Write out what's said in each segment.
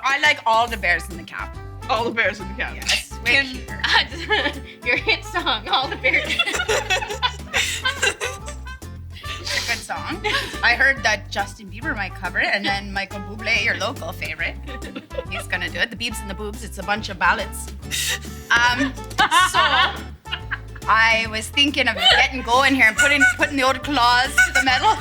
I like all the bears in the cap. All the bears in the cap. Yes, way cuter. Your hit song, All the Bears. It's a good song. I heard that Justin Bieber might cover it, and then Michael Bublé, your local favorite, he's gonna do it. The Beebs and the Boobs, it's a bunch of ballads. So I was thinking of getting going here and putting the old claws to the metal.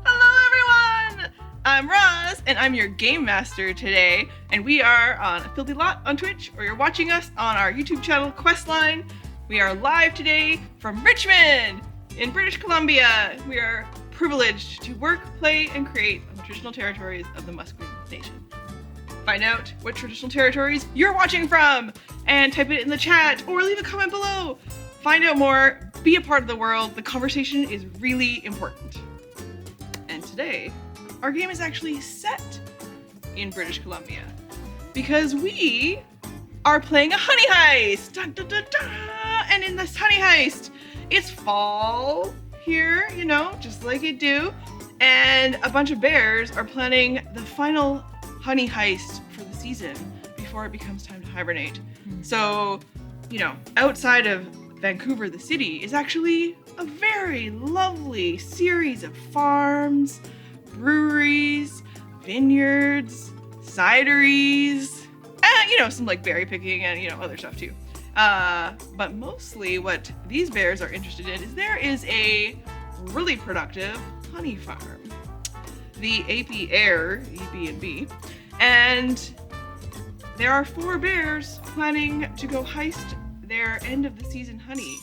Hello, everyone! I'm Roz, and I'm your game master today. And we are on a Filthy Lot on Twitch, or you're watching us on our YouTube channel, Questline. We are live today from Richmond in British Columbia. We are privileged to work, play, and create on the traditional territories of the Musqueam Nation. Find out what traditional territories you're watching from, and type it in the chat, or leave a comment below. Find out more, be a part of the world. The conversation is really important. And today, our game is actually set in British Columbia, because we are playing a honey heist. Dun, dun, dun, dun. And in this honey heist, it's fall here, you know, just like it do. And a bunch of bears are planning the final honey heist for the season before it becomes time to hibernate. So, you know, outside of Vancouver, the city, is actually a very lovely series of farms, breweries, vineyards, cideries, and, you know, some like berry picking and, you know, other stuff too. But mostly what these bears are interested in is there is a really productive honey farm, the AP Air, EB&B, and there are 4 bears planning to go heist their end of the season honey.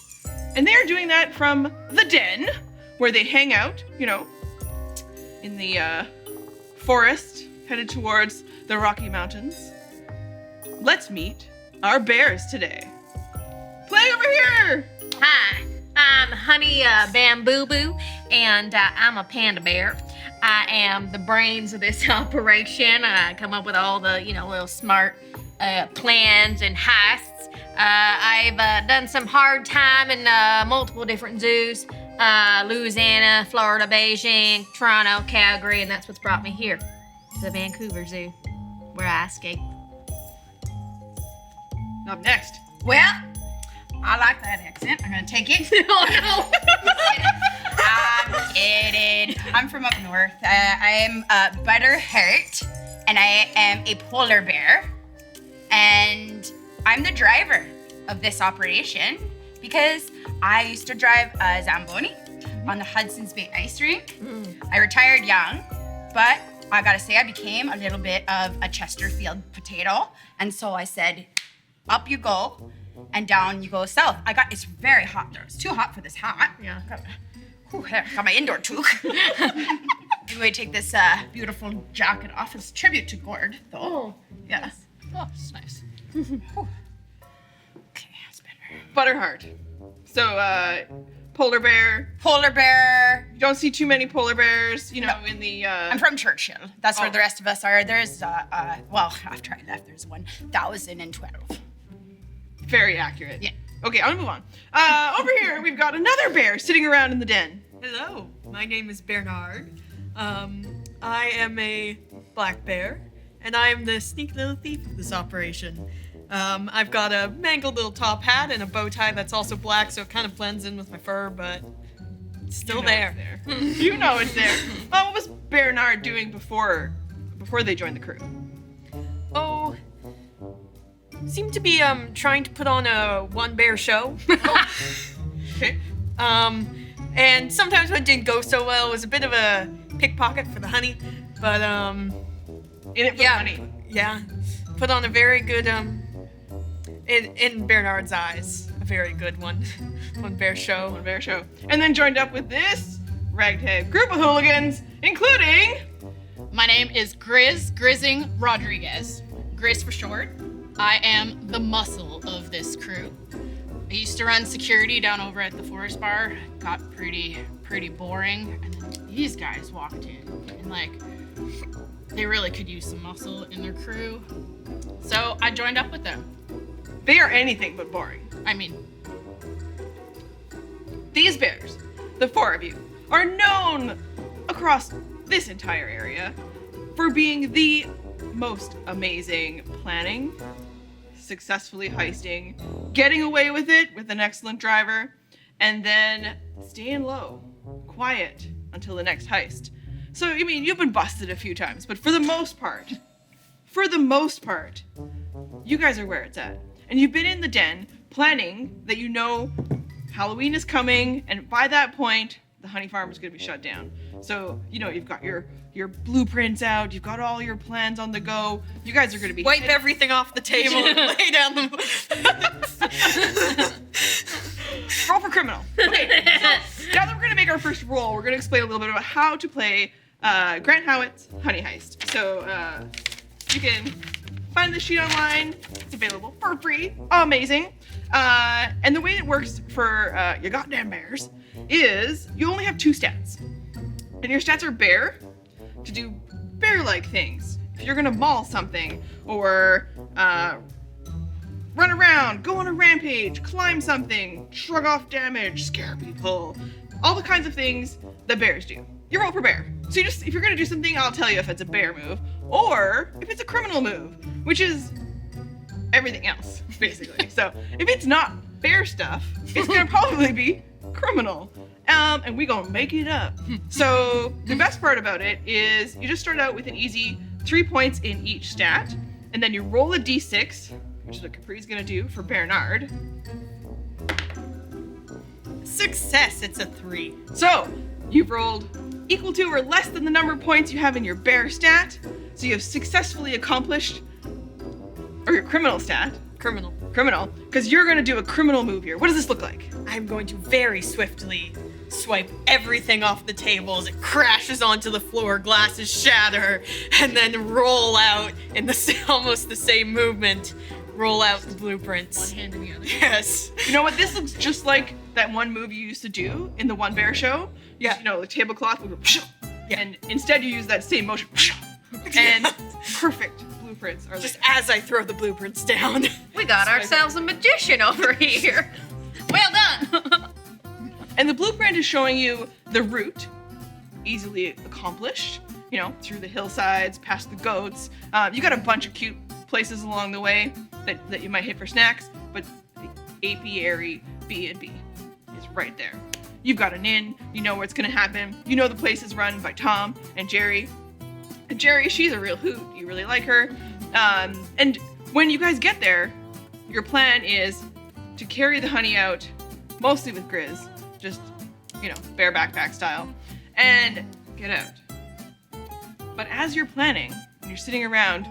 And they are doing that from the den, where they hang out, you know, in the forest headed towards the Rocky Mountains. Let's meet our bears today. Play over here! Hi, I'm Honey BambooBoo, and I'm a panda bear. I am the brains of this operation. I come up with all the, you know, little smart plans and heists. I've done some hard time in multiple different zoos. Louisiana, Florida, Beijing, Toronto, Calgary, and that's what's brought me here to the Vancouver Zoo, where I escaped. Up next. Well, I like that accent. I'm gonna take it. Oh no! I'm kidding. I'm from up north. I am Butterheart, and I am a polar bear. And I'm the driver of this operation because I used to drive a Zamboni on the Hudson's Bay ice rink. I retired young, but I gotta say I became a little bit of a Chesterfield potato. And so I said, up you go, and down you go south. It's very hot there. It's too hot for this hat. Yeah. Got my indoor toque. Anyway, take this beautiful jacket off. It's a tribute to Gord, though. Oh, Yeah. oh, it's nice. Okay, it's better. Butterheart. So, polar bear. Polar bear. You don't see too many polar bears, you know, No. in the, I'm from Churchill. That's where Oh. the rest of us are. There's, well, after I left, there's 1,012. very accurate. Yeah. Okay, I'm gonna move on. Over here, we've got another bear sitting around in the den. Hello, my name is Bernard. I am a black bear, and I am the sneaky little thief of this operation. I've got a mangled little top hat and a bow tie that's also black, so it kind of blends in with my fur, but it's still You know there. it's there. You know it's there. What was Bernard doing before they joined the crew? Oh, seem to be trying to put on a one bear show. Okay. And sometimes when it didn't go so well, it was a bit of a pickpocket for the honey, but In it for yeah, money. yeah, put on a very good in Bernard's eyes, a very good one bear show. One bear show. And then joined up with this ragtag group of hooligans, including My name is Grizz, Grizzing Rodriguez. Grizz for short. I am the muscle of this crew. I used to run security down over at the Forest Bar. Got pretty boring. And then these guys walked in and like, they really could use some muscle in their crew. So I joined up with them. they are anything but boring. I mean, These bears, the four of you are known across this entire area for being the most amazing planning, successfully heisting, getting away with it with an excellent driver, and then staying low, quiet until the next heist. So, I mean, you've been busted a few times, but for the most part, you guys are where it's at. And you've been in the den planning that you know Halloween is coming, and by that point, the honey farm is going to be shut down. So, you know, you've got your blueprints out, you've got all your plans on the go. You guys are going to be... Wipe everything off the table and lay down the... Roll for criminal. Okay, so now that we're going to make our first roll, we're going to explain a little bit about how to play Grant Howitt's Honey Heist. So, you can find the sheet online. It's available for free. Amazing. And the way it works for your goddamn bears is you only have 2 stats. And your stats are bear to do bear-like things. If you're gonna maul something or run around, go on a rampage, climb something, shrug off damage, scare people, all the kinds of things that bears do. You roll for bear. So you just, if you're gonna do something, I'll tell you if it's a bear move or if it's a criminal move, which is everything else, basically. So if it's not bear stuff, it's gonna probably be criminal. And we gonna make it up. So the best part about it is you just start out with an easy 3 points in each stat, and then you roll a d6, which is what Capri's gonna do for Bernard. Success, it's a 3. So you've rolled equal to or less than the number of points you have in your bear stat. So you have successfully accomplished, or your criminal stat. Criminal. Criminal, because you're gonna do a criminal move here. What does this look like? I'm going to very swiftly swipe everything off the table as it crashes onto the floor, glasses shatter, and then roll out in almost the same movement, roll out the blueprints. One hand in the other. Yes. You know what? This looks just like that one move you used to do in the One Bear show. Yeah. You know, the tablecloth would go, Yeah. and instead you use that same motion, and perfect blueprints are Just there. as I throw the blueprints down. We got ourselves a magician over here. Well done. And the blueprint is showing you the route, easily accomplished, you know, through the hillsides, past the goats. You got a bunch of cute places along the way that you might hit for snacks, but the apiary B&B is right there. You've got an inn, you know where it's gonna happen. You know the place is run by Tom and Jerry. And Jerry, she's a real hoot. You really like her. And when you guys get there, your plan is to carry the honey out, mostly with Grizz, just, you know, bare backpack style, and get out. But as you're planning, when you're sitting around,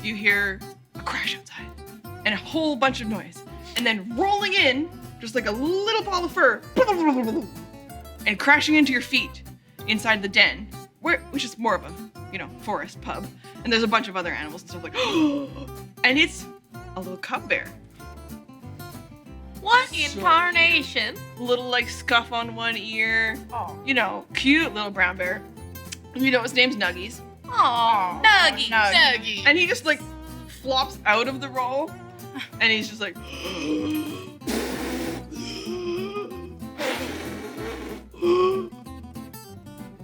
you hear a crash outside and a whole bunch of noise. And then rolling in, just like a little ball of fur, and crashing into your feet inside the den, which is more of a, you know, forest pub. And there's a bunch of other animals and stuff like, and it's a little cub bear. What incarnation? Little like scuff on one ear. Oh. You know, cute little brown bear. You know his name's Nuggies. Aw, Nuggy. Nuggy. And he just like flops out of the roll. And he's just like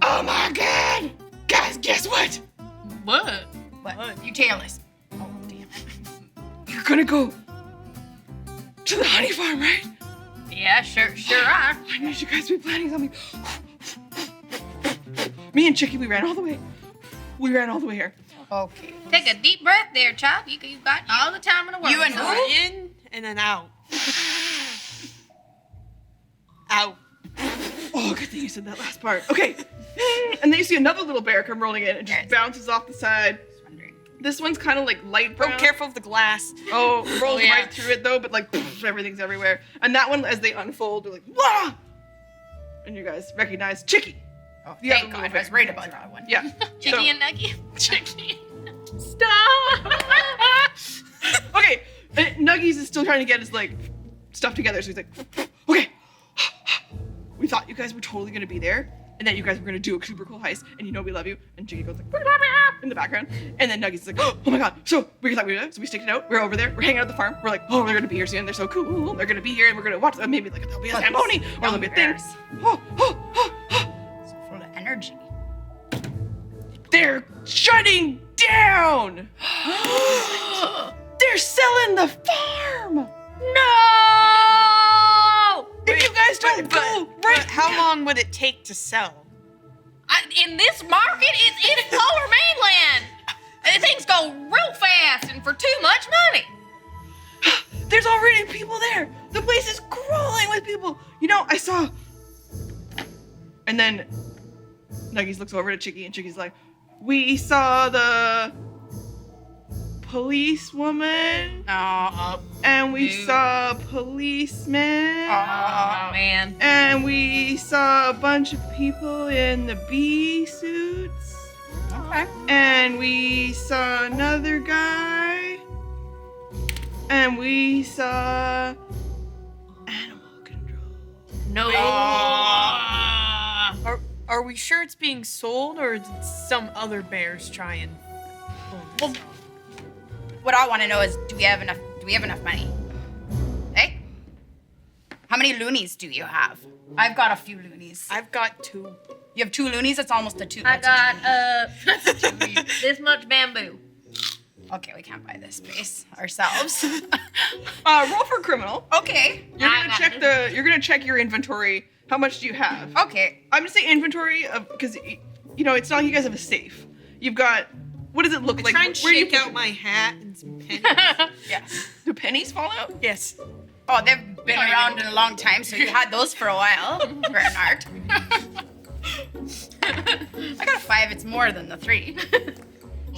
oh my god! Guys, guess what? What? What? You tailless. Oh, damn it. You're gonna go to the honey farm, right? Yeah, sure are. I need you guys to be planning something. Me and Chicky, we ran all the way. We ran all the way here. Okay. Take a deep breath there, child. You got all the time in the world. You and son. I. In and then out. Out. Oh, good thing you said that last part. Okay. And then you see another little bear come rolling in and just Yes. bounces off the side. This one's kind of like light brown. Oh, careful of the glass. Oh, rolls yeah. right through it though, but like everything's everywhere. And that one, as they unfold, they're like, wah! And you guys recognize Chicky. Oh, The thank other God. little I was right about that one. Yeah. Chicky and Nuggy. Chicky. Stop. Okay. And Nuggies is still trying to get his like stuff together, so he's like, okay. We thought you guys were totally gonna be there, and that you guys were gonna do a super cool heist, and you know we love you. And Chicky goes like in the background, and then Nuggies is like, oh my god. So we thought we would, so we staked it out. We're over there. We're hanging out at the farm. We're like, oh, they're gonna be here soon. They're so cool. They're gonna be here, and we're gonna watch them. Maybe like there'll be a ceremony, or there'll be a thing. Oh, shutting down. They're selling the farm. No! If you guys don't go right How long would it take to sell? In this market, it's lower mainland. Things go real fast and for too much money. There's already people there. The place is crawling with people. You know, I saw. And then Nuggies looks over to Chicky, and Chicky's like, "We saw the policewoman, and we saw a policeman, Oh, man. and we saw a bunch of people in the bee suits, Okay. and we saw another guy, and we saw animal control." No. Are we sure it's being sold, or did some other bears try and pull this off? What I want to know is, do we have enough money? Hey? How many loonies do you have? I've got a few loonies. I've got 2. You have 2 loonies? It's almost a 2. I that's a got this much bamboo. Okay, we can't buy this space ourselves. Roll for criminal. Okay. You're gonna check your inventory. How much do you have? Okay. I'm gonna say inventory of because you know it's not like you guys have a safe. You've got what does it look like? Try and Where do you shake put out my hat and some pennies. Yeah. Do pennies fall out? Yes. Oh, they've been around in a long time, so you had those for a while, Bernard. I got a 5. It's more than the 3.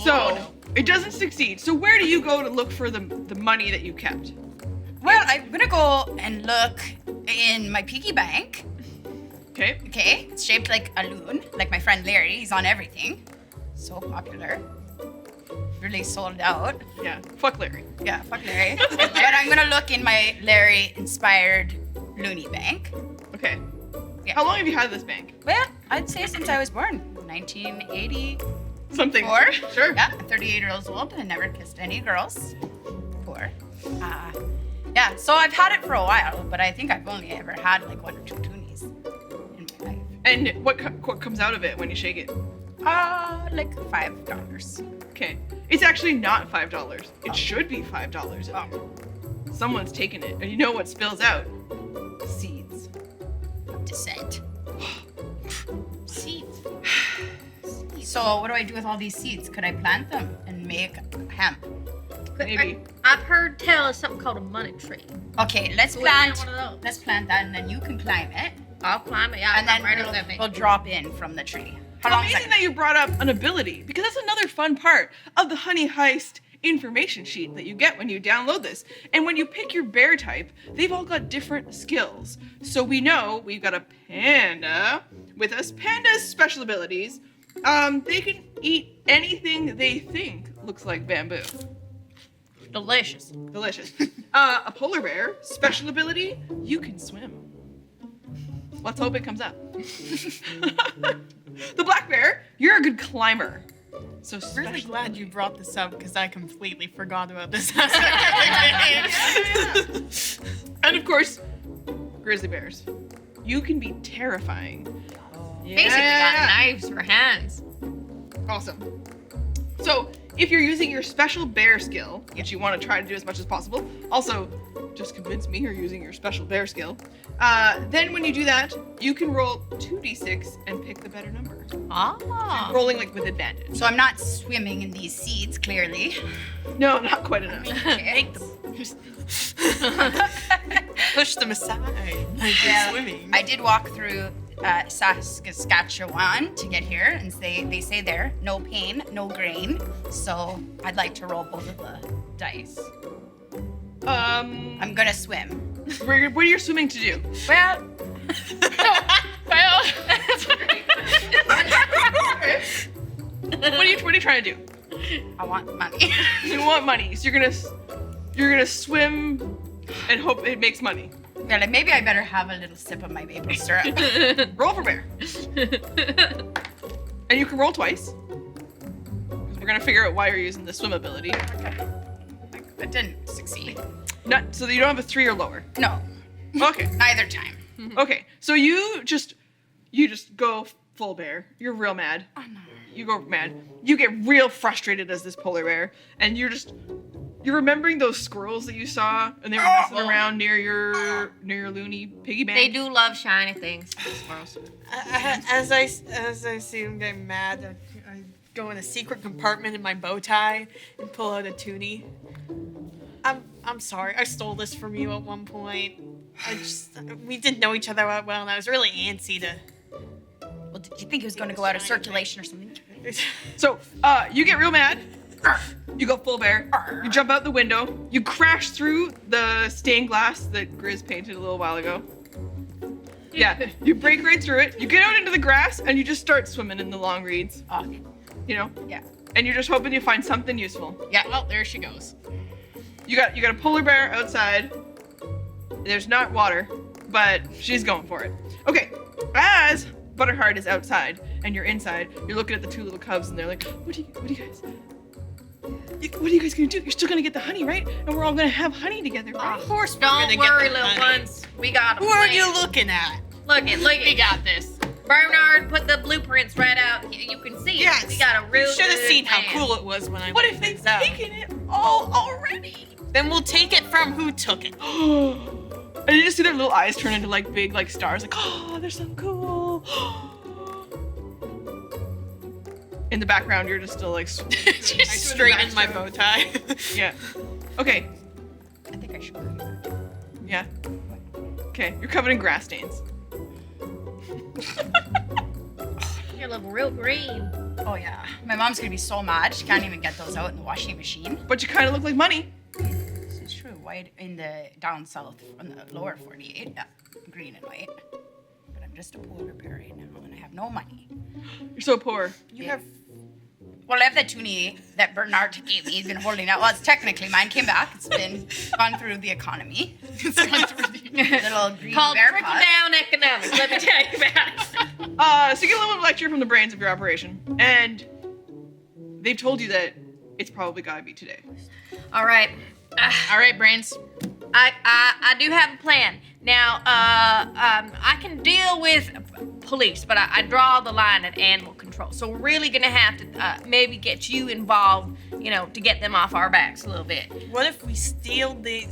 So it doesn't succeed. So where do you go to look for the money that you kept? Well, I'm gonna go and look in my piggy bank. Okay. Okay, it's shaped like a loon, like my friend Larry. He's on everything. So popular. Really sold out. Yeah. Fuck Larry. Yeah, fuck Larry. But I'm gonna look in my Larry-inspired loony bank. Okay. Yeah. How long have you had this bank? Well, I'd say since I was born, 1984. Something. Sure. Yeah, I'm 38 years old and never kissed any girls. Poor. Yeah, so I've had it for a while, but I think I've only ever had like 1 or 2 toonies in my life. And what comes out of it when you shake it? Like $5. Okay. It's actually not $5. It should be $5 in there. Someone's taken it, and you know what spills out? Seeds. Descent. Seeds. So what do I do with all these seeds? Could I plant them and make hemp? Maybe. I've heard tell of something called a money tree. Okay, let's So we plant plant. one of those. Let's plant that, and then you can climb it, I'll climb it. Yeah, and then right up that we'll drop in from the tree. How long is Amazing that? that you brought up an ability, because that's another fun part of the Honey Heist information sheet that you get when you download this. And when you pick your bear type, they've all got different skills. So we know we've got a panda with us. Panda's special abilities, they can eat anything they think looks like bamboo. Delicious. Delicious. A polar bear, special ability, you can swim. Let's hope it comes up. The black bear, you're a good climber. So I'm really special glad you ability. brought this up because I completely forgot about this aspect. And of course, grizzly bears. You can be terrifying. Basically got knives for hands. Awesome. So, if you're using your special bear skill, which you want to try to do as much as possible, also, just convince me you're using your special bear skill, then when you do that, you can roll 2d6 and pick the better number. Ah. Rolling like with advantage. So I'm not swimming in these seeds, clearly. No, not quite enough. Okay. Push them aside. Like you're Yeah, swimming. I did walk through Saskatchewan to get here, and they say there, no pain, no grain. So I'd like to roll both of the dice. I'm gonna swim. What are you swimming to do? Well, What are you trying to do? I want money. You want money, so you're gonna swim and hope it makes money. Yeah, like maybe I better have a little sip of my maple syrup. Roll for bear. And you can roll twice. 'Cause we're gonna figure out why you're using the swim ability. It didn't succeed. Not so that you don't have a 3 or lower. No, Okay. neither time. Okay. So you just go full bear. You're real mad. Oh, no. You go mad. You get real frustrated as this polar bear, and you're remembering those squirrels that you saw, and they were messing around near your loony piggy bank. They do love shiny things. Squirrels. As I see him getting mad, I go in a secret compartment in my bow tie and pull out a toonie. I'm sorry. I stole this from you at one point. We didn't know each other that well, and I was really antsy to. Well, did you think it was going to go out of circulation or something? So, you get real mad. You go full bear. You jump out the window. You crash through the stained glass that Grizz painted a little while ago. Yeah, you break right through it. You get out into the grass, and you just start swimming in the long reeds. You know? Yeah. And you're just hoping you find something useful. Yeah, well, there she goes. You got a polar bear outside. There's not water, but she's going for it. Okay, as Butterheart is outside and you're inside, you're looking at the two little cubs and they're like, what are you guys gonna do? You're still gonna get the honey, right? And we're all gonna have honey together, right? Of course, we're Don't gonna worry, get the little honey. ones. We got a Who plan. are you looking at? Look We it. got this. Bernard put the blueprints right out. You can see it. Yes. We got a real You should have good seen plan. how cool it was when I What went if they've things out. taken it all already? Then we'll take it from who took it. And you just see their little eyes turn into like big like stars, like, oh, they're so cool. In the background, you're just still like, I straightened my bow tie. yeah. Okay, I think I should go here. yeah. Okay, you're covered in grass stains. You're looking real green. Oh, yeah. My mom's going to be so mad. She can't even get those out in the washing machine. But you kind of look like money. This is true. White in the down south, on the lower 48. Yeah, green and white. But I'm just a polar bear right now, and I have no money. You're so poor. You have. Well, I have the toonie that Bernard gave me. He's been holding it. Well, it's technically mine. Came back. It's been gone through the economy. It's gone through the little green Called bear trickle pot. down economics. Let me tell you about it. So you get a little bit of lecture from the brains of your operation, and they've told you that it's probably gotta be today. All right. All right, brains. I do have a plan. Now, I can deal with police, but I draw the line at animal control. So we're really gonna have to maybe get you involved, to get them off our backs a little bit. What if we stole the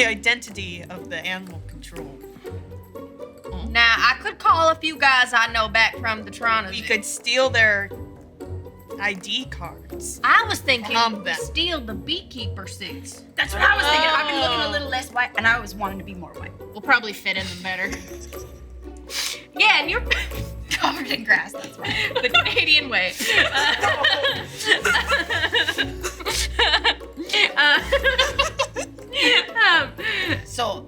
identity of the animal control? Now, I could call a few guys I know back from the Toronto. We could steal their ID cards. I was thinking Them. steal the beekeeper suits. That's what I was thinking. I've been looking a little less white, and I was wanting to be more white. We'll probably fit in them better. Yeah, and you're Covered in grass, that's why. the Canadian way. So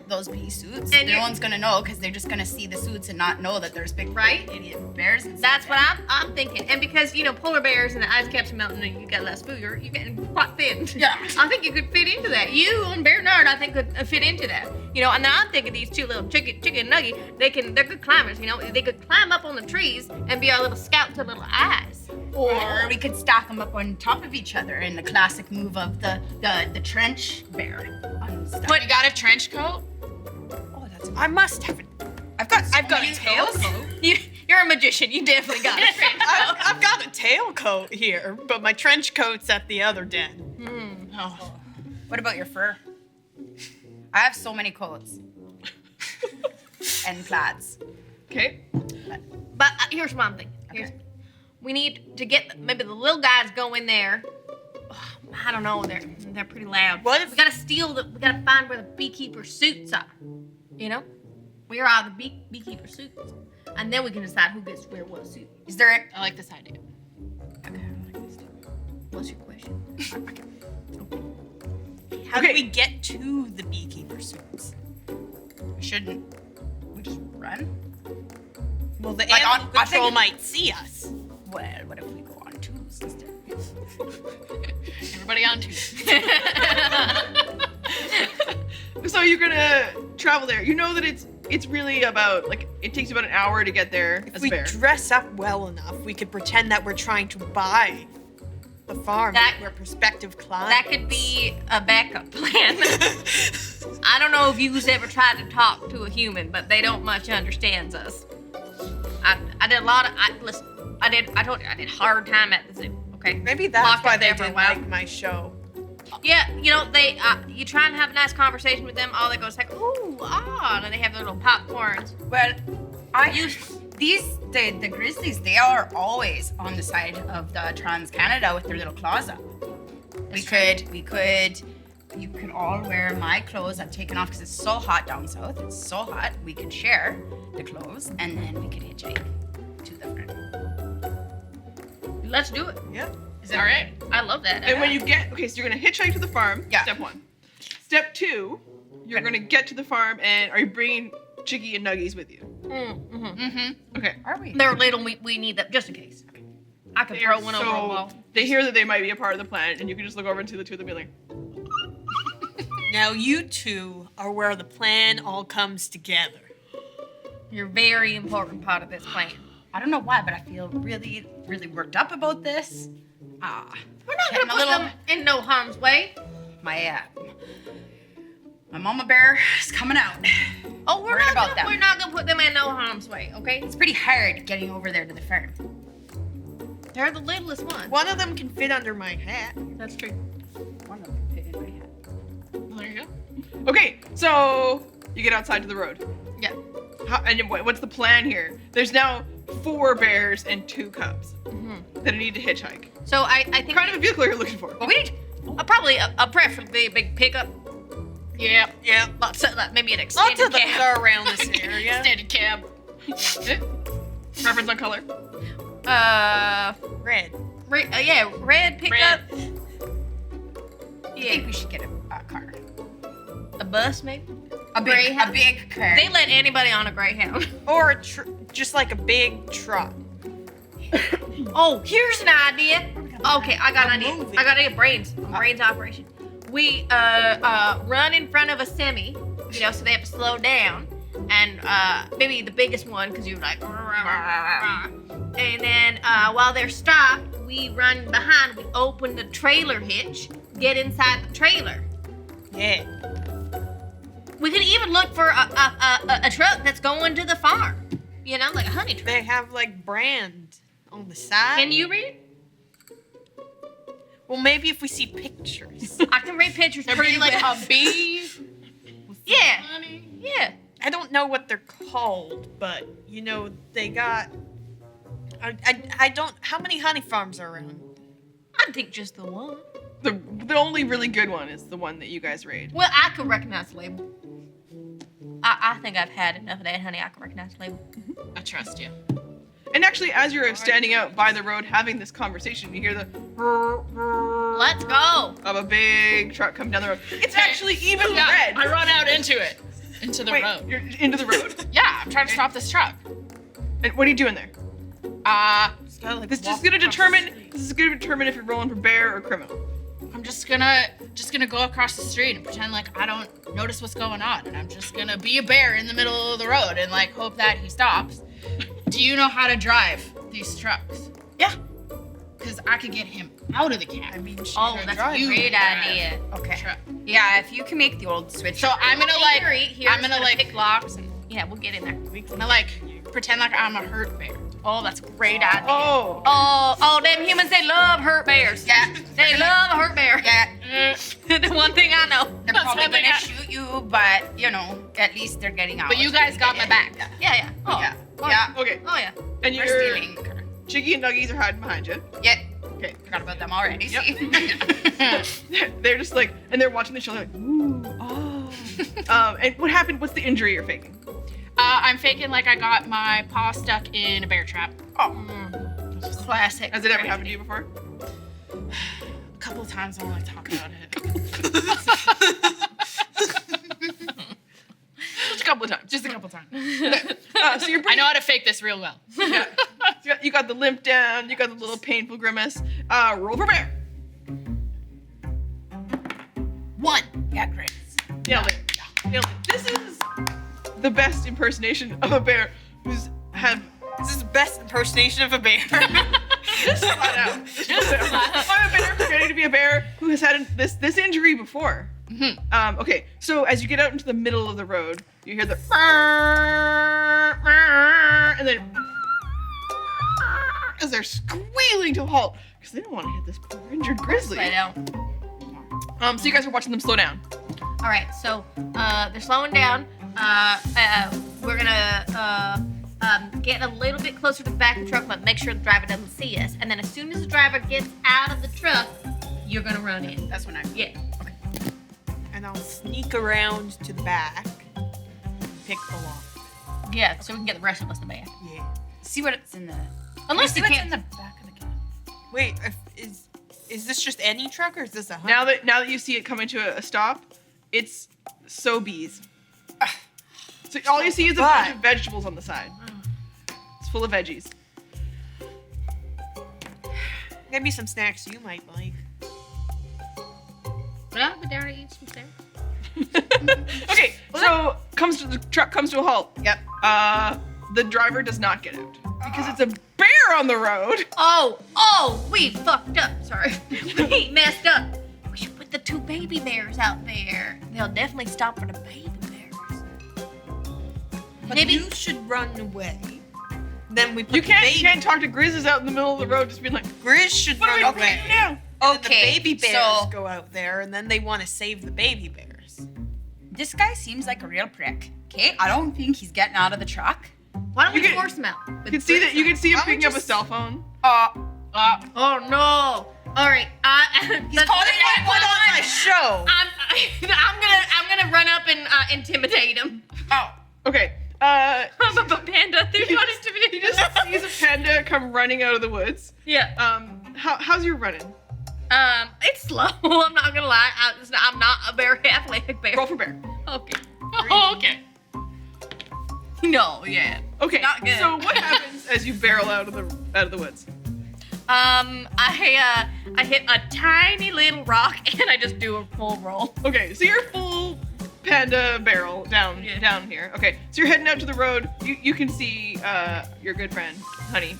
those bee suits. And No one's gonna know because they're just gonna see the suits and not know that there's big idiot bears. And That's what I'm thinking. And because, polar bears and the ice caps are melting and you got less food, you're getting quite thin. Yeah. I think you could fit into that. You and Bernard, I think, could fit into that. And now I'm thinking these two little chicken nugget, they're good climbers, They could climb up on the trees and be our little scout to little eyes. Or we could stack them up on top of each other in the classic move of the trench bear. What, you got a trench coat? Oh, that's. I must have it. I've got a tail coat. You're a magician. You definitely got it. I've got a tail coat here, but my trench coat's at the other den. Oh. What about your fur? I have so many coats and plaids. Okay. But here's what I'm thinking. We need to get maybe the little guys go in there. Oh, I don't know. They're pretty loud. What if- we gotta we gotta find where the beekeeper suits are? Where are the beekeeper suits? And then we can decide who gets to wear what suit. Is there? I like this idea. What's your question? How do we get to the beekeeper suits? We shouldn't. We just run. Well, the Like, animal I think control it- might see us. Well, what if we go on twos instead? Everybody on two. So you're gonna travel there. You know that it's really about it takes about an hour to get there If as we a bear. dress up well enough, we could pretend that we're trying to buy the farm That- we're prospective clients. That could be a backup plan. I don't know if you've ever tried to talk to a human, but they don't much understands us. I did a lot of. Listen, I told you I did hard time at the zoo. Okay. Maybe that's Locked why up they there for a didn't while. like my show. Yeah, you know they. You try and have a nice conversation with them. All they go is like, ooh, and then they have their little popcorns. Well, the grizzlies, they are always on the side of the Trans Canada with their little claws up. You could all wear my clothes. I've taken off because it's so hot down south. It's so hot. We could share the clothes and then we could hitchhike to the front. Let's do it. Yeah. Is that All right. I love that. And when you get, okay, so you're gonna hitchhike to the farm. Yeah. Step 1. Step 2, you're gonna get to the farm, and are you bringing Chicky and Nuggies with you? Okay. Are we? They're little. We need them just in case. I could throw one over a wall. They hear that they might be a part of the plan, and you can just look over and see the two of them be like, Now you two are where the plan all comes together. You're a very important part of this plan. I don't know why, but I feel really, really worked up about this. We're not gonna put them in no harm's way. My mama bear is coming out. Oh, we're Worried not about gonna, them. we're not gonna put them in no harm's way, okay? It's pretty hard getting over there to the farm. They're the littlest ones. One of them can fit under my hat. That's true. One of them fit in my hat. There you go. okay, so you get outside to the road. Yeah. And what's the plan here? There's now 4 bears and 2 cubs that need to hitchhike. So I think What kind of a vehicle are you looking for? But we need. probably a preferably a big pickup. Yeah. Yeah. Maybe an Lots extended of those cab. are around this area. Extended cab. Preference on color? Red. Red pickup. I think Yeah, we should get a car. a bus maybe. A Greyhound? big car. They let anybody on a Greyhound. Or just like a big truck. Oh, here's an idea. Okay, I got an idea. movie. I got an idea. Brains operation. We run in front of a semi, so they have to slow down, and maybe the biggest one because you're like, and then while they're stopped, we run behind. We open the trailer hitch, get inside the trailer. Yeah. We could even look for a truck that's going to the farm. Like a honey truck. They have like brand on the side. Can you read? Well, maybe if we see pictures. I can read pictures They're pretty like well. a bee. Yeah, Honey. yeah. I don't know what they're called, but they got. I don't. How many honey farms are around? I think just the one. The only really good one is the one that you guys raid. Well, I could recognize the label. I think I've had enough of that, honey. I can recognize the label. I trust you. And actually, as you're standing out by the road having this conversation, you hear the Let's go. of a big truck come down the road. It's actually even Yeah, red. I run out into it. Into the Wait, road. you're into the road. Yeah, I'm trying to stop this truck. And what are you doing there? This is gonna determine. This is gonna determine if you're rolling for bear or criminal. I'm just gonna go across the street and pretend like I don't notice what's going on, and I'm just gonna be a bear in the middle of the road and hope that he stops. Do you know how to drive these trucks? Yeah. Because I could get him out of the cab. I mean, she Oh, can that's drive. a great idea. Okay. Truck. Yeah, if you can make the old switch. So I'm gonna pick locks and we'll get in there. I'm gonna pretend like I'm a hurt bear. Oh, that's a great idea. Oh. Oh, them humans, they love hurt bears. Yeah. They love a hurt bear. Yeah. The one thing I know. They're That's probably what they gonna got. shoot you, but at least they're getting out. But you guys got my back. Yeah. Oh, Yeah. Oh, Yeah. Okay. Oh, yeah. And We're you're stealing the car. Chiggy and Nuggies are hiding behind you. Yeah. Okay. Forgot about them already. Yep. See? They're just and they're watching the show. They're like, ooh, oh. And what happened? What's the injury you're faking? I'm faking like I got my paw stuck in a bear trap. Classic. Has it ever happened to you before? A couple of times I don't want to talk about it. Just a couple of times. Just a couple times. So you're I bringing, know how to fake this real well. yeah. You got the limp down. You got the little painful grimace. Roll for bear. 1. Yeah, great. Nailed it. Nailed it. This is the best impersonation of a bear who's have. This is the best impersonation of a bear. Just flat out. I'm a bear pretending to be a bear who has had this injury before. Okay, so as you get out into the middle of the road, you hear the and then as they're squealing to a halt because they don't want to hit this poor injured grizzly. I know. So you guys are watching them slow down. All right, so they're slowing down. We're gonna get a little bit closer to the back of the truck, but make sure the driver doesn't see us. And then as soon as the driver gets out of the truck, you're gonna run in. That's when Yeah. And I'll sneak around to the back, pick the lock. Yeah, so we can get the rest of us in the back. Yeah. See what's in the. Unless see you what's can't. in the back of the cab. Wait, is this just any truck or is this a honey? Now that you see it coming to a stop, it's so bees. So all you see is a bunch of vegetables on the side. It's full of veggies. Maybe some snacks you might like. Yeah, but down to eat some stuff. Okay, so the truck comes to a halt. Yep. The driver does not get out because it's a bear on the road. Oh, we fucked up. Sorry. We messed up. We should put the 2 baby bears out there. They'll definitely stop for the baby bears. But Maybe- you should run away. Then we put You the can't baby. talk to Grizz out in the middle of the road just being like, Grizz should what are run we away. doing now? And then Okay, the baby bears so- go out there, and then they want to save the baby bears. This guy seems like a real prick. Okay, I don't think he's getting out of the truck. Why don't You we can- force them out? You can see that. You can see him I would picking up a just- cell phone. Oh no! All right, He's calling Put on my show. I'm gonna run up and intimidate him. Oh, Okay. I'm a panda. They're not He intimidating. just sees a panda come running out of the woods. Yeah. How's your running? It's slow. I'm not gonna lie. I'm not a very athletic bear. Roll for bear. Okay. Okay. No, yeah. Okay. Not good. So what happens as you barrel out of the woods? I hit a tiny little rock and I just do a full roll. Okay. So you're full panda barrel down here. Okay. So you're heading out to the road. You can see your good friend Honey,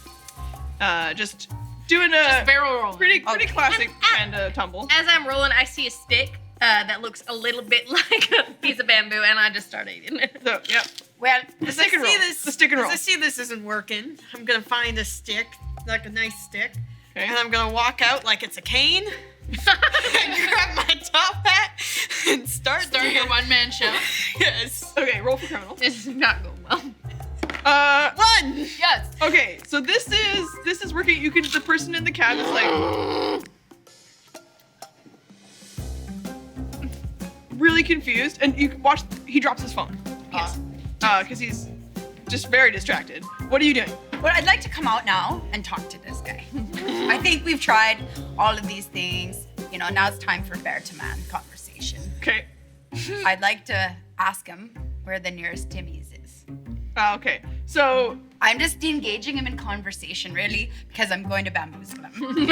just doing a Barrel roll. pretty Okay. classic panda tumble. As I'm rolling, I see a stick that looks a little bit like a piece of bamboo, and I just start eating it. So yeah. well, The stick and roll. The stick and roll. As I see this isn't working, I'm gonna find a stick, like a nice stick, Okay. and I'm gonna walk out like it's a cane, and grab my top hat, and start Your one-man show. Yes. Okay. Roll for criminal. This is not going well. Run! Yes. Okay, so this is working. You can the person in the cab is like really confused, and you can watch. He drops his phone. Yes. Because he's just very distracted. What are you doing? well, I'd like to come out now and talk to this guy. I think we've tried all of these things. You know, now it's time for bear to man conversation. Okay. I'd like to ask him where the nearest Timmy's is. Okay. So I'm just engaging him in conversation, really, because I'm going to bamboozle him.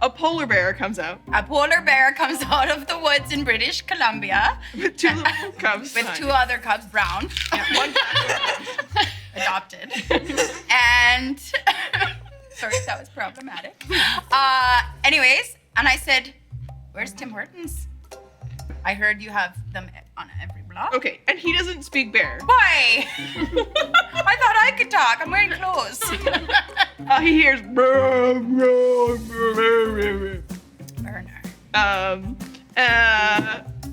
a polar bear comes out A polar bear comes out of the woods in British Columbia with 2 little cubs. with 2 other cubs, brown, One adopted. And sorry, that was problematic. Anyways, and I said, "Where's Tim Hortons? I heard you have them on every block." Okay, and he doesn't speak bear. Why? I thought I could talk. I'm wearing clothes. He hears. Burner.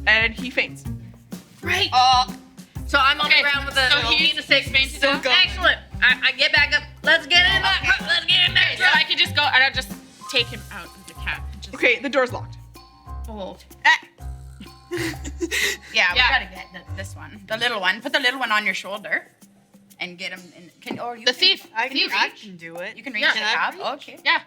And he faints. Right. Oh, So I'm on Okay, the ground with a so he's he's a six. fainted So down. excellent. I get back up. Let's get in that. Okay. Let's get in that. So I could just go and I'll just take him out of the cab. and Just, Okay, the door's locked. Oh. yeah, we Yeah. gotta get this one, the little one. Put the little one on your shoulder, and get him. Or you The can- thief. I Thief. can do it. You can reach Yeah. the Can I cab. reach? Okay. Yeah.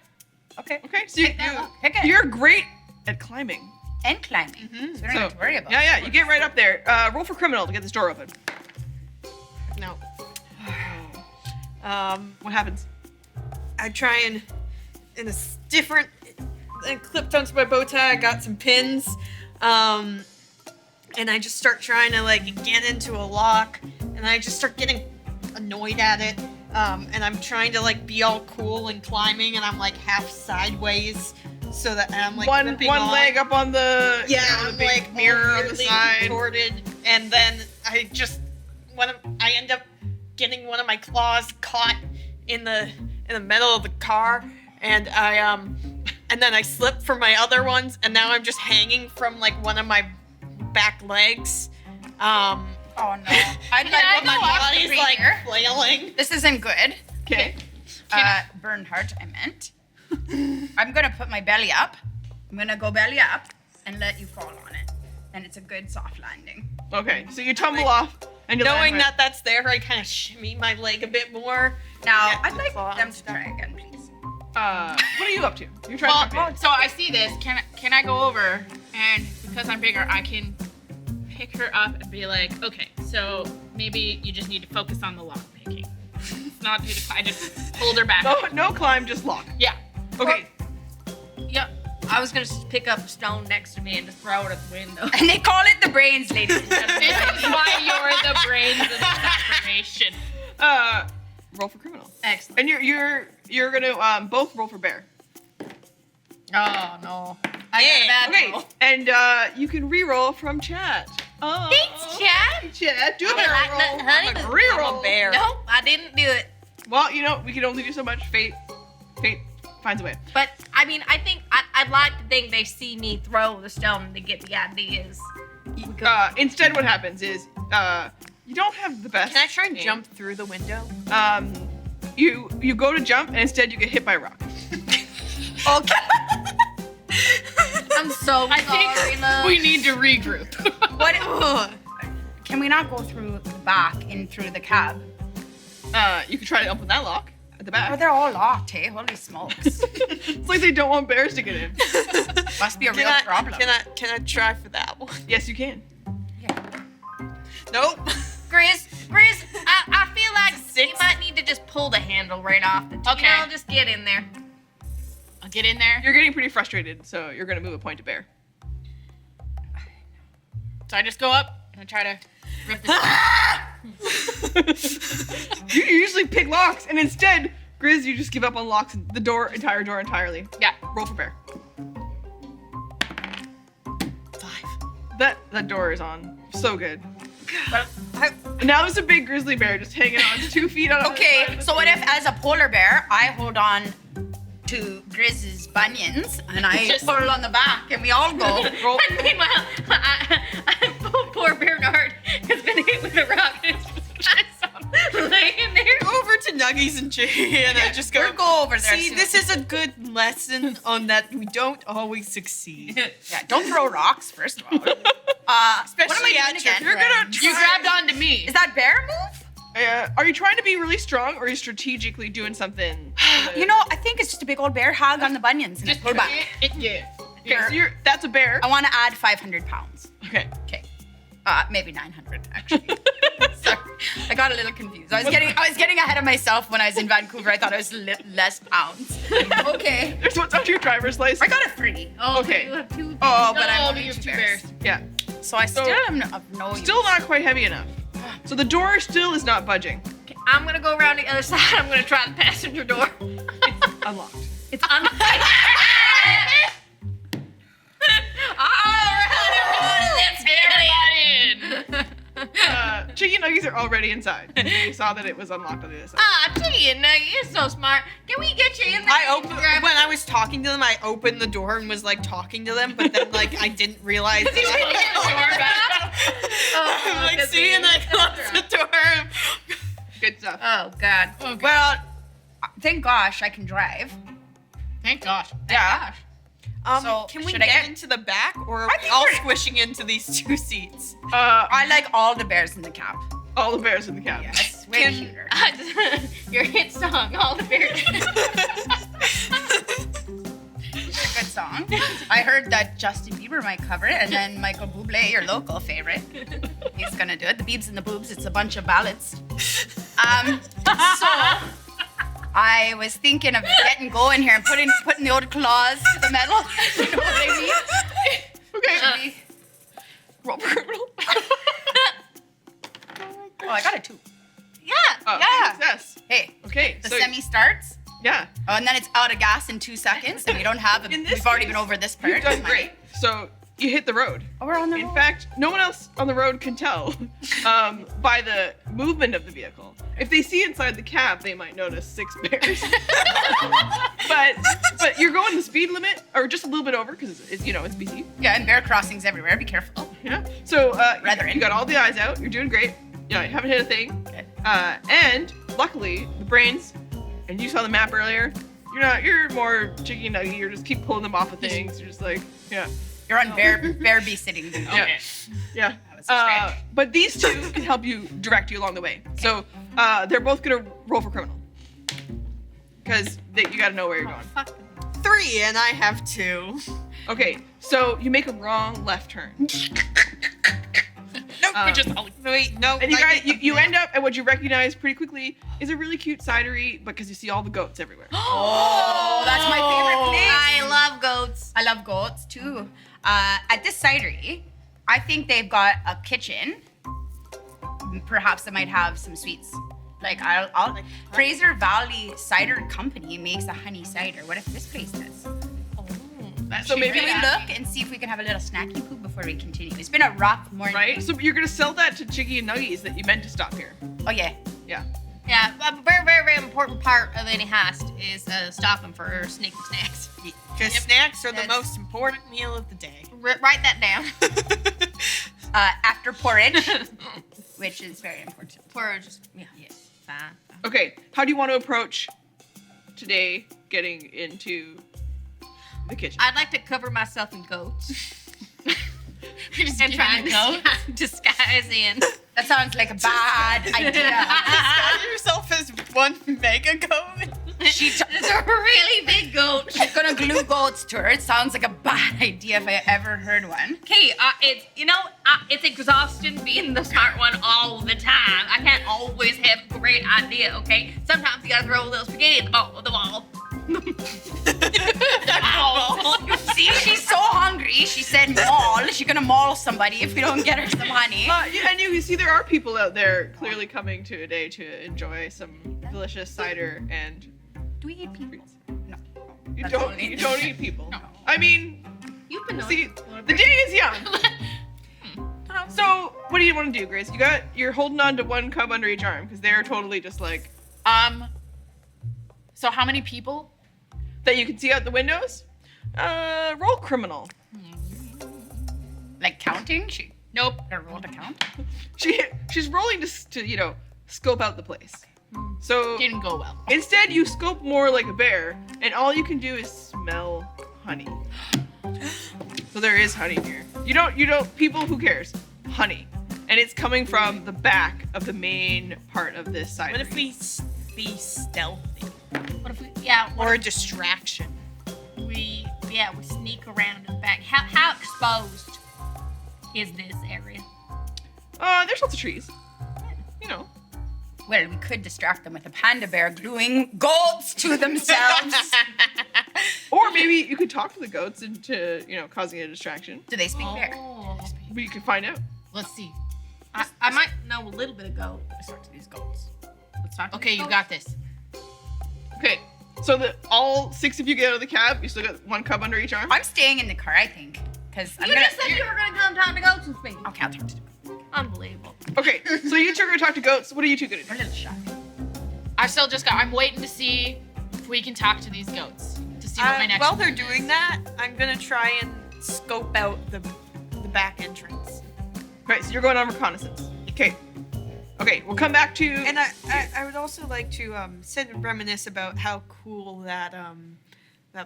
Okay. Okay, so Pick that up. Pick it. you're great at climbing. And climbing. So we don't So, have to worry about. Yeah, you get right up there. Roll for criminal to get this door open. No. What happens? I try and in a different. I clipped onto my bow tie. I got some pins, and I just start trying to like get into a lock, and I just start getting annoyed at it. And I'm trying to like be all cool and climbing, and I'm like half sideways, so that I'm like one gripping one on. leg up on the Yeah, you know, the I'm big like mirror on the weirdly side. contorted, and then I end up getting one of my claws caught in the in the middle of the car, and and then I slipped from my other ones, and now I'm just hanging from like one of my back legs. Oh no. I'd My go off the body's like breather. flailing. This isn't good. Okay. Bernhardt, I meant. I'm gonna put my belly up. I'm gonna go belly up and let you fall on it. And it's a good soft landing. Okay. So you tumble off, and you Knowing land that that's there, I kind of shimmy my leg a bit more. Now, Yeah, I'd like claws. them to try again, please. what are you up to? You're trying to jump in. So I see this. Can I go over and because I'm bigger, I can pick her up and be like, okay, so maybe you just need to focus on the lock picking. It's not do the I just hold her back. No climb, just lock. Yeah. Okay. Yep. I was gonna pick up a stone next to me and just throw it at the window. And they call it the brains, ladies and gentlemen. This is why you're the brains of the operation. Roll for criminal. Excellent. And you're gonna both roll for bear. Oh no. I got a bad Okay. roll. And you can re-roll from chat. Oh. Thanks, Chad. Chat, do a I bear like roll. that, honey, I'm but a re-roll. I'm a bear. Nope, I didn't do it. Well, we can only do so much. Fate finds a way. But I mean, I think I'd like to think they see me throw the stone to get the ideas. Instead, what happens is you don't have the best. Can I try and aim. jump through the window? You go to jump and instead you get hit by a rock. Okay. I'm so I sorry, think love. we need to regroup. What? Can we not go through the back in through the cab? You can try to open that lock at the Oh, back. they're all locked, hey? Holy smokes. It's like they don't want bears to get in. Must be a real problem. Can I try for that one? Yes, you can. Nope. Grizz, I feel like Six. you might need to just pull the handle right off the Okay. just get in there. I'll get in there. You're getting pretty frustrated, so you're gonna move a point to bear. So I just go up and I try to rip this. You usually pick locks, and instead, Grizz, you just give up on locks, the entire door entirely. Yeah. Roll for bear. 5. That door is on. So good. Well, And now there's a big grizzly bear just hanging on 2 feet on. okay, so what if as a polar bear, I hold on to Grizz's bunions and I Just- pull on the back and we all go. Roll. And meanwhile, poor Bernard has been hit with a rock and is just laying there. Go over to Nuggies and Jay, and I just go. We'll go over there. See, soon. this is a good lesson on that we don't always succeed. Yeah, don't throw rocks, first of all. Especially what am I doing at you. again? You're gonna then? You grabbed onto me. Is that bear move? Are you trying to be really strong, or are you strategically doing something? You know, I think it's just a big old bear hug on the bunions and I pull back. Yeah. Yeah, so that's a bear. I want to add 500 pounds. Okay. Okay. Maybe 900 actually. Sorry, I got a little confused. I was getting ahead of myself when I was in Vancouver. I thought it was less pounds. Okay. There's what's on your driver's license. I got a 3. Oh, Okay. you have two. Oh, but Oh, I'm you only have 2 two bears. bears. Yeah. So I So- still am of no use. Still not quite heavy enough. So the door still is not budging. Okay, I'm gonna go around the other side. I'm gonna try the passenger door. It's unlocked. It's unlocked. Let's get in. Chicken Nuggies are already inside. You saw that it was unlocked on the other side. Gee, Nugget, you're so smart. Can we get you in there? I opened when I was talking to them. I opened the door and was like talking to them, but then like I didn't realize. That I'm like, see, and I closed the door. Good stuff. Oh God. Okay. Well, thank gosh I can drive. Thank gosh. Yeah. So, Can we should I get get- into the back, or are I we think all we're- squishing into these 2 seats? I like all the bears in the cab. All the bears in the cab. Yes, way Can- cuter. Your hit song, all the bears. It's a good song. I heard that Justin Bieber might cover it, and then Michael Bublé, your local favorite, he's gonna do it. The Biebs and the Boobs. It's a bunch of ballads. So I was thinking of getting going here and putting the old claws to the metal. You know what I mean? Okay. Roll for criminal. Oh, I got a 2. Yeah. Yeah. Success. Hey, Okay. the so semi starts. yeah. Oh, and then it's out of gas in 2 seconds, and we don't have. In this We've already case, been over this part. You've done great. So you hit the road. Oh, we're on the In road. fact, no one else on the road can tell by the movement of the vehicle. If they see inside the cab, they might notice 6 bears. but you're going the speed limit, or just a little bit over, because it's BC. Yeah, and bear crossings everywhere. Be careful. Yeah. So Brethren. you got all the eyes out. You're doing great. Yeah, you haven't hit a thing. Okay. And luckily, the brains, and you saw the map earlier. You're more chicky nuggy. You're just keep pulling them off of things. You're just like, yeah. You're on bear bee sitting. Okay. Yeah. That was strange. But these two can help you direct you along the way. So they're both gonna roll for criminal. Because you gotta know where you're going. 3 and I have 2. Okay, so you make a wrong left turn. Nope. Um, We're just all Wait, no. And you end up at what you recognize pretty quickly is a really cute cidery because you see all the goats everywhere. Oh, that's my favorite place. I love goats. I love goats too. At this cidery, I think they've got a kitchen. Perhaps they might have some sweets. Like I'll Fraser Valley Cider Company makes a honey cider. What if this place does? So maybe Can we look and see if we can have a little snacky poo before we continue? It's been a rough morning. right? So you're gonna sell that to Chicky and Nuggies that you meant to stop here. Oh yeah. Yeah. Yeah, a very, very, very important part of any heist is stopping for sneaking snacks. Because snacks are the That's- most important meal of the day. Write that down. After porridge, which is very important. For just fine. Okay, how do you want to approach today getting into the kitchen? I'd like to cover myself in goats just and try giving and goats. disguise in. That sounds like a bad idea. Disguise yourself as one mega goat. It's a really big goat. She's gonna glue goats to her. It sounds like a bad idea if I ever heard one. Okay, it's exhausting being the smart one all the time. I can't always have a great idea, okay? Sometimes you gotta throw a little spaghetti at the wall. See, she's so hungry. She said maul. She's gonna maul somebody if we don't get her some honey. And you see there are people out there clearly coming to a day to enjoy some delicious cider and Do we eat people? No. you That's don't only- you don't eat people. No. I mean, You've been see, the day is young. So what do you want to do, Grizz? You're holding on to one cub under each arm because they're totally just like So how many people? that you can see out the windows. Roll criminal. Like counting? She Nope. I rolled a count. She's rolling to scope out the place. So Didn't go well. instead you scope more like a bear, and all you can do is smell honey. So there is honey here. You don't people, who cares? Honey. And it's coming from the back of the main part of this side. What if we be stealthy? What if we, Or a distraction? we sneak around in the back. How exposed is this area? There's lots of trees. You know. Well, we could distract them with a panda bear gluing goats to themselves. Or maybe you could talk to the goats into, causing a distraction. Do they speak bear? Oh. But you can find out. Let's see. I might know a little bit of goat. Let's talk to these goats. Let's talk to Okay, these you goats. got this. Okay. So all 6 of you get out of the cab. You still got one cub under each arm. I'm staying in the car, I think. Because I'm You gonna. just said you were gonna come talk to goats with me. Okay, I'll talk to them. Unbelievable. Okay. So you two are gonna talk to goats. What are you two gonna do? We're a little shy. I'm waiting to see if we can talk to these goats. To see what my next. While they're doing that, I'm gonna try and scope out the back entrance. Right. So you're going on reconnaissance. Okay. Okay. We'll come back to. And I would also like to sit and reminisce about how cool that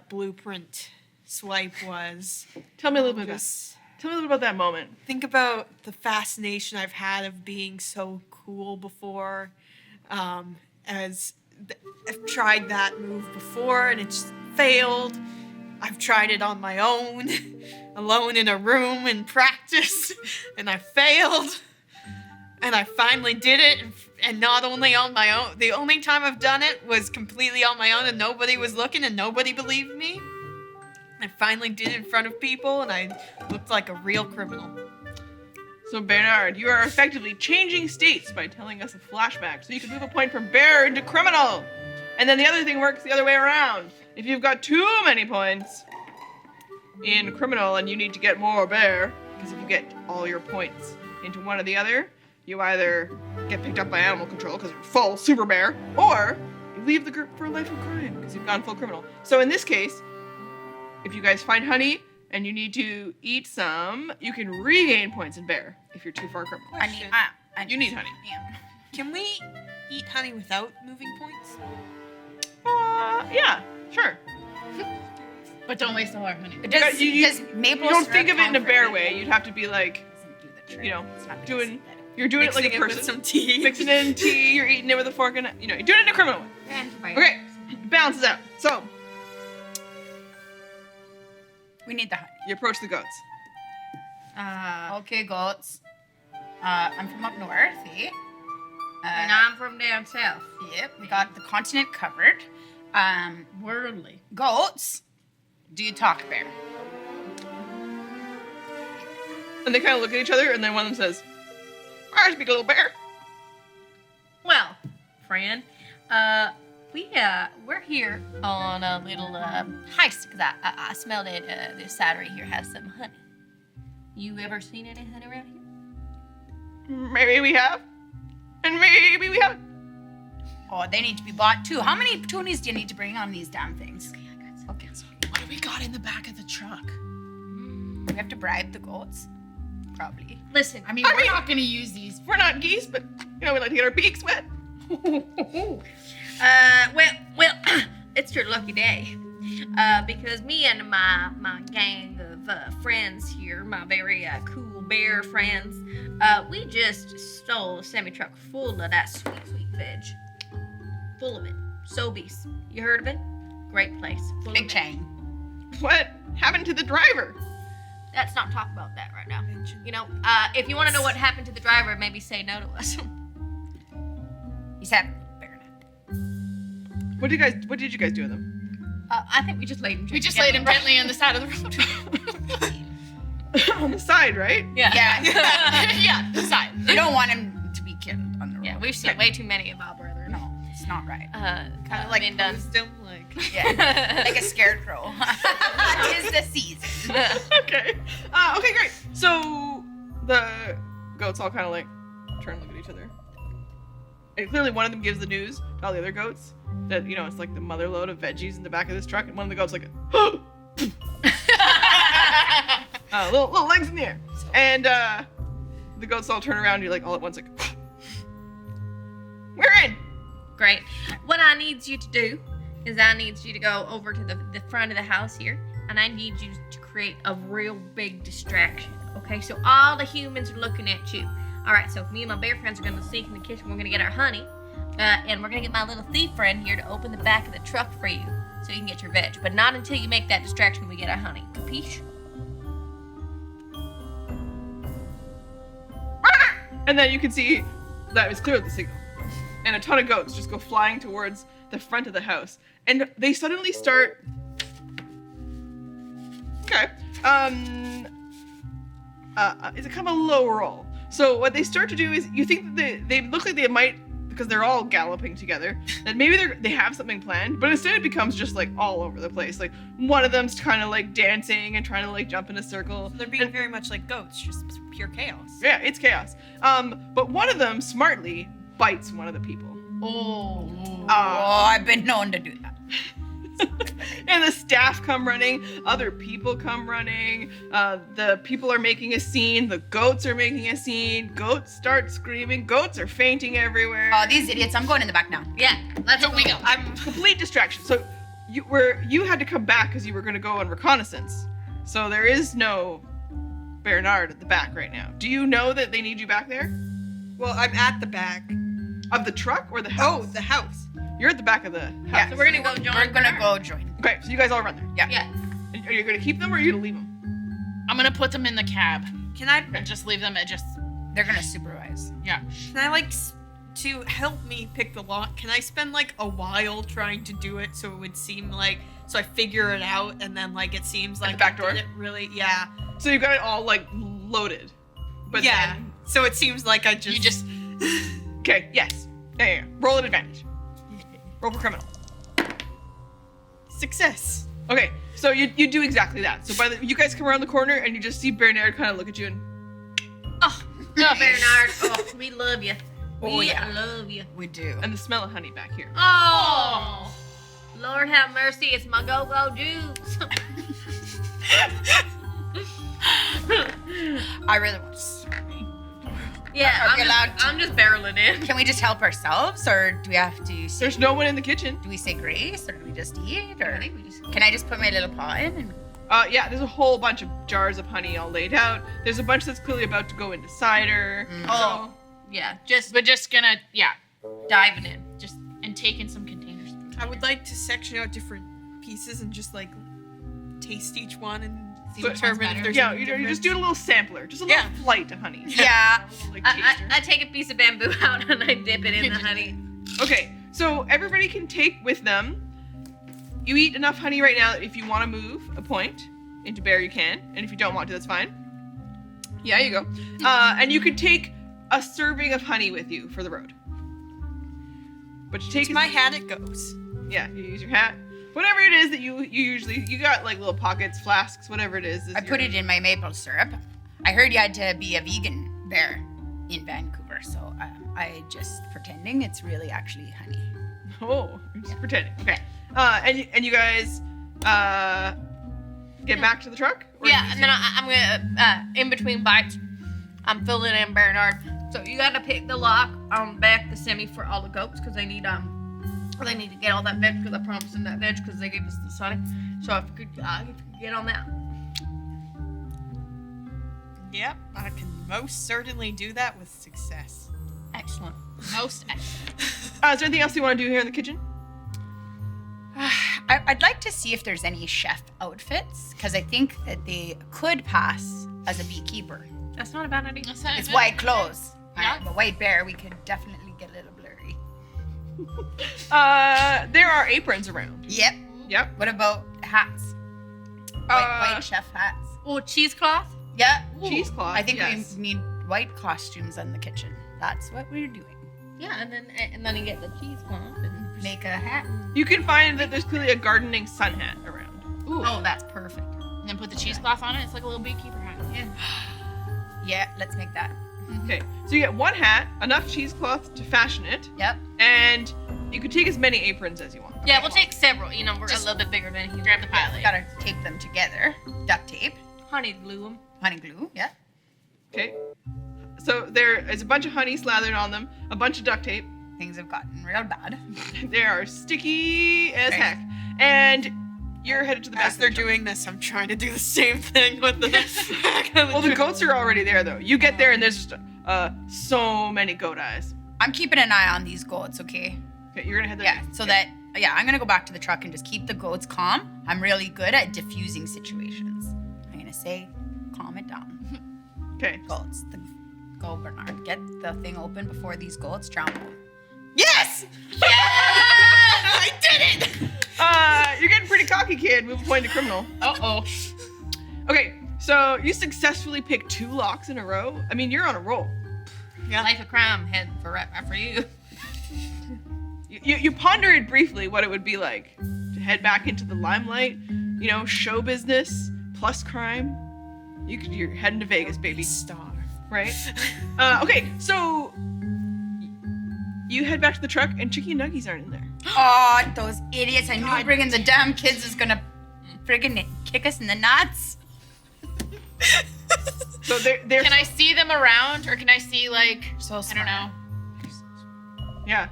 blueprint swipe was. Tell me a little bit about. Just Tell me a little bit about that moment. think about the fascination I've had of being so cool before. I've tried that move before and it's failed. I've tried it on my own, alone in a room in practice, and I failed. And I finally did it, and not only on my own. The only time I've done it was completely on my own, and nobody was looking, and nobody believed me. I finally did it in front of people, and I looked like a real criminal. So Bernard, you are effectively changing states by telling us a flashback, so you can move a point from bear into criminal. And then the other thing works the other way around. If you've got too many points, in criminal and you need to get more bear, because if you get all your points into one or the other, you either get picked up by animal control because you're full super bear, or you leave the group for a life of crime because you've gone full criminal. So in this case, if you guys find honey and you need to eat some, you can regain points in bear if you're too far criminal. You need honey. Yeah. Can we eat honey without moving points? Yeah, sure. But don't waste all our honey. Does You maple don't syrup think of it in a count for bear anything? way. You'd have to be like, Doesn't do the trick. you know, It's not gonna doing. synthetic. You're doing it like a Mixing person. with some tea. Mixing it in tea. You're eating it with a fork and you're doing it in a criminal way. Okay, balances out. So We need the honey. you approach the goats. Okay, goats. I'm from up north, eh? And I'm from down south. Yep, we got the continent covered. Worldly. Goats, do you talk bear? And they kind of look at each other, and then one of them says, "I speak a little bear." Well, friend, we're here on a little heist because I smell that this cidery here has some honey. You ever seen any honey around here? Maybe we have, and maybe we haven't. Oh, they need to be bought too. How many toonies do you need to bring on these damn things? Okay, so What do we got in the back of the truck? we have to bribe the goats. Probably. Listen, I mean, we're not going to use these. We're not geese, but we like to get our beaks wet. well, it's your lucky day. Because me and my gang of friends here, my very cool bear friends, we just stole a semi-truck full of that sweet veg. Full of it. Sobeys. You heard of it? Great place. Full Big of it. chain. What happened to the driver? Let's not talk about that right now. You know, if you want to know what happened to the driver, maybe say no to us. He's having a Bearoness. What did you guys do with them? I think we just laid him. We just laid him gently on the side of the road. On the side, right? Yeah. Yeah. Yeah, the side. You don't want him to be killed on the road. Yeah, we've seen way too many of our brethren. No, it's not right. Kind of like been done. wisdom, like. Yeah, like a scarecrow. 'Tis the season. Okay. Okay, great. So the goats all kind of like turn and look at each other. And clearly one of them gives the news to all the other goats that, it's like the mother load of veggies in the back of this truck. And one of the goats like, little legs in the air. And the goats all turn around and you're like all at once like, we're in. Great. What I need you to do is I need you to go over to the front of the house here, and I need you to create a real big distraction. Okay, so all the humans are looking at you. All right, so me and my bear friends are gonna sneak in the kitchen. We're gonna get our honey, and we're gonna get my little thief friend here to open the back of the truck for you, so you can get your veg. But not until you make that distraction. We get our honey. Capiche? And then you can see that was clearly the signal. And a ton of goats just go flying towards the front of the house. And they suddenly start... Okay. It's a kind of a low roll. So what they start to do is, you think that they look like they might, because they're all galloping together, that maybe they have something planned, but instead it becomes just like all over the place. Like one of them's kind of like dancing and trying to like jump in a circle. They're being very much like goats, just pure chaos. Yeah, it's chaos. But one of them smartly bites one of the people. Oh, I've been known to do that. And the staff come running, other people come running, the people are making a scene, the goats are making a scene, goats start screaming, goats are fainting everywhere. Oh, these idiots. I'm going in the back now. Yeah, let's Here we go. I'm complete distraction. So you had to come back because you were going to go on reconnaissance. So there is no Bernard at the back right now. Do you know that they need you back there? Well, I'm at the back. Of the truck or the house? Oh, the house. You're at the back of the house. Yeah. So we're gonna go join. We're gonna go join. Okay, so you guys all run there. Yeah. And are you going to keep them or are you going to leave them? I'm going to put them in the cab Can I and just leave them at just, They're gonna supervise. yeah. to help me pick the lock, can I spend like a while trying to do it so it would seem like, so I figure it out and then like it seems like the back door? I did it really, yeah. So you've got it all like loaded. But yeah. then- So it seems like I just. You just, Okay, yes. Yeah. Roll an advantage. Roll for criminal. Success. Okay, so you do exactly that. So you guys come around the corner and you just see Bernard kind of look at you and Oh, Bernard. Oh, we love you. Oh, We yeah. love you. We do. the smell of honey back here. Oh, Lord have mercy. It's my go-go juice. I really want to. Yeah, Are we allowed to- I'm just barreling in. Can we just help ourselves, or do we have to? There's no one in the kitchen. Do we say grace, or do we just eat, or I think we just. can I just put my little paw in? And... Yeah, there's a whole bunch of jars of honey all laid out. There's a bunch that's clearly about to go into cider. Oh, yeah, We're just gonna, diving in. just and taking some containers. I would like to section out different pieces and just like taste each one and See which one's determine better. if there's Yeah, any you're just difference. doing a little sampler, just a little flight of honey. Yeah. Like I taster. take a piece of bamboo out and I dip it in the honey. Okay, so everybody can take with them. You eat enough honey right now that if you want to move a point into bear, you can, and if you don't want to, that's fine. Yeah, you go. And you can take a serving of honey with you for the road. But you take It's my hat, it goes. Yeah, you use your hat. Whatever it is that you usually, you got like little pockets, flasks, whatever it is. I put it in my maple syrup. I heard you had to be a vegan bear in Vancouver, so I just pretending it's really actually honey. Oh, you're just pretending. Okay. And you guys get back to the truck? Or Yeah, you and then I'm gonna, in between bites, I'm filling in Bernard. So you gotta pick the lock on back the semi for all the goats because they need to get all that veg because I promised them that veg because they gave us the sunny. So if you could get on that. Yep, I can most certainly do that with success. Excellent. Most excellent. Is there anything else you want to do here in the kitchen? I'd like to see if there's any chef outfits, because I think that they could pass as a beekeeper. That's not a bad idea. That's not It's good. white clothes. Yeah. The white bear, we could definitely get a little blurry. There are aprons around. Yep. Yep. What about hats? White chef hats. Oh, cheesecloth? Yeah. Cheesecloth. I think yes. we need white costumes in the kitchen. That's what we're doing. Yeah, and then you get the cheesecloth and Make a hat. You can find that there's clearly a gardening sun hat around. Ooh. oh, that's perfect. And then put the cheesecloth on it. It's like a little beekeeper hat. Yeah. Yeah, let's make that. Okay, so you get one hat, enough cheesecloth to fashion it, Yep. and you can take as many aprons as you want. Yeah, we'll take several. You know, we're Just a little bit bigger than you. Grab the pilot. Gotta tape them together. Duct tape. honey glue them. Honey glue. Yeah. Okay. So there is a bunch of honey slathered on them, a bunch of duct tape. Things have gotten real bad. They are sticky as Okay. heck. And you're headed to the back. As of they're the truck. doing this, I'm trying to do the same thing with the Well, the goats are already there, though. You get there, and there's just so many goat eyes. I'm keeping an eye on these goats, okay? Okay, you're gonna head there. Yeah, so that, I'm gonna go back to the truck and just keep the goats calm. I'm really good at diffusing situations. I'm gonna say, calm it down. Okay. Goats, go Bernard, get the thing open before these goats drown. Yes! I did it! You're getting pretty cocky, kid. Move a point to criminal. Uh-oh. Okay, so you successfully picked 2 locks in a row. I mean, you're on a roll. Yeah. Life of crime head for you. You pondered briefly what it would be like to head back into the limelight. You know, show business plus crime. You're heading to Vegas, baby. Star. Right? Okay, so you head back to the truck, and Chicky and Nuggies aren't in there. Aw, those idiots. I knew bringing the damn kids is gonna friggin' kick us in the nuts. So they're Can I see them around, or can I see, like, So I don't smart. know, yeah.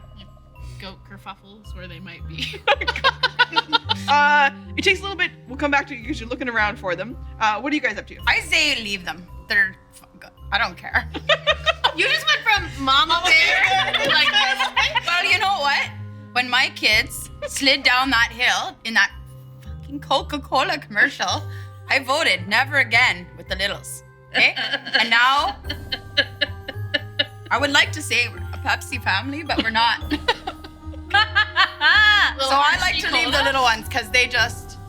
goat kerfuffles where they might be? It takes a little bit. We'll come back to you because you're looking around for them. What are you guys up to? I say leave them. They're, I don't care. You just went from mama bear to like this. Well, you know what? When my kids slid down that hill in that fucking Coca-Cola commercial, I voted never again with the littles. Okay? And now, I would like to say we're a Pepsi family, but we're not. So I like to leave the little ones because they're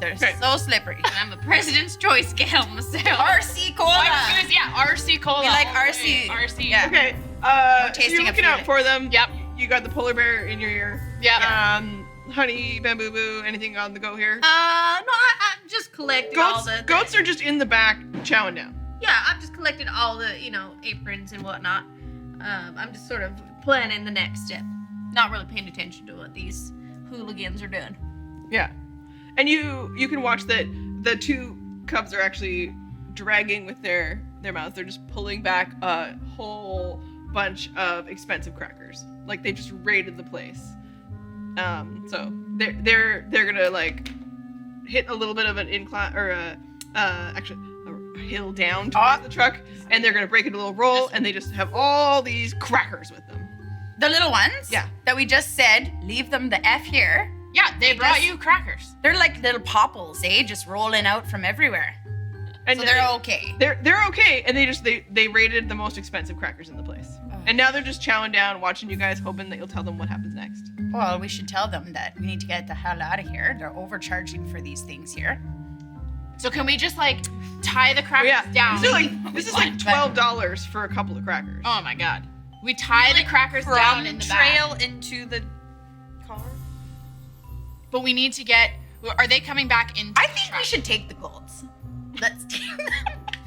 Okay. so slippery. I'm a president's choice gal myself. RC Cola. RC Cola. We like all the way. RC. RC. Yeah. Okay. So tasting you're of looking out Felix. for them. Yep. You got the polar bear in your ear. Yep. Honey, BambooBoo, anything on the go here? No, collected all the Goats are just in the back chowing down. Yeah, I've just collected all the, aprons and whatnot. I'm just sort of planning the next step. Not really paying attention to what these hooligans are doing. Yeah. And you can watch that the two cubs are actually dragging with their mouths. They're just pulling back a whole bunch of expensive crackers. Like they just raided the place. So they're gonna like hit a little bit of an incline or actually a hill down towards the truck, and they're gonna break it a little roll, and they just have all these crackers with them. The little ones? Yeah. That we just said, leave them the F here. Yeah, they brought you crackers. They're like little popples, just rolling out from everywhere. And so they're okay. They're okay, and they raided the most expensive crackers in the place. Oh. And now they're just chowing down, watching you guys, hoping that you'll tell them what happens next. Well, we should tell them that we need to get the hell out of here. They're overcharging for these things here. So can we just like tie the crackers down? This is like $12 for a couple of crackers. Oh my god. We tie the crackers From down in the trail back. into the car. But we need to get. Are they coming back into I the think truck? we should take the goats. Let's take them.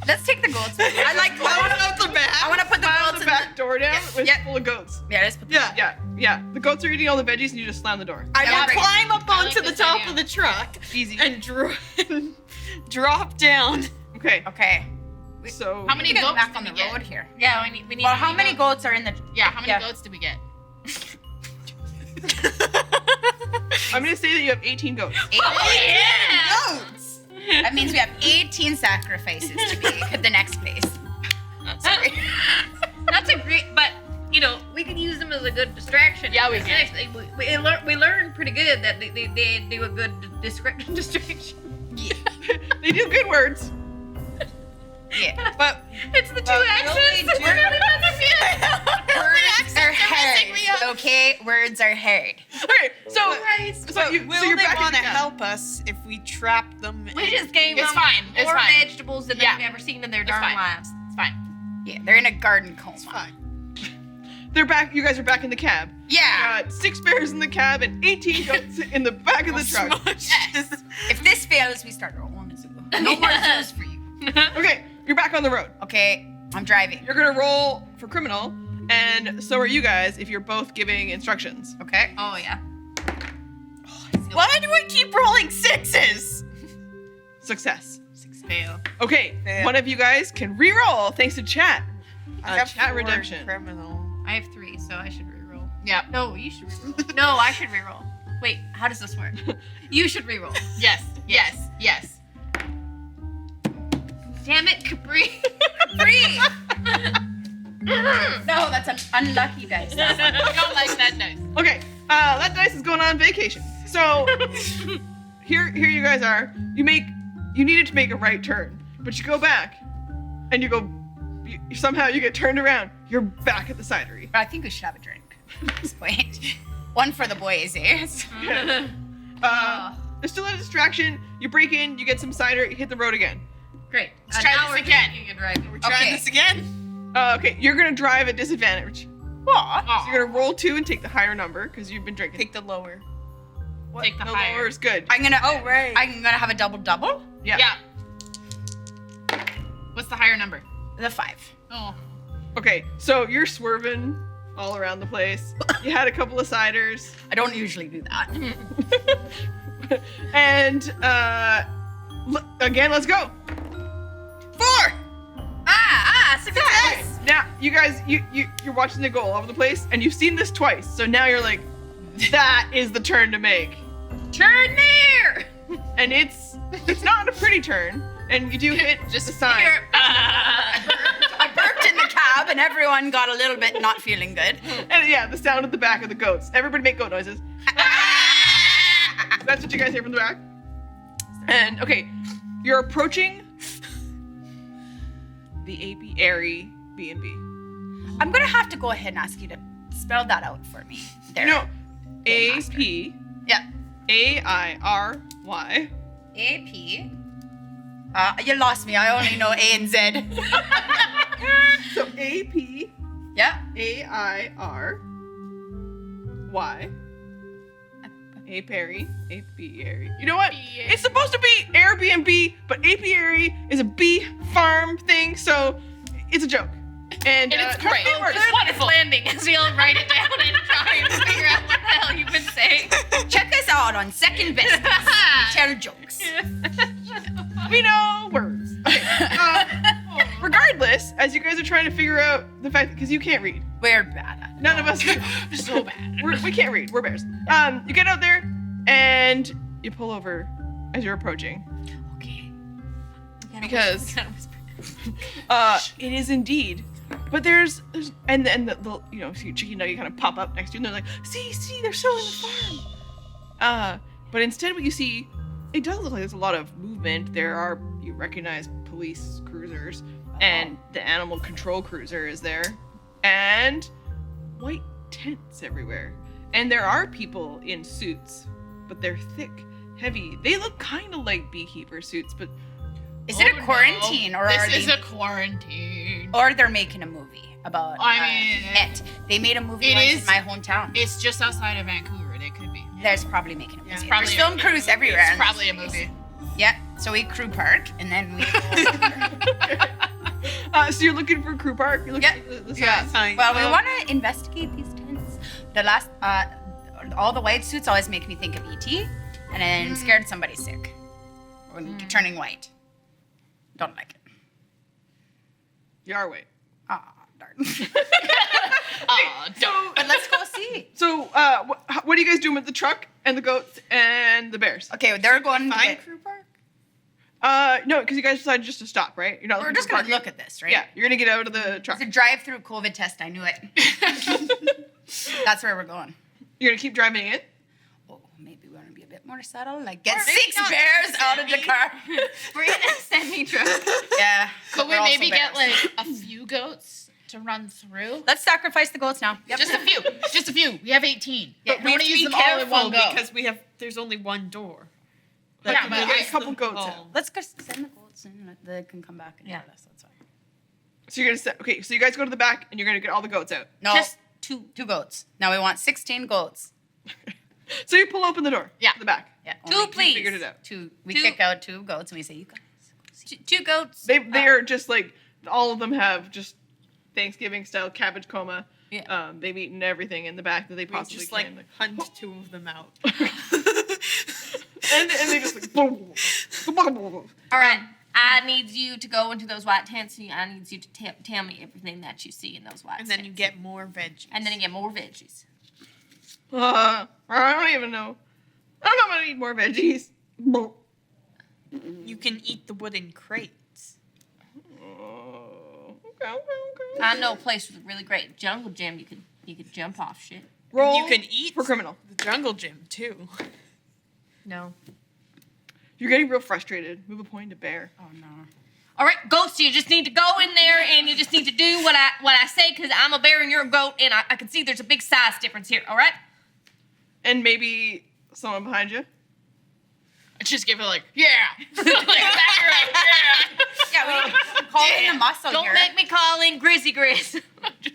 Let's take the goats. I like out the back. I want to put the Slam goats the in back door down with Yeah. full of goats. Yeah, let's put the Yeah. The goats are eating all the veggies, and you just slam the door. I Yeah, will great. climb up I onto like the this top idea. of the truck Easy. and drop down. Okay. Okay. So How many We get goats back did on the we get? road here. Yeah, we need Well, to how be many goats are in the? Yeah, how many Yeah. goats did we get? I'm gonna say that you have 18 goats. Goats. That means we have 18 sacrifices to make at the next place. Sorry. That's a great, but we can use them as a good distraction. Yeah, we It's can. actually- we learned pretty good that they do a good distraction. They do good words. Yeah. But It's the two But accents. really do- We're really not gonna be- Words are hard. Okay, words are hard. Okay, so but you're will they back in want to the cab. help us if we trap them? We just gave It's them fine, it's more fine. vegetables than Yeah. they've ever seen in their It's darn fine. lives. It's fine. Yeah, they're in a garden coma. It's fine. they're back. You guys are back in the cab. Yeah. 6 bears in the cab and 18 goats in the back of the truck. Yes. If this fails, we start our own zoo. No more zoos for you. Okay, you're back on the road. Okay, I'm driving. You're gonna roll for criminal, and so are you guys if you're both giving instructions. Okay. Oh yeah. Why do I keep rolling sixes? Success. Fail. Okay, Fail. one of you guys can re-roll thanks to chat. I got Chat 4 redemption. Criminal. I have 3, so I should reroll. Yep. No, you should reroll. No, I should reroll. Wait, how does this work? You should reroll. Yes. Yes. Yes. Damn it, Capri. Free. No, that's an unlucky dice. That one. I don't like that dice. Okay, that dice is going on vacation. So here you guys are. You needed to make a right turn, but you go back, and somehow you get turned around. You're back at the cidery. I think we should have a drink at this point. One for the boys, eh? There's still a distraction. You break in, you get some cider, you hit the road again. Great. Let's try Now this we're again. drinking and driving. We're trying Okay. this again. Okay, you're gonna drive at disadvantage. Aw. So you're gonna roll 2 and take the higher number because you've been drinking. Take the lower. What? Take the The higher. lower is good. I'm gonna. Oh, right. I'm gonna have a double. Yeah. Yeah. What's the higher number? The 5. Oh. Okay, so you're swerving all around the place. You had a couple of ciders. I don't usually do that. And again, let's go. 4. Success. Now, you guys, you're watching the go all over the place, and you've seen this twice. So now you're like, that is the turn to make. Turn there. And it's not a pretty turn, and you do hit Just the sign. Here. I burped in the cab, and everyone got a little bit not feeling good. And yeah, the sound at the back of the goats. Everybody make goat noises. That's what you guys hear from the back. And okay, you're approaching the apiary B&B. I'm gonna have to go ahead and ask you to spell that out for me. There. No, Game master. Yeah. A-P-A-I-R-Y. AP. You lost me. I only know A and Z. So A-P-A-I-R-Y. Yeah. Apiary. Apiary. You know what? Apiary. It's supposed to be Airbnb, but apiary is a bee farm thing, so it's a joke. And it's great. it works. It's wonderful. Landing as we all write it down and try and figure out what the hell you've been saying. Check us out on Second Business. We tell jokes. We know words. Okay. Regardless, as you guys are trying to figure out the fact, because you can't read. We're bad at it. None of us do. So bad. We can't read. We're bears. You get out there and you pull over as you're approaching. Okay. Because it is indeed. But there's and the you know, so chicken nugget kind of pop up next to you and they're like, see, they're still in the farm. But instead what you see, it does look like there's a lot of movement. You recognize police cruisers and the animal control cruiser is there. And white tents everywhere. And there are people in suits, but they're thick, heavy. They look kind of like beekeeper suits, but Is it a quarantine or This is a quarantine. or they're making a movie about I mean, it? They made a movie it once is- in my hometown. It's just outside of Vancouver. They could be. There's probably making a movie. It's probably There's film crews everywhere. It's probably a movie. Yeah. So we crew park and then we. so you're looking for crew park? You're looking Yeah. for the Yeah. signs? Well, we want to investigate these tents. The last, all the white suits always make me think of ET, and I'm scared somebody's sick or turning white. Don't like it. You are white. Ah, darn. Don't. But let's go see. So, what are you guys doing with the truck and the goats and the bears? Okay, they're going to Find get, crew park? No, because you guys decided just to stop, right? You're not. we're looking just for going to parking? look at this, right? Yeah, you're gonna get out of the truck. It's a drive-through COVID test. I knew it. That's where we're going. You're gonna keep driving in. Oh, maybe we want to be a bit more subtle. Like get Or maybe 6 not bears out of the car. We're in a semi-truck. Yeah. Could we we're also maybe get bears. like a few goats to run through? Let's sacrifice the goats now. Yep. Just a few. Just a few. We have 18. Yeah, But we we have want to to use Be them all in one careful go. because there's only one door. Yeah, but There's I- a couple goats. Oh. out. Let's go send the goats in. They can come back and Yeah. tell us. That's fine. So you're gonna set. Okay, so you guys go to the back and you're gonna get all the goats out. No, Just two goats. Now we want 16 goats. So you pull open the door. Yeah. To the back. Yeah. Two, only please. Figured it out. Two. We Two. kick out 2 goats and we say, "You guys." Go see." two goats. They are just like all of them have just Thanksgiving style cabbage coma. Yeah. They've eaten everything in the back that they We possibly just like can. hunt 2 of them out. And they just like. Boom. All right. I need you to go into those white tents. And I need you to tell me everything that you see in those white And tents. then you get more veggies. And then you get more veggies. I don't even know. I don't know if I need more veggies. You can eat the wooden crates. Okay. I know a place with a really great jungle gym. You could jump off shit. Roll You can eat for criminal. the jungle gym too. No. You're getting real frustrated. Move a point to bear. Oh no. All right, ghost. You just need to go in there and you just need to do what I say because I'm a bear and you're a goat and I can see there's a big size difference here. All right. And maybe someone behind you. I just give it like, yeah. Like, back her up, yeah. Yeah, we need to call in the muscle Don't here. make me call in Grizzy Grizz.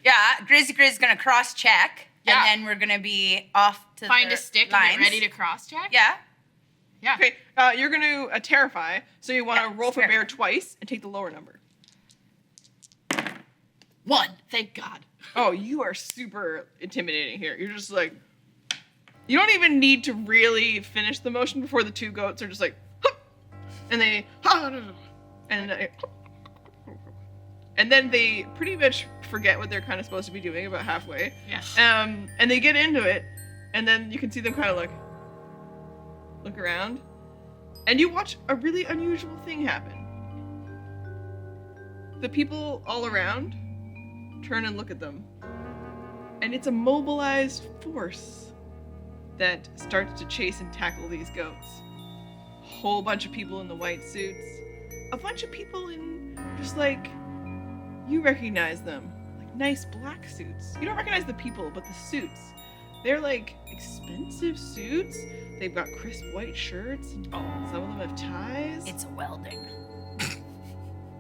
Yeah, Grizz is gonna cross check, Yeah. and then we're gonna be off to Find the a stick lines. and get ready to cross check. Yeah. Yeah. Okay, you're going to terrify, so you want to Yeah, roll for scare. bear twice and take the lower number. 1. Thank God. Oh, you are super intimidating here. You're just like, you don't even need to really finish the motion before the 2 goats are just like, hup, and they, and then they pretty much forget what they're kind of supposed to be doing about halfway. Yeah. And they get into it, and then you can see them kind of like look around, and you watch a really unusual thing happen. The people all around turn and look at them, and it's a mobilized force that starts to chase and tackle these goats. A whole bunch of people in the white suits, a bunch of people in just like, you recognize them, like nice black suits. You don't recognize the people, but the suits. They're like expensive suits. They've got crisp white shirts. And some of them have ties. It's a welding.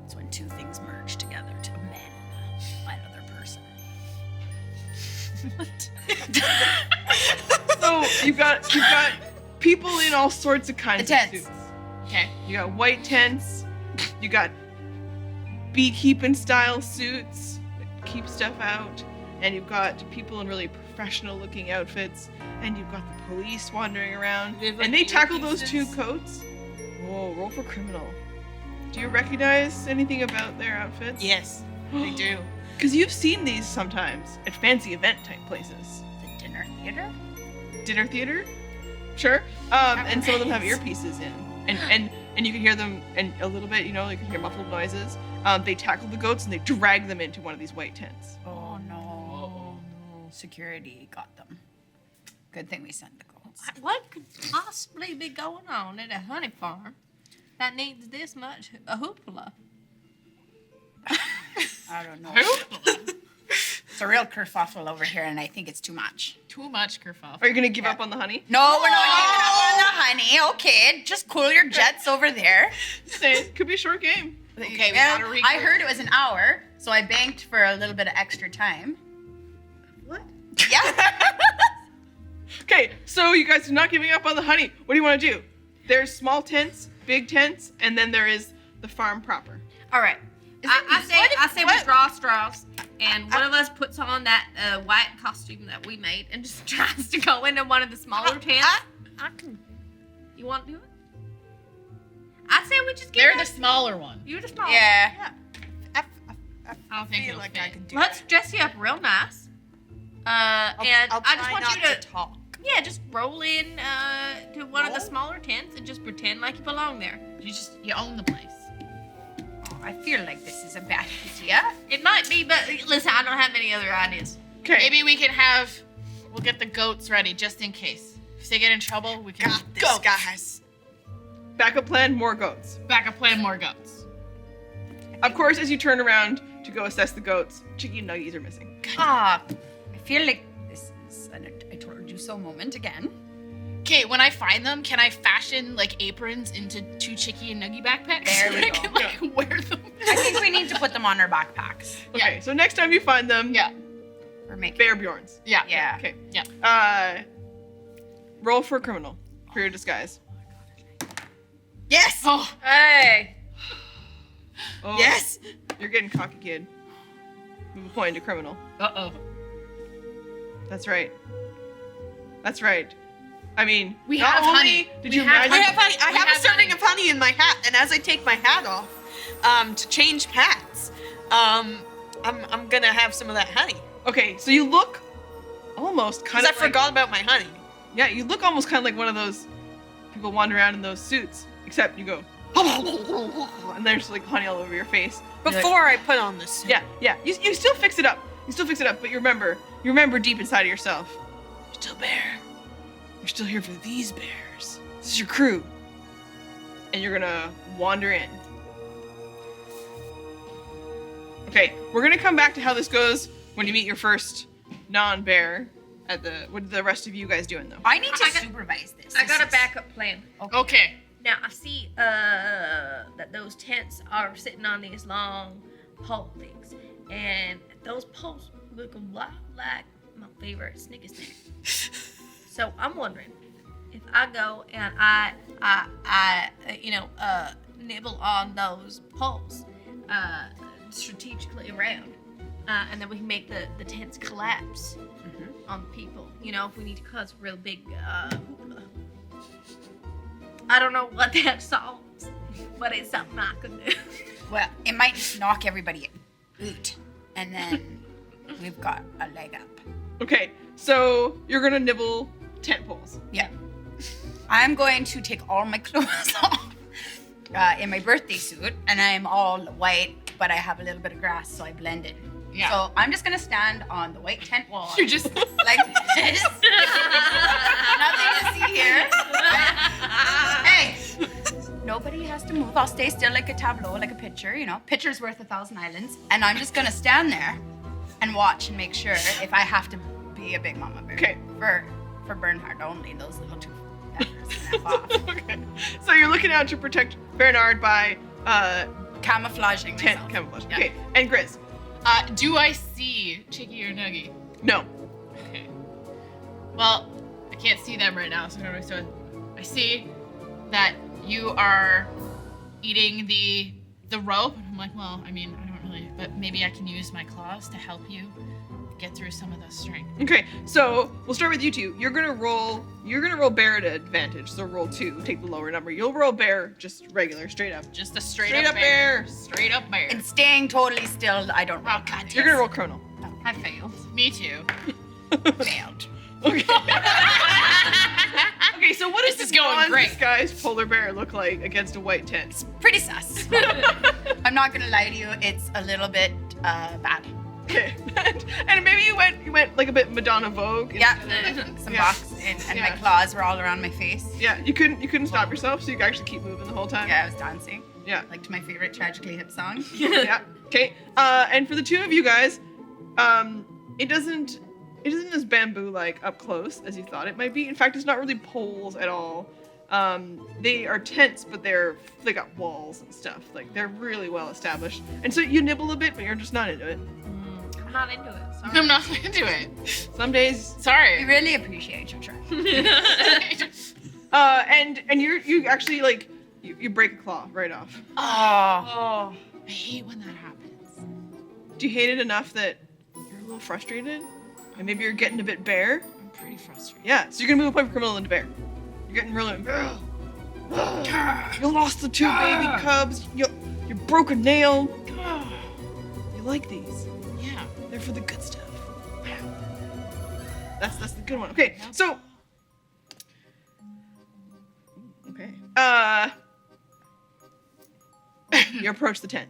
It's when 2 things merge together to a man and another person. What? So you've got people in all sorts of kinds The of tents. suits. Okay. You got white tents. You got beekeeping style suits that keep stuff out. And you've got people in really professional looking outfits. And you've got the police wandering around. They have, like, And they tackle those two earpieces. coats. Whoa, roll for criminal. Do you recognize anything about their outfits? Yes, they do. Because you've seen these sometimes at fancy event type places. The dinner theater? Dinner theater? Sure. And some of them have earpieces in. And you can hear them and a little bit, you know, you can hear muffled noises. They tackle the goats and they drag them into one of these white tents. Oh no. Security got them. Good thing we sent the goats. What could possibly be going on at a honey farm that needs this much a hoopla? I don't know. It's a real kerfuffle over here, and I think it's too much. Too much kerfuffle. Are you gonna give up on the honey? No, we're not giving up on the honey. Okay, just cool your jets over there. It could be a short game. Okay, we Well, gotta regroup. I heard it was an hour, so I banked for a little bit of extra time. What? Yeah. Okay, so you guys are not giving up on the honey. What do you want to do? There's small tents, big tents, and then there is the farm proper. All right. I say we draw straws, and one of us puts on that white costume that we made and just tries to go into one of the smaller tents. I can. You want to do it? I say we just get They're the smaller one. You're the small. Yeah. I I don't think feel it'll like fit. I can do Let's that. dress you up real nice. And I'll I just try want not you to, talk. yeah, just roll in to one of the Roll? smaller tents and just pretend like you belong there. You own the place. Oh, I feel like this is a bad idea. It might be, but listen, I don't have any other ideas. Okay. Maybe we'll get the goats ready just in case. If they get in trouble, we can Got this, go. guys. Backup plan, more goats. Backup plan, more goats. Of course, as you turn around to go assess the goats, Chicky and Nuggies are missing. Ah, I feel like this is an I told you so moment again. Okay, when I find them, can I fashion like aprons into two Chicky and Nuggy backpacks? There we I can go. like wear them. I think we need to put them on our backpacks. Okay, so next time you find them, Yeah, We're making. Bear Bjorns. yeah, Yeah. Okay. Yeah. Roll for criminal for your disguise. Yes. Oh, Hey. Oh, Yes. You're getting cocky, kid. Move a point to criminal. uh-oh. That's right. That's right. I mean, We not have only honey. did We you have imagine? I have honey. I We have have a serving honey. of honey in my hat, and as I take my hat off, to change hats, I'm gonna have some of that honey. Okay, so you look almost kind Because of I forgot about my honey. Yeah, you look almost kind of like one of those people wander around in those suits, except you go, and there's like honey all over your face. And you're like, Before I put on this suit. yeah. You still fix it up. You still fix it up, but you remember deep inside of yourself, you're still bear. You're still here for these bears. This is your crew. And you're gonna wander in. Okay, we're gonna come back to how this goes when you meet your first non-bear at the. What are the rest of you guys doing though? I need to I got- supervise this. I got This a backup plan. Okay. Now I see that those tents are sitting on these long pole things, and those poles look a lot like my favorite snicker snack. So I'm wondering if I go and I nibble on those poles strategically around, and then we can make the tents collapse on people. You know, if we need to cause a real big hoopla. I don't know what that solves, but it's something I could do. Well, it might just knock everybody out, and then we've got a leg up. Okay, so you're gonna nibble tent poles. Yeah. I'm going to take all my clothes off in my birthday suit, and I'm all white, but I have a little bit of grass, so I blend in. Yeah. So I'm just gonna stand on the white tent wall. You're just like this. Nothing to see here. Hey, nobody has to move. I'll stay still like a tableau, like a picture, you know. Picture's worth 1,000 islands. And I'm just gonna stand there and watch and make sure if I have to be a big mama bear. Okay. For Bernhard only, those little two feathers snap off. Okay, so you're looking out to protect Bernard by Camouflaging tent myself. camouflage. Yeah. Okay, and Grizz. do I see Chicky or Nuggy? No. Okay. Well, I can't see them right now, so what do I do? I see that you are eating the rope. And I'm like, well, I mean, I don't really, but maybe I can use my claws to help you get through some of the strength. Okay, so we'll start with you two. You're gonna roll bear at advantage, so roll 2, take the lower number. You'll roll bear just regular, straight up. Just a straight Straight up up bear. bear. Straight up bear. And staying totally still, I don't know. Oh, God. You're gonna roll criminal. I failed. Me too. Failed. Okay. Okay, so what does This is going this great. guy's polar bear look like against a white tent? Pretty sus. I'm not gonna lie to you, it's a little bit bad. Okay. And maybe you went like a bit Madonna Vogue. Yeah, some Yeah. box and my Yeah. claws were all around my face. Yeah, you couldn't stop yourself, so you could actually keep moving the whole time. Yeah, I was dancing. Yeah. Like to my favorite Tragically Hip song. Yeah. Okay. And for the two of you guys, it isn't as bamboo like up close as you thought it might be. In fact, it's not really poles at all. They are tents, but they got walls and stuff. Like they're really well established. And so you nibble a bit, but you're just not into it. I'm not into it. Sorry. I'm not into it. Some days. We Sorry. really appreciate your try. And you actually like you break a claw right off. Oh. I hate when that happens. Do you hate it enough that you're a little frustrated? And maybe you're getting a bit bear? I'm pretty frustrated. Yeah, so you're gonna move a point from criminal into bear. You're getting really you lost the 2 baby cubs. You broke a nail. You like these? Yeah. They're for the good stuff. That's the good one. Okay, so okay. You approach the tent.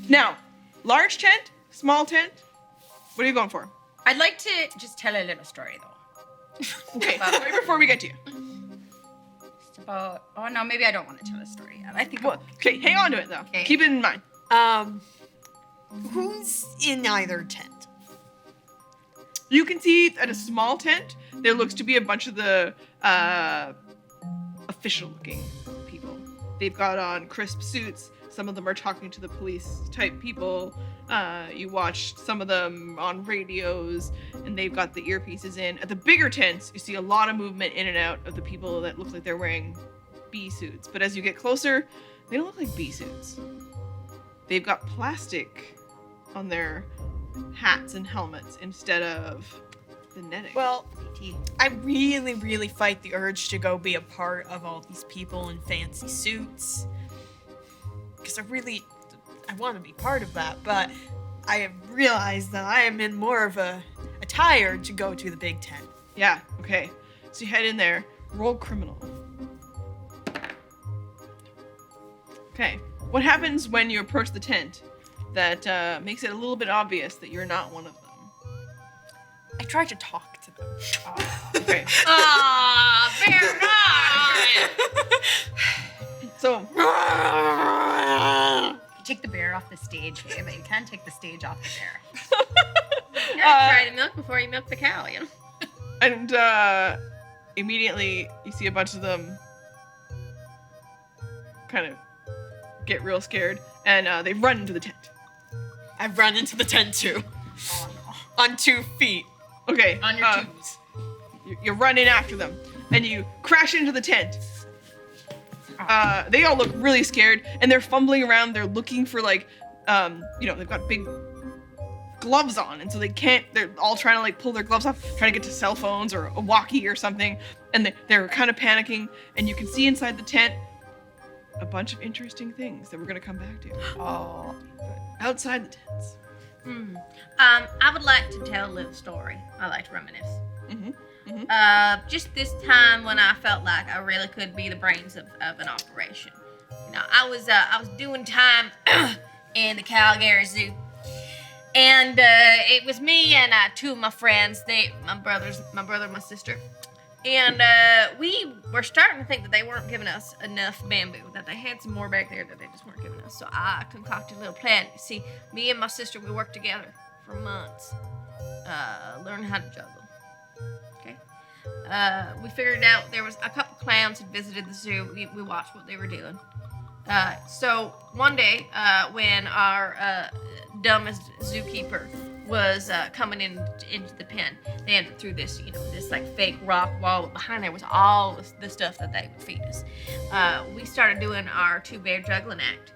Now, large tent, small tent. What are you going for? I'd like to just tell a little story though. Okay, right before we get to you. Just about, oh no, maybe I don't want to tell a story yet. I think Well, okay, hang on to it though. Okay. Keep it in mind. Who's in either tent? You can see at a small tent, there looks to be a bunch of the official-looking people. They've got on crisp suits. Some of them are talking to the police-type people. You watch some of them on radios, and they've got the earpieces in. At the bigger tents, you see a lot of movement in and out of the people that look like they're wearing bee suits. But as you get closer, they don't look like bee suits. They've got plastic on their hats and helmets instead of the netting. Well, I really, really fight the urge to go be a part of all these people in fancy suits. Because I want to be part of that, but I have realized that I am in more of a attire to go to the big tent. Yeah, okay. So you head in there, roll criminal. Okay. What happens when you approach the tent that makes it a little bit obvious that you're not one of them? I tried to talk to them. Okay. Ah, fair enough. So, You take the bear off the stage, babe, but you can't take the stage off the bear. You gotta try the milk before you milk the cow, you know? and immediately you see a bunch of them kind of get real scared, and they run into the tent. I've run into the tent too. On 2 feet. Okay. On your tubes. You run in after them, and you crash into the tent. They all look really scared, and they're fumbling around. They're looking for they've got big gloves on, and so they're all trying to pull their gloves off, trying to get to cell phones or a walkie or something, and they're kind of panicking, and you can see inside the tent a bunch of interesting things that we're going to come back to. Oh. Outside the tents. I would like to tell a little story. I like to reminisce. Mm-hmm. Just this time when I felt like I really could be the brains of an operation. You know, I was doing time in the Calgary Zoo, and it was me and 2 of my friends. My brother, and my sister, and we were starting to think that they weren't giving us enough bamboo. That they had some more back there that they just weren't giving us. So I concocted a little plan. You see, me and my sister, we worked together for months, learning how to juggle. We figured out there was a couple clowns had visited the zoo. We watched what they were doing. So one day, when our dumbest zookeeper was coming into the pen. They entered through this, this like fake rock wall. But behind there was all the stuff that they would feed us. We started doing our 2-bear juggling act,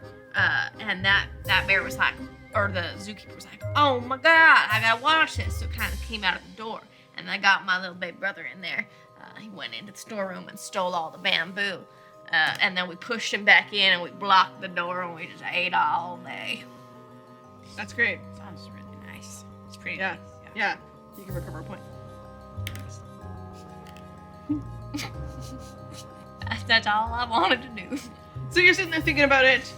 and that bear was like, or the zookeeper was like, "Oh my God, I gotta watch this." So it kind of came out of the door, and I got my little baby brother in there. He went into the storeroom and stole all the bamboo, and then we pushed him back in, and we blocked the door, and we just ate all day. That's great. Sounds really nice. It's pretty Yeah. nice. Yeah. You can recover a point. That's all I wanted to do. So you're sitting there thinking about it.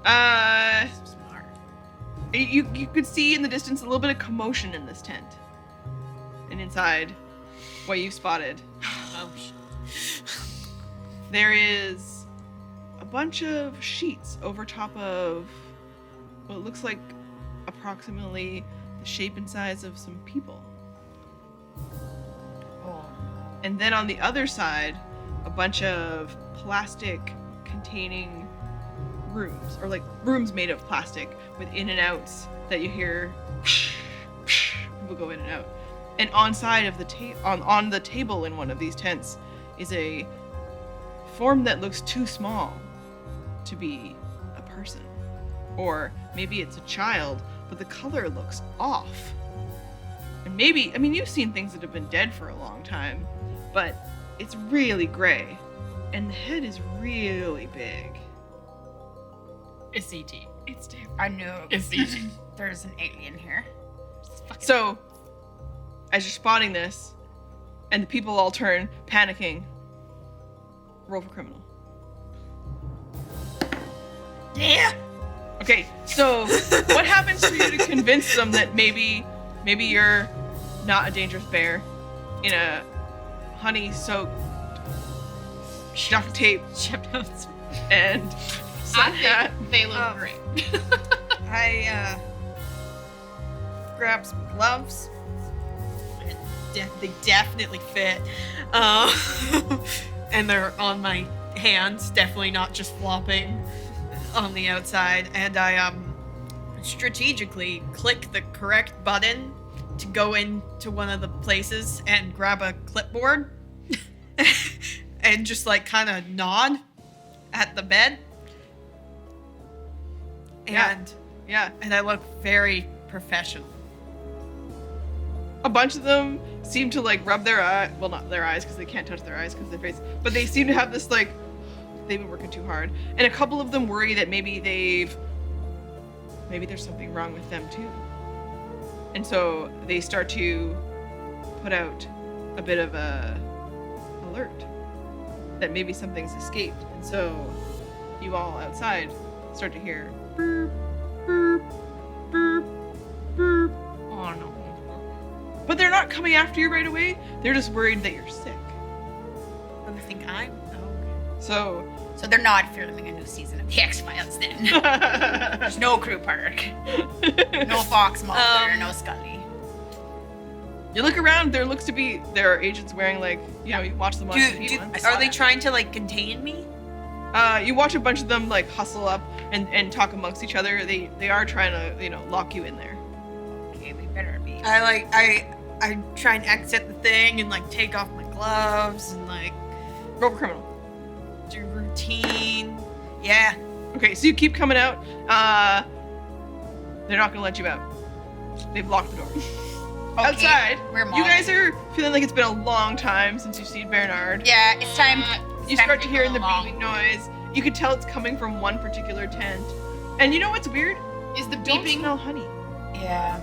Smart. You could see in the distance a little bit of commotion in this tent. And inside, what you've spotted, Oh, shit. there is a bunch of sheets over top of what looks like approximately the shape and size of some people. Oh. And then on the other side, a bunch of plastic containing rooms, or like rooms made of plastic with in and outs that you hear people go in and out. And on side of the on the table in one of these tents is a form that looks too small to be a person. Or maybe it's a child, but the color looks off. And maybe, I mean, you've seen things that have been dead for a long time, but it's really gray. And the head is really big. It's E.T. It's damn. I knew It's E.T. there's an alien here. So, as you're spotting this, and the people all turn, panicking, roll for criminal. Yeah. Okay, so what happens for you to convince them that maybe you're not a dangerous bear in a honey-soaked duct tape and sun hat? I think they look great. I grab some gloves. They definitely fit. And they're on my hands, definitely not just flopping on the outside. And I strategically click the correct button to go into one of the places and grab a clipboard and just like kind of nod at the bed. And Yeah. and I look very professional. A bunch of them seem to like rub their eye, well, not their eyes because they can't touch their eyes because of their face, but they seem to have this like, they've been working too hard. And a couple of them worry that maybe there's something wrong with them too. And so they start to put out a bit of a alert that maybe something's escaped. And so you all outside start to hear burp, burp, burp, burp. Oh no. But they're not coming after you right away. They're just worried that you're sick. I think I'm. So So they're not filming a new season of The X-Files then. There's no Crew Park. No Fox Mulder, no Scully. you look around, there looks to be, there are agents wearing like, you watch them on TV once. Are they trying to like contain me? You watch a bunch of them like hustle up and talk amongst each other. They are trying to, lock you in there. Okay, we better be. I try and exit the thing and like take off my gloves and like Roll for criminal. do routine. Yeah. Okay, so you keep coming out. They're not gonna let you out. They've locked the door. Okay, Outside, we're you guys are feeling like it's been a long time since you've seen Bernard. Yeah, it's time. You time start to hear the along. beeping noise. You can tell it's coming from one particular tent. And you know what's weird? Is the Don't beeping smell honey. Yeah.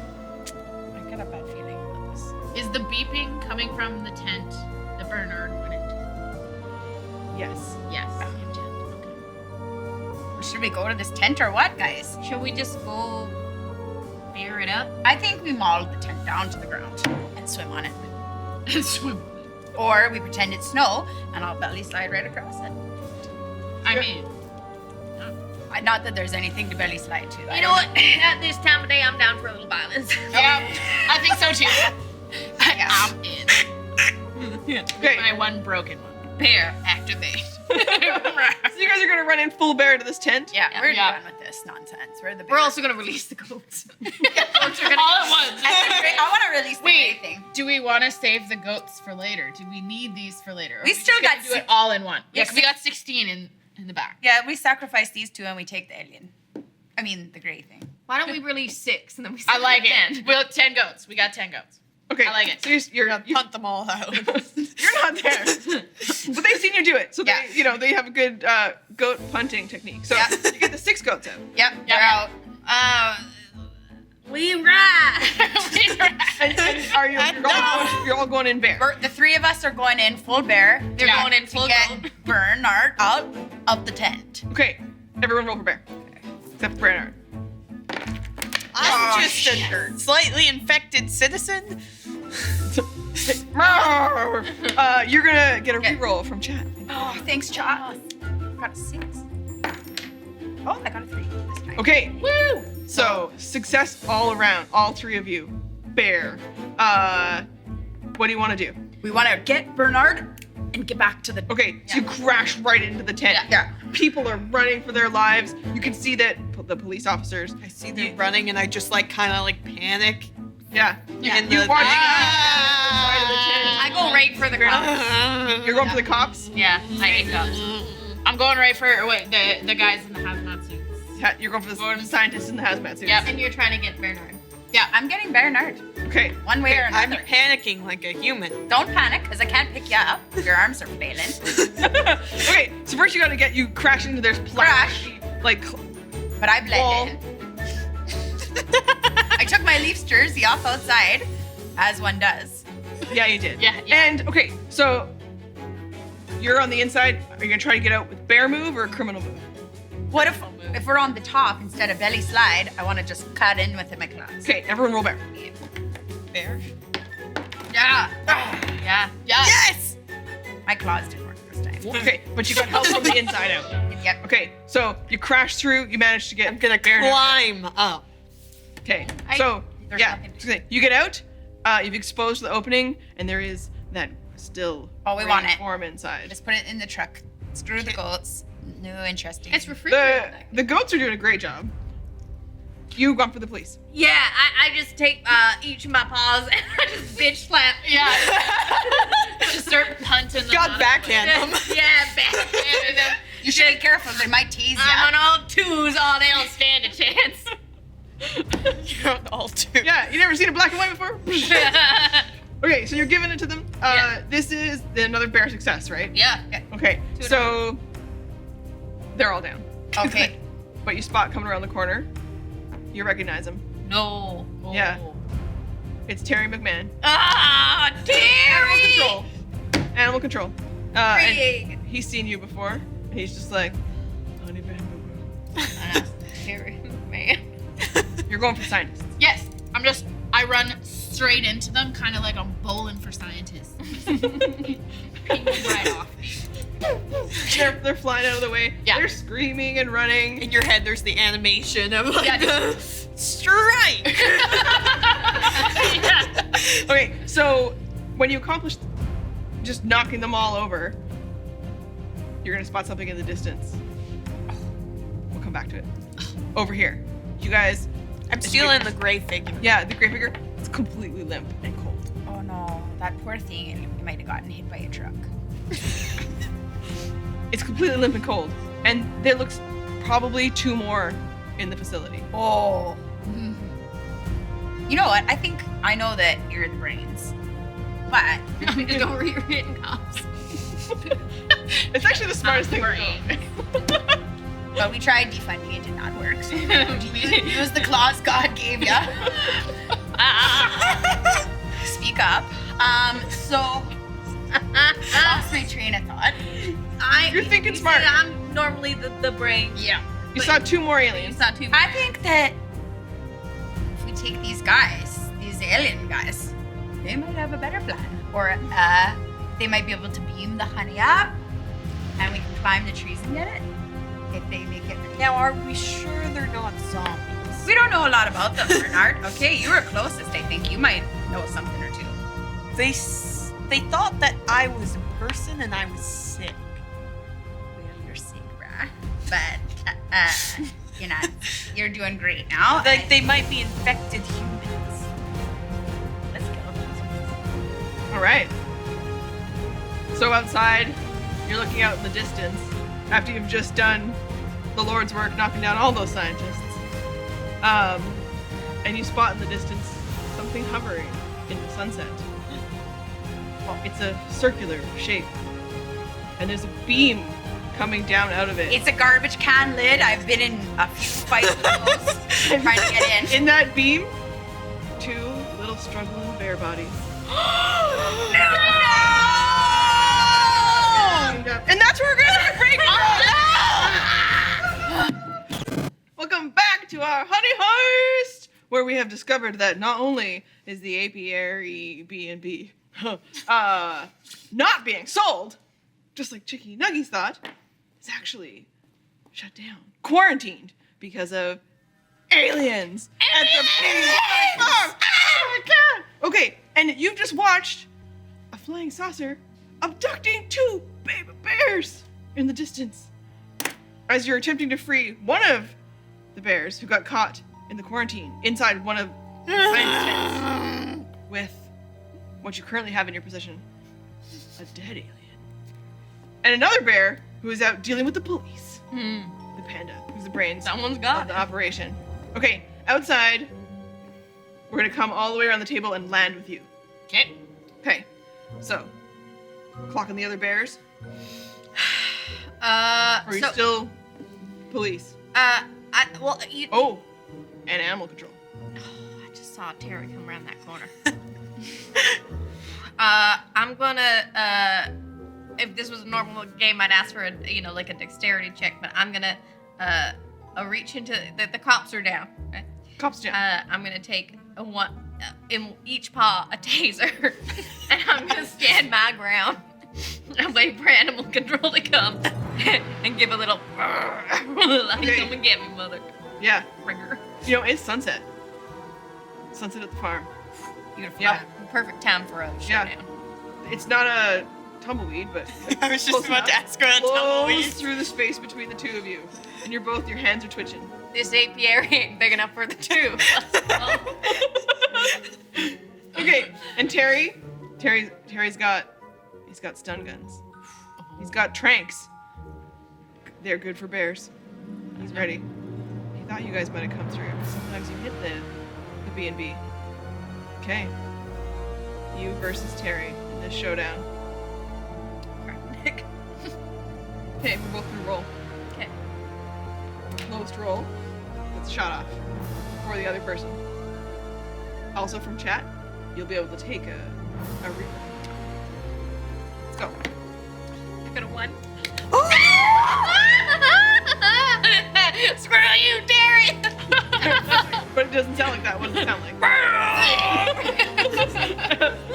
I got a bad feeling about this. is the beeping coming from the tent that Bernard went into? Yes. Yes. Okay. Should we go to this tent or what, guys? Should we just go bear it up? I think we maul the tent down to the ground and swim on it. And swim. Or we pretend it's snow and I'll belly slide right across it. I mean, Not that there's anything to belly slide to. You know what? At this time of day, I'm down for a little violence. yeah, I think so too. I'm in. Okay. My one broken one. Bear activate. So you guys are gonna run in full bear to this tent? Yeah, Yeah. we're Yeah. done with this. this nonsense. We're the We're bears. also gonna release the goats. All at once. I want to release the Wait, gray thing. do we want to save the goats for later? Do we need these for later? Or We are still just gonna got do it six- all in one. Yeah, Yeah, we got 16 in the back. Yeah, we sacrifice these two and we take the alien. I mean, the gray thing. Why don't we release 6 and then we I like have it. Well, 10 goats. We got 10 goats. Okay. I like it. So you're Hunt them all out. you're not there, but they've seen you do it. So Yeah. they have a good goat punting technique. So Yeah. you get the 6 goats out. Yep, they're Yeah. out. We ride. And you're all going in bear. The 3 of us are going in full bear. They're Yeah. going in To full get goat. Bernard out of the tent. Okay, everyone roll for bear, except for Bernard. I'm just a slightly infected citizen. You're gonna get a Okay. reroll from chat. Oh, thanks, Chop. Got a 6. Oh, I got a 3 this time. Okay, Woo! so success all around, all 3 of you. Bear. What do you want to do? We want to get Bernard and get back to the. Okay, so you crash right into the tent. Yeah. People are running for their lives. You can see that the police officers. I see them running and I just like kind of like panic. Yeah. And You the- watch I go right for the ground. You're going for the cops. Yeah, I hate cops. I'm going right for the guys in the hazmat suits. You're going for the scientists in the hazmat suits. Yep. And you're trying to get Bernard. Yeah, I'm getting Bernard. Okay. One way or I'm another. panicking like a human. Don't panic, because I can't pick you up. Your arms are failing. Okay. So first you got to get you crash into their Crash. like But I Wall. bled in. I took my Leafs jersey off outside, as one does. yeah you did. Yeah. And okay, so you're on the inside. Are you gonna try to get out with bear move or a criminal move? What if we're on the top instead of belly slide? I want to just cut in with my claws. Okay, everyone roll bear. Bear. Yeah. Yeah. Yeah. Yes! My claws didn't work this time. Okay, but you got help from the inside out. Yep. Okay, so you crash through. You manage to get. I'm gonna bear. climb up. Okay, I- so there's yeah, nothing to so you get out. You've exposed the opening, and there is that still. Oh, we want it. form inside. Just put it in the truck. Screw the goats. No interesting. It's refrigerated. The goats are doing a great job. You gone for the police. Yeah, I just take each of my paws and I just bitch slap. Yeah. Just start punting them. God out. backhand them. Yeah, backhand them. You should be careful. They might tease I'm you. on all 2s. Oh, they don't stand a chance. You're on all 2. Yeah, you never seen a black and white before? Okay, so you're giving it to them. Yeah. This is another bear success, right? Yeah. Okay, Two so they're all down. Okay. But you spot coming around the corner. You recognize him. No. Yeah. It's Terry McMahon. Ah, Animal Terry! control. Animal control. And Terry. he's seen you before. And he's just like, honey bamboo. Terry, man. You're going for scientists. Yes. I run straight into them, kind of like I'm bowling for scientists. Ping right off me. They're flying out of the way. Yeah. They're screaming and running. In your head, there's the animation of like Yeah. strike. Yeah. Okay, so when you accomplish just knocking them all over, you're gonna spot something in the distance. We'll come back to it. Over here. You guys, I'm stealing the gray figure. yeah, the gray figure, it's completely limp and cold. Oh no, that poor thing. It might have gotten hit by a truck. It's completely limp and cold. And there looks probably 2 more in the facility. Oh. You know what? I think I know that you're the brains. But Don't worry, you're hitting cops. It's actually the smartest thing. Brain. but we tried defunding, it did not work. So use the claws God gave you. Speak up. So lost my train of thought. You're thinking you smart. said I'm normally the brain. Yeah. You saw 2 more It's aliens. not too I think that if we take these guys, these alien guys, they might have a better plan. Or they might be able to beam the honey up and we can climb the trees and get it. If they make it. Now, are we sure they're not zombies? We don't know a lot about them, Bernard. Okay, you were closest, I think. You might know something or two. They thought that I was a person and I was sick. Well, you're sick, brah. But, you're not you're doing great now. Like they might be infected humans. Let's go. All right. So outside, you're looking out in the distance after you've just done the Lord's work, knocking down all those scientists. And you spot in the distance something hovering in the sunset. It's a circular shape, and there's a beam coming down out of it. It's a garbage can lid. I've been in a fight with those trying to get in. In that beam, 2 little struggling bear bodies. And that's where we're going to break. Welcome back to our Honey Heist, where we have discovered that not only is the apiary B&B not being sold, just like Chicky Nuggies thought, it's actually shut down, quarantined because of aliens. At the oh my god! Okay, and you've just watched a flying saucer abducting 2 baby bears in the distance as you're attempting to free one of the bears who got caught in the quarantine inside one of the science tents with what you currently have in your possession, a dead alien. And another bear who is out dealing with the police. The panda, who's the brains Someone's of got the it. operation. Okay, outside, we're gonna come all the way around the table and land with you. Okay. Okay, so, clocking the other bears? Or are you So, still police? you, Oh, and animal control. I just saw Terry come around that corner. I'm gonna, if this was a normal game, I'd ask for a dexterity check, but I'm gonna, reach into, the cops are down. Right? Cops down. I'm gonna take in each paw a taser, and I'm gonna stand my ground and wait for animal control to come and give a little, like, Okay. come and get me, mother. Yeah, Ringer. it's sunset. Sunset at the farm. Beautiful. Yeah. Perfect time for a Yeah. showdown. It's not a tumbleweed, but I was just close about to enough. ask around Blows tumbleweed. through the space between the 2 of you, and your hands are twitching. This apiary ain't big enough for the 2. Okay, and Terry's got stun guns. He's got tranks. They're good for bears. He's ready. He thought you guys might have come through. Sometimes you hit the B&B. Okay. You versus Terry in this showdown. Okay, we're both gonna roll. Okay. Lowest roll gets shot off for the other person. Also from chat, you'll be able to take a reroll. Let's go. I could have won. Screw you, Terry! But it doesn't sound like that. What does it sound like?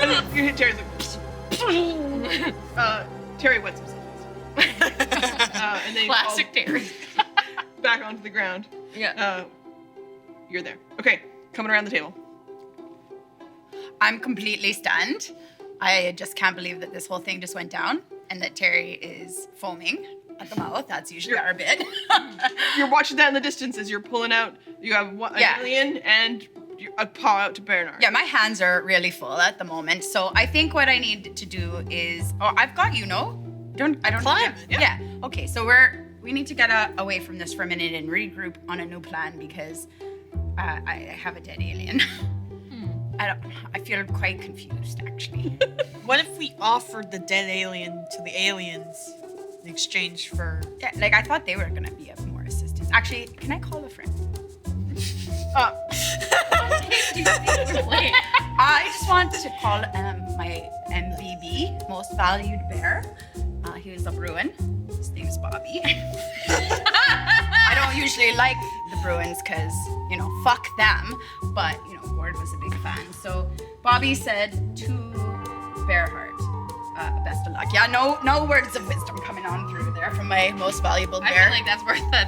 And then you hit Terry's like, Terry wets himself. And then he Classic falls Terry. back onto the ground. Yeah. You're there. Okay, coming around the table. I'm completely stunned. I just can't believe that this whole thing just went down and that Terry is foaming at the mouth. That's usually our bit. You're watching that in the distance as you're pulling out. You have an Yeah. alien and a paw out to Bernard. Yeah, my hands are really full at the moment. So I think what I need to do is, I've got I don't Climb, Yeah. Okay, so we need to get away from this for a minute and regroup on a new plan because I have a dead alien. I feel quite confused actually. What if we offered the dead alien to the aliens in exchange for... Yeah, like I thought they were gonna be of more assistance. Actually, can I call a friend? I just want to call my MVB, most valued bear. He was a Bruin. His name's Bobby. I don't usually like the Bruins because, fuck them. But, Ward was a big fan. So Bobby said to Bearheart, best of luck. Yeah, no words of wisdom coming on through there from my most valuable I bear. feel like that's worth a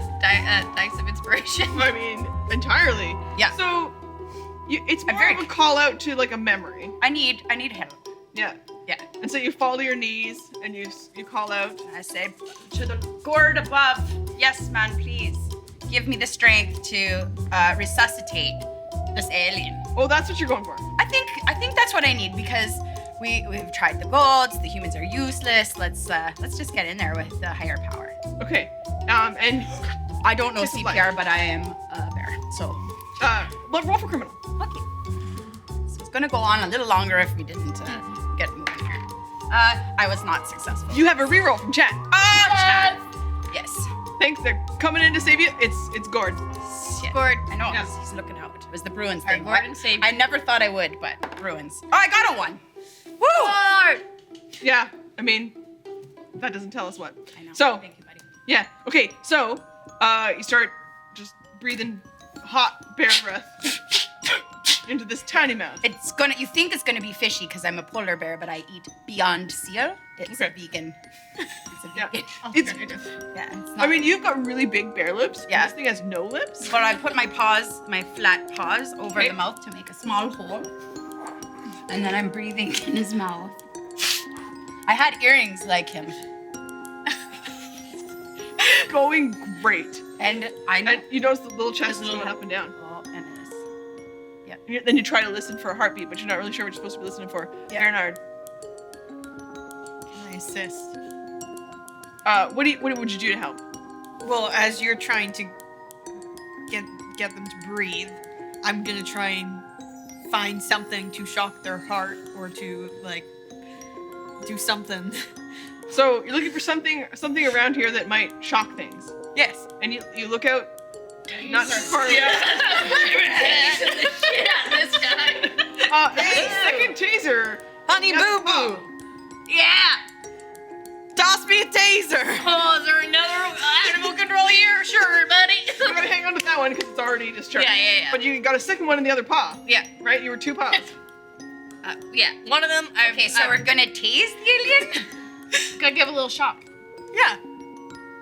dice of inspiration. I mean, entirely. Yeah. So, it's more very- of a call out to like a memory. I need help. Yeah. Yeah. And so you fall to your knees and you call out. I say to the gourd above, yes, man, please. to give me the strength to resuscitate this alien. Oh, that's what you're going for. I think that's what I need because we've tried the gods. The humans are useless. Let's just get in there with the higher power. Okay. And I don't know Just CPR, but I am a bear. So roll for criminal. okay. So it's gonna go on a little longer if we didn't get moving here. I was not successful. You have a reroll from chat. Chad. Yes. Thanks. They're coming in to save you. It's Gord. Shit. Gord. I know. Yeah. He's looking out. It was the Bruins Our thing. Gordon saved I you. never thought I would, but Bruins. Oh, I got a 1. Woo! Gord. Yeah. I mean, that doesn't tell us what. I know. So Thank you, buddy. yeah. Okay. So you start just breathing hot bear breath into this tiny mouth. You think it's gonna be fishy because I'm a polar bear, but I eat Beyond Seal. It's a Okay. vegan. It's a Yeah. vegan. It's. Yeah. It's not, I mean, you've got really big bear lips. Yeah. This thing has no lips. but I put my flat paws over Okay. the mouth to make a small hole, and then I'm breathing in his mouth. I had earrings like him, Going great. and I know. And you notice the little chest is Little- going up and down. Oh, and this. Then you try to listen for a heartbeat, but you're not really sure what you're supposed to be listening for. Yeah. Bernard, Can I assist? what would you do to help? Well, as you're trying to get them to breathe, I'm gonna try and find something to shock their heart or to like do something. So you're looking for something around here that might shock things, Yes. and you look out. Not too far away. Tasing the shit out of this guy. Hey, second taser. Honey Yes, Boo Boo, Yeah. toss me a taser. Oh, is there another animal control here? Sure, buddy. You gotta hang on to that one because it's already discharged. Yeah. But you got a second one in the other paw, Yeah. right? You were 2 paws. Yeah. One of them. Okay, so we're gonna tase the alien. gonna give a little shock. Yeah.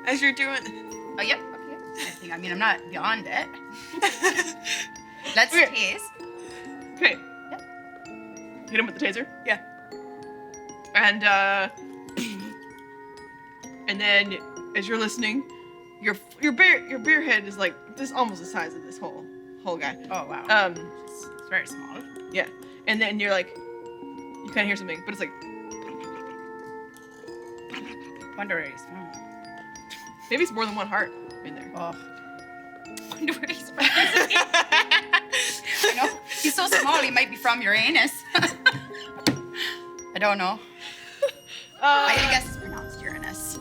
As you're doing. Oh, yep. Okay. I mean, I'm not beyond it. Let's Okay. tase. Okay. Hit him with the taser. Yeah. And then as you're listening, your bear head is like this, almost the size of this whole guy. Oh wow. It's very small. Yeah. And then you're like, you kind of hear something, but it's like, Wonder where he's from. maybe it's more than one heart in there. Oh. Wonder where he's from. I know. He's so small. He might be from Uranus. I don't know. I guess it's pronounced Uranus.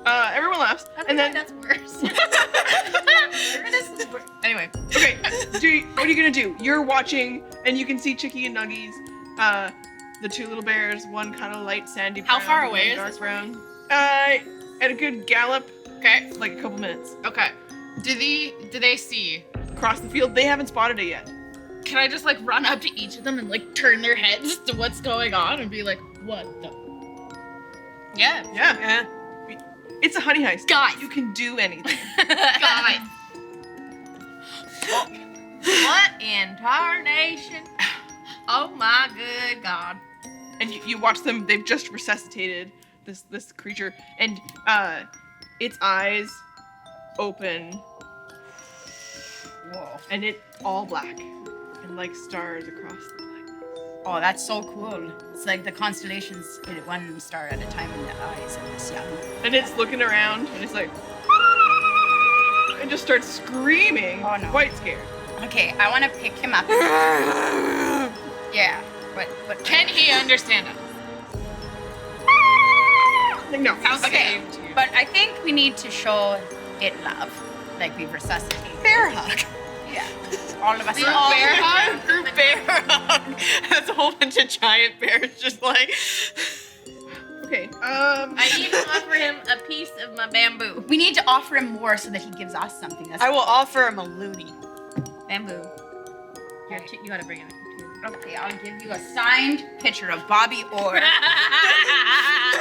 Everyone laughs, and then that's worse. Uranus is worse. Anyway. okay, what are you gonna do? You're watching, and you can see Chicky and Nuggies, the 2 little bears, one kind of light sandy brown. How far away one is dark this brown? At a good gallop, Okay. like a couple minutes. Okay. Do they see? Across the field, they haven't spotted it yet. Can I just like run up to each of them and like turn their heads to what's going on and be like, what the? Yeah. Yeah. Yeah. It's a honey heist. Guys. You can do anything. Guys. What in tarnation? Oh my good God. And you watch them, they've just resuscitated this creature, and its eyes open, Whoa. and it's all black, and like stars across the blackness. Oh, that's so cool. It's like the constellations hit it 1 star at a time in the eyes of this young. And it's looking around, and it's like, and just starts screaming, Oh, no. quite scared. Okay, I want to pick him up. Yeah, but Can he understand us? Like, no. Okay, but I think we need to show it love, like we've resuscitated. Bear hug. Yeah, all of us. Group bear hug? Group bear hug. That's a whole bunch of giant bears just like. Okay. I even offer him a piece of my bamboo. We need to offer him more so that he gives us something. That's I will offer him a loony. Bamboo. Here, you gotta bring it. Okay, I'll give you a signed picture of Bobby Orr.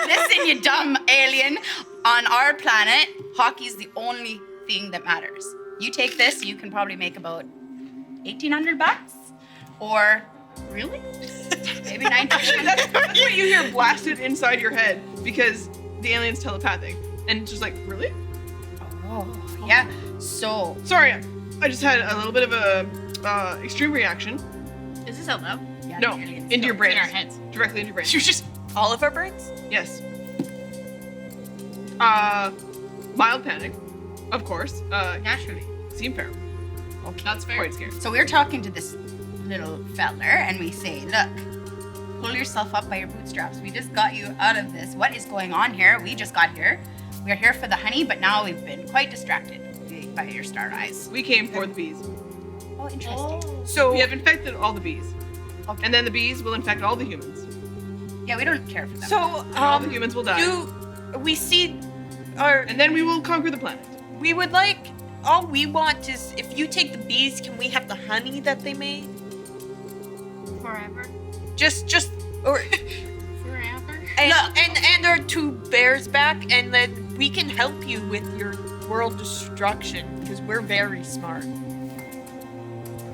Listen, you dumb alien. On our planet, hockey's the only thing that matters. You take this, you can probably make about $1,800, or Really? maybe $1,900. That's what you hear blasted inside your head, because the alien's telepathic. And it's just like, really? Oh, yeah. So, Sorry, I just had a little bit of a extreme reaction. Is this out loud? yeah, No, the aliens into your don't- In our brains. heads. Directly into your brains. She was just. All of our brains? Yes. Mild panic, of course. Naturally. Seem fair. That's fair. Quite scared. So we're talking to this little feller and we say, look, pull yourself up by your bootstraps. We just got you out of this. What is going on here? We just got here. We're here for the honey, but now we've been quite distracted by your star eyes. We came for the bees. Oh, interesting. So We have infected all the bees. Okay. And then the bees will infect all the humans. Yeah, we don't care for them. so And all the humans will die. we see our And then we will conquer the planet. we would like all we want is if you take the bees, can we have the honey that they made? Forever. Just or Forever. and our 2 bears back, and then we can help you with your world destruction because we're very smart.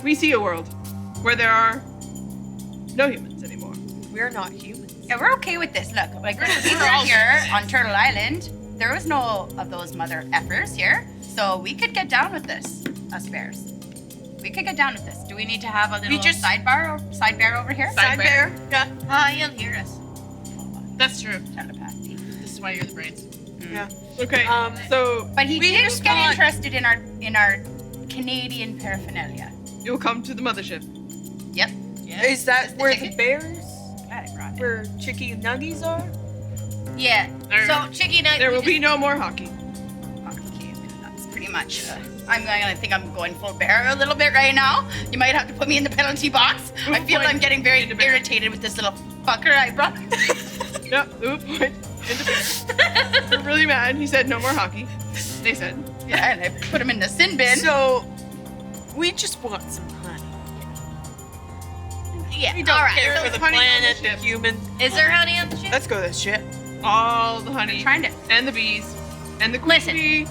We see a world where there are no humans anymore. We're not humans. Yeah, we're okay with this. Look, like when we were here on Turtle Island, there was no of those mother effers here, so we could get down with this, us bears. We could get down with this. Do we need to have a little side bear over here? Side bear. Yeah. You'll hear us. That's true. Telepathy. This is why you're the brains. Yeah. Okay, So But he We did just get want- interested in our Canadian paraphernalia. you will come to the mothership. Yep. Yeah. is that where the ticket? bears, Glad I brought it. where Chicky and Nuggies are? Yeah. There- So, Chicky Nugget. There will be no more hockey. Okay, that's pretty much. I think I'm going full bear a little bit right now. You might have to put me in the penalty box. I feel point I'm getting very into bear. irritated with this little fucker I brought. Yep, the point into bear. We're really mad. He said no more hockey. They said. Yeah, and I put him in the sin bin. So we just want some honey. Yeah. We don't all right. care so for the honey on planet, the the ship. human. Is there honey on the ship? Let's go to the ship. All the honey trying to. and the bees and the queen Listen. bee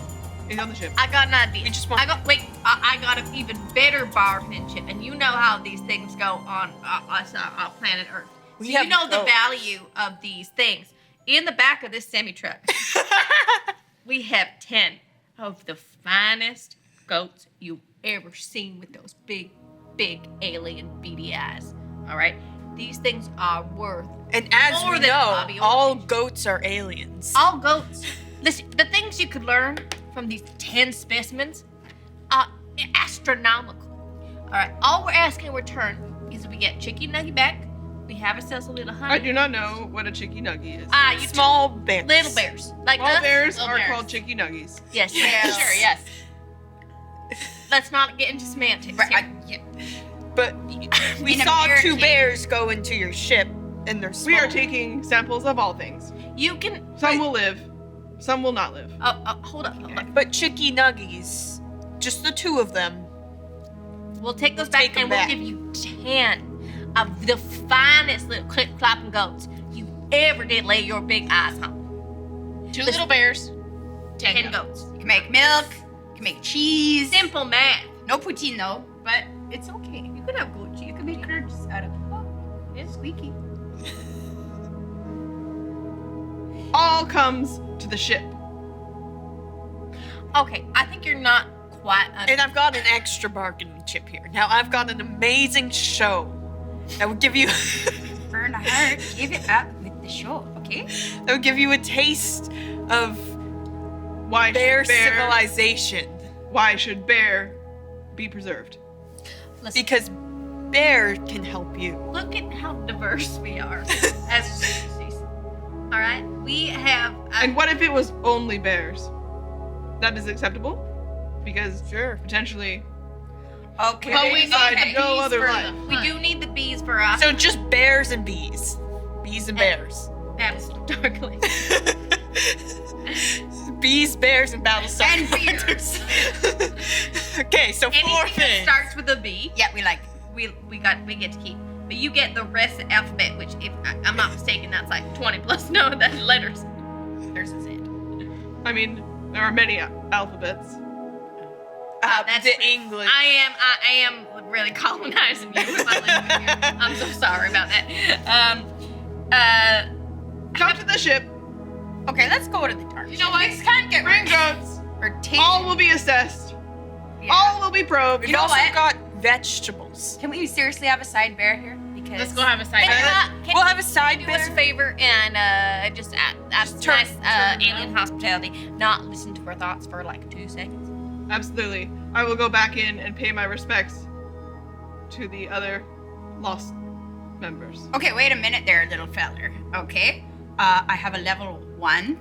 is on the ship. I got an idea. We just want- I got an even better bargaining chip, and you know how these things go on planet Earth. We So have you know the goats. value of these things. In the back of this semi truck, we have 10 of the finest goats you've ever seen with those big, big alien beady eyes. All right, these things are worth And as More we than know, Bobby all Orr. goats are aliens. all goats. Listen, the things you could learn from these 10 specimens are astronomical. All right, all we're asking in return is we get Chicky Nuggy back. We have ourselves a little honey. I do not know what a chicky nuggy is. You Small bears. little bears like Small us. bears little are bears. called chicky nuggies. Yes. Yes. Sure, yes. Let's not get into semantics. Right, here. yeah. But we In a saw bear 2 cave. bears go into your ship, and they're small. We are taking samples of all things. You can. Some will live, some will not live. Hold up. Hold up. But Chicky Nuggies, just the 2 of them. We'll take those We'll back take 'em and we'll back. give you 10 of the finest little clip clopping goats you ever did lay your big eyes on. 2 little bears. 10 10 goats. goats. You can make milk. You can make cheese. Simple math. No poutine though, but it's okay. You could have goat cheese. You can make curds out of. Oh, it's squeaky. All comes to the ship. Okay, I think you're not quite. And I've got an extra bargaining chip here. Now I've got an amazing show that will give you Bernard, give it up with the show, okay? that will give you a taste of Why bear should bear? civilization. Why should bear be preserved? Listen, Because bear can help you. look at how diverse we are as a species. All right, we have. And what if it was only bears? That is acceptable? Because Okay. potentially But we need decide the no bees other for life. the we hunt. do need the bees for us. So just bears and bees. Bees and bears. Battlestar Darkly. Bees, bears, and Battlestar. And beers. Okay, so 4 Anything that things. starts with a B, Yeah, we like. we get to keep. But you get the rest of the alphabet, which, if I'm not mistaken, that's like 20 plus no that letters. There's his it. I mean, there are many alphabets. That's The true. English. I am really colonizing you with my language here. I'm so sorry about that. Come to the ship. Okay, let's go to the dark. You know what? Things can't get Bring right. goats. Or take. All will be assessed. Yeah. All will be probed. You know also what? got vegetables. Can we seriously have a side bear here? Because Let's go have a side. Can We'll you have a side do us a bear. favor and just ask turn- nice turn alien hospitality, not listen to our thoughts for like 2 seconds. Absolutely. I will go back in and pay my respects to the other lost members. Okay, wait a minute there, little feller. Okay, I have a level 1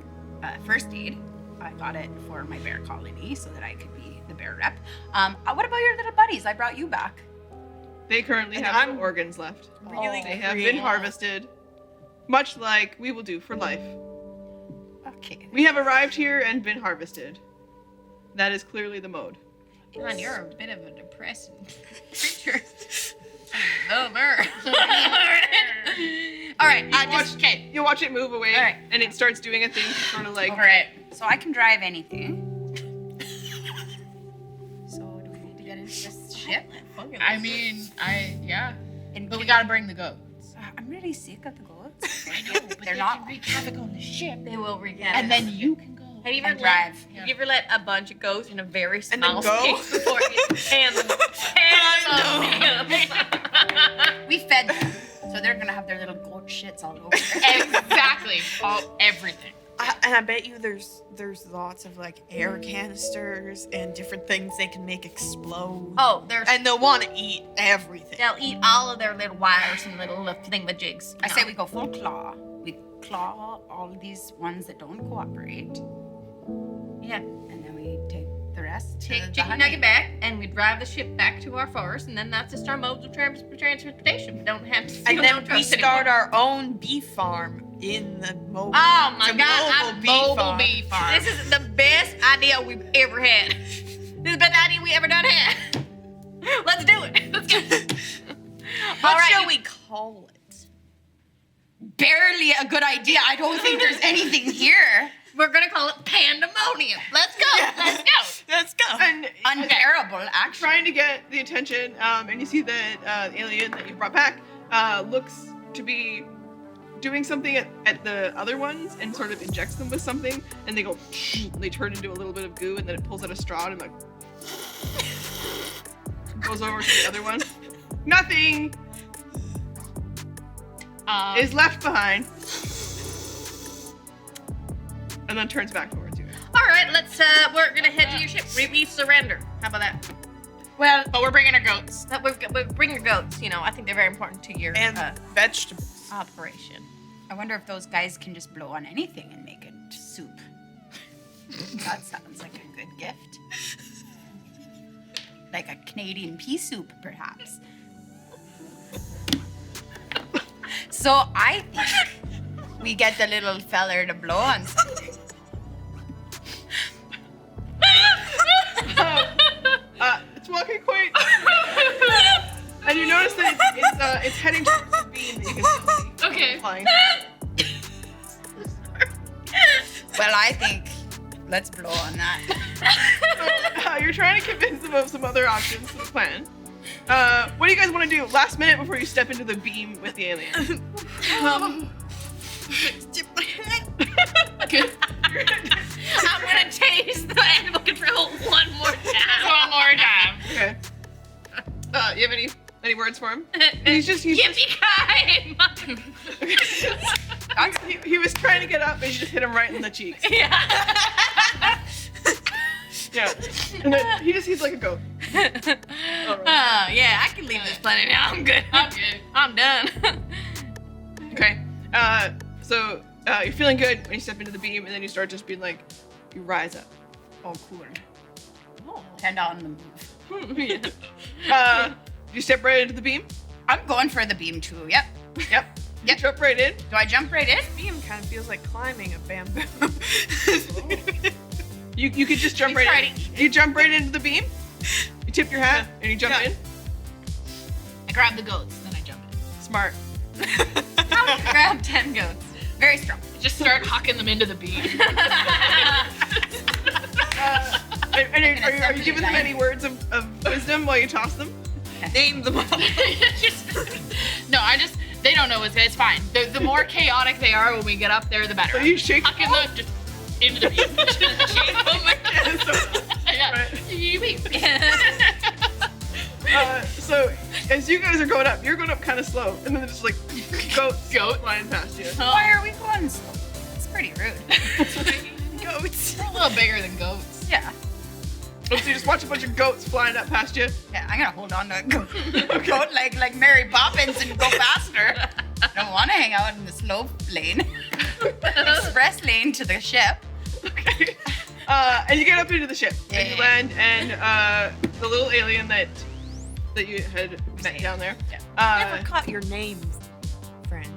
first aid. I got it for my bear colony so that I could be the bear rep. What about your little buddies? I brought you back. They currently And have I'm- no organs left. Really They have creative. been harvested, much like we will do for life. Okay. We have arrived here and been harvested. That is clearly the mode. Man, you're a bit of a depressing creature. Oh, mer. All right, You watch it move away, All right. and it starts doing a thing to sort of like. All right. So I can drive anything. So do we need to get into this ship? I mean, yeah. And But we gotta bring the goats. I'm really sick of the goats. I know, but They're they not. can wreak havoc on the ship. They will wreak And then you can go. Have you ever And drive. Have you ever let a bunch of goats in a very And then small go? space before you hand them? We fed them, so they're gonna have their little goat shits all over. Exactly. Everything. And I bet you there's lots of like air canisters and different things they can make explode. Oh, there's. And they'll want to eat everything. They'll eat all of their little wires and little thingamajigs. I say we go full claw. We claw all of these ones that don't cooperate, Yeah. and then we take the rest. to Take the Chicken honey. Nugget back, and we drive the ship back to our forest, and then that's just our modes of transportation. We don't have to steal And no then we trucks start anymore. our own bee farm in the mobile. Oh my It's a God! mobile bee farm. This is the best idea we've ever had. This is the best idea we ever done had. Let's do it. Let's go. What shall we call it? Barely a good idea. I don't think there's anything here. We're gonna call it pandemonium. Let's go. Let's go. Let's go. And Unbearable, actually. trying to get the attention, and you see that the alien that you brought back looks to be doing something at the other ones and sort of injects them with something, and they go, they turn into a little bit of goo, and then it pulls out a straw and like goes over to the other one. Nothing is left behind, and then turns back towards you. All right. Let's. We're gonna head to your ship. We surrender. How about that? Well, But we're bringing our goats. We bring your goats. You know, I think they're very important to your And vegetables. operation. I wonder if those guys can just blow on anything and make it soup. That sounds like a good gift. Like a Canadian pea soup, perhaps. So I think we get the little feller to blow on something. It's walking quite, and you notice that it's heading towards the beam that you can see. Okay. Flying. Well, I think let's blow on that. So, you're trying to convince them of some other options to the plan. What do you guys want to do last minute before you step into the beam with the alien? Dip my head. Good. I'm gonna taste the animal control one more time. One more time. Okay. You have any words for him? He's just Yippee-ki-yay, mother- he was trying to get up and you just hit him right in the cheeks. Yeah. Yeah. And then he's like a goat. Yeah, I can leave this planet now. I'm good. I'm good. I'm done. Okay. So you're feeling good when you step into the beam, and then you start just being like, you rise up. Oh, cool. And on the move. You step right into the beam. I'm going for the beam too. Yep. Yep. Yep. You jump right in. Do I jump right in? Beam kind of feels like climbing a bamboo. You could just jump right in. Exciting. You jump right into the beam. You tip your hat and you jump Yeah. in. I grab the goats, then I jump in. Smart. Grab 10 goats. Very strong. Just start hawking them into the beam. And are you giving them any words of wisdom while you toss them? Name them all. No, they don't know it's fine. The more chaotic they are when we get up there, the better. So you shake. Hucking them just into the beam. Just shake them. So going up. You're going up kind of slow, and then there's like goats flying past you. Why are we going so? It's pretty rude. Goats. We're a little bigger than goats. Yeah. So you just watch a bunch of goats flying up past you. Yeah, I'm gonna hold on to a goat like Mary Poppins and go faster. I don't want to hang out in the slow lane. Express lane to the ship. Okay. And you get up into the ship, and you land, and the little alien that you had met down there. Never caught your name, friend.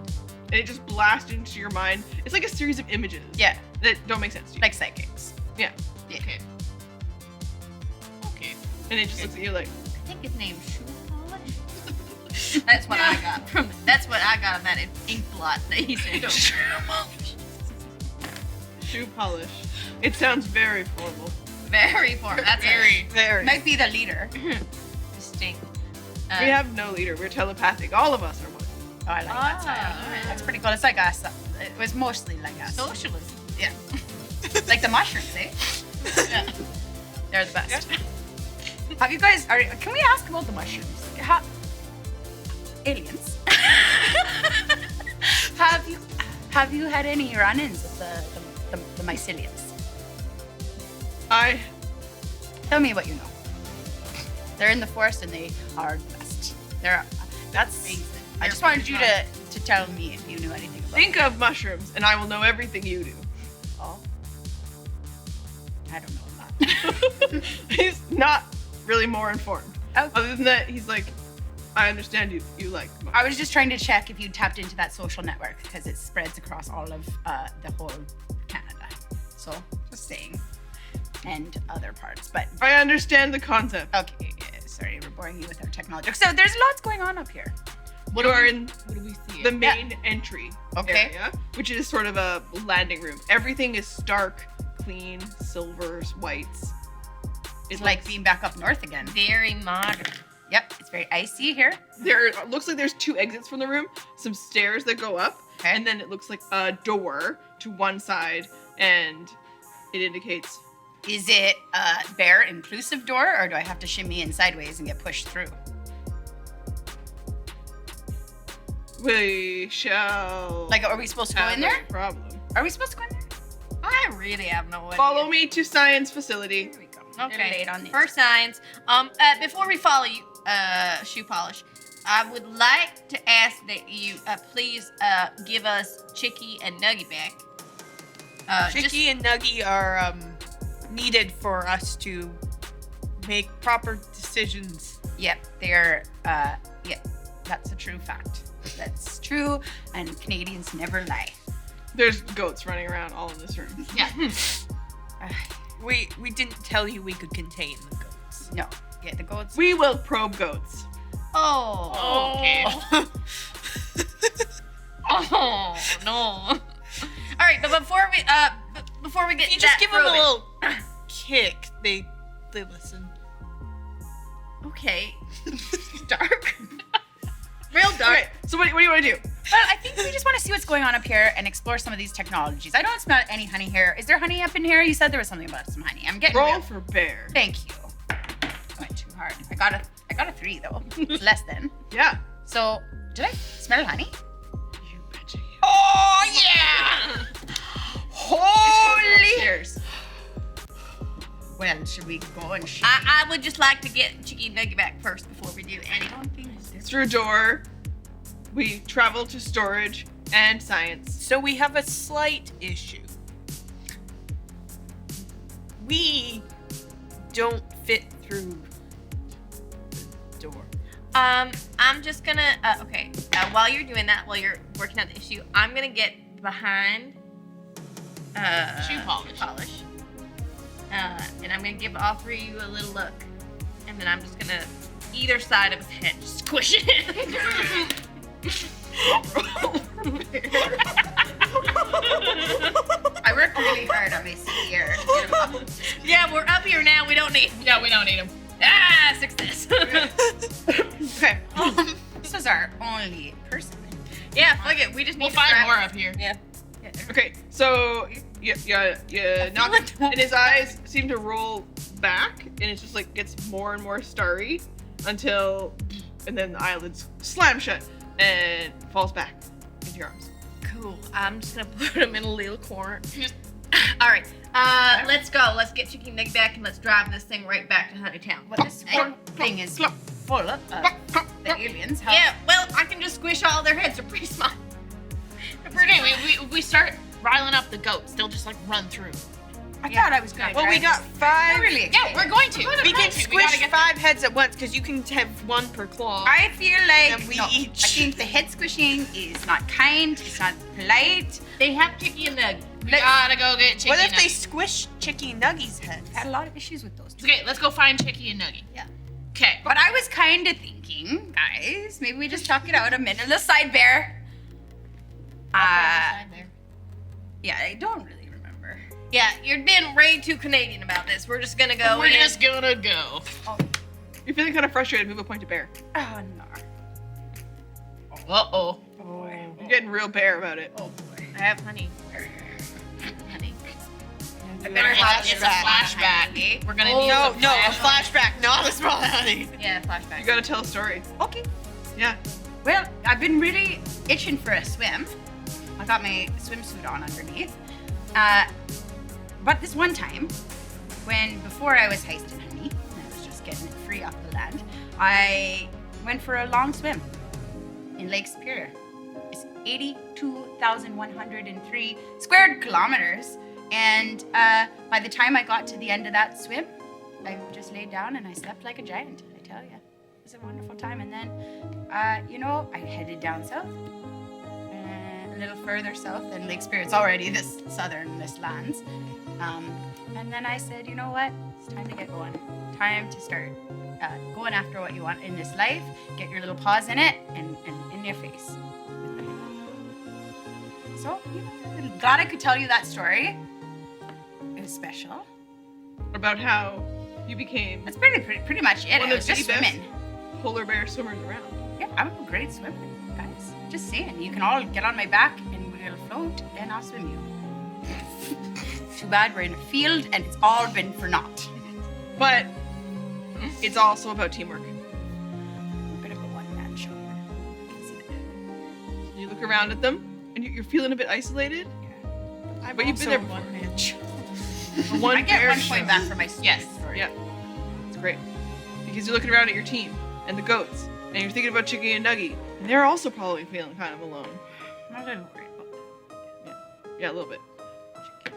And it just blasts into your mind. It's like a series of images. Yeah, That don't make sense to you. like psychics. Yeah. Okay. Okay. And it just looks at you like, I think his name's Shoe Polish. That's what I got. That's what I got on that ink blot that he said. shoe polish. It sounds very formal. Very formal. That's Very. Very. Might be the leader. distinct. We have no leader. We're telepathic. All of us are one. Oh, I like that style. That's pretty cool. It's like us. It was mostly like us. socialism. Yeah. Like the mushrooms, eh? Yeah. They're the best. Have you guys? Can we ask about the mushrooms? Aliens. Have you had any run-ins with the myceliums? Tell me what you know. They're in the forest and they are the best. That's amazing. I just wanted you to tell me if you knew anything about Think of mushrooms, and I will know everything you do. Oh. I don't know that. He's not really more informed. Oh. Other than that, he's like, I understand you like mushrooms. I was just trying to check if you tapped into that social network because it spreads across all of the whole Canada. So just saying, and other parts. But I understand the concept. okay, yeah, sorry, we're boring you with our technology. So there's lots going on up here. You are in What do we see? the main entry Okay. area, which is sort of a landing room. Everything is stark, clean, silvers, whites. It's like being back up north again. Very modern. Yep, it's very icy here. There looks like there's 2 exits from the room, some stairs that go up, Okay. and then it looks like a door to one side, and it indicates Is it a bear inclusive door, or do I have to shimmy in sideways and get pushed through? we shall. Like, are we supposed to go have in there? a problem. Are we supposed to go in there? I really have no idea. Follow me to science facility. Here we go. Okay. They're late on these. For science. Before we follow you, Shoe Polish, I would like to ask that you please give us Chicky and Nuggy back. Chicky and Nuggy are needed for us to make proper decisions. Yep, they're, that's a true fact. That's true, and Canadians never lie. There's goats running around all in this room. Yeah. We didn't tell you we could contain the goats. No, yeah, the goats. We will probe goats. Oh. Okay. Oh no. All right, but before we get You to just that give them a probing- little kick. They listen. Okay. Dark. Real dark. Okay, so what do you want to do? Well, I think we just want to see what's going on up here and explore some of these technologies. I don't smell any honey here. Is there honey up in here? You said there was something about some honey. I'm getting Roll real. for bear. Thank you. Went too hard. I got a 3 though. It's less than. Yeah. So, did I smell honey? You betcha you. Oh yeah! Holy! Upstairs. Well, should we go and shoot? I would just like to get Chicky and Nuggy back first before we do anything. Through a door, we travel to storage and science. So we have a slight issue. We don't fit through the door. I'm just gonna okay. While you're doing that, while you're working out the issue, I'm gonna get behind Shoe Polish. And I'm gonna give all 3 of you a little look, and then I'm just gonna either side of his head squish it. I worked really hard on my CR. Yeah, we're up here now. We don't need. Yeah, we don't need them. Ah, success. Okay. This was our only person. Yeah, fuck it. We just need We'll to find grab- more up here. Yeah. Okay. So you knock, like- and his eyes seem to roll back, and it just like gets more and more starry until and then the eyelids slam shut and falls back into your arms. Cool. I'm just gonna put him in a little corner. All right. Let's go. Let's get Chicky Nugget back and let's drive this thing right back to Honeytown. Well, this whole thing is full of the aliens. How- Yeah. Well, I can just squish all their heads. They're pretty small. Okay, we start riling up the goats. They'll just like run through. I thought I was going to Well, we got I'm 5. really Yeah, we're going to. We can gotta squish get 5 heads at once because you can have 1 per claw. I feel like And we no, each- I think the head squishing is not kind. It's not polite. They have Chicky and Nugget. We gotta go get Chicky. What if and they Nugget. squish Chicky Nuggy's head? I've had a lot of issues with those two. Okay, let's go find Chicky and Nugget. Yeah. Okay. But I was kind of thinking, guys, maybe we just talk it out a minute. The side bear. Yeah, I don't really remember. Yeah, you're being way too Canadian about this. We're just gonna go. We're in. just gonna go. You're feeling kind of frustrated. Move a point to bear. Oh, no. Uh-oh. You're getting real bear about it. Oh, boy. I have honey. Honey. I better have It's a flashback. We're gonna need No, some no, a flash. flashback, not a small honey. Yeah, flashback. You gotta tell a story. Okay. Yeah. Well, I've been really itching for a swim. I got my swimsuit on underneath. But this one time, before I was heisting honey, and I was just getting it free off the land, I went for a long swim in Lake Superior. It's 82,103 square kilometers. And by the time I got to the end of that swim, I just laid down and I slept like a giant, I tell you. It was a wonderful time. And then, I headed down south, a little further south than Lake Superior. It's already this southernest lands. And then I said, you know what? It's time to get going. Time to start going after what you want in this life. Get your little paws in it and in your face. So, I'm glad I could tell you that story. It was special. About how you became That's pretty much it. One I of was the just best swimming. polar bear swimmers around. Yeah, I'm a great swimmer, guys. Just saying. You can all get on my back and we'll float and I'll swim you. Too bad we're in a field and it's all been for naught. But it's also about teamwork. A bit of a one-man show here. I can see that. You look around at them, and you're feeling a bit isolated. But you've been there before. One-man show. A one I get bear 1 show. point back for my Yes. story. Yeah, it's great because you're looking around at your team and the goats, and you're thinking about Chicky and Nuggy, and they're also probably feeling kind of alone. I'm a little worried about that. Yeah, a little bit.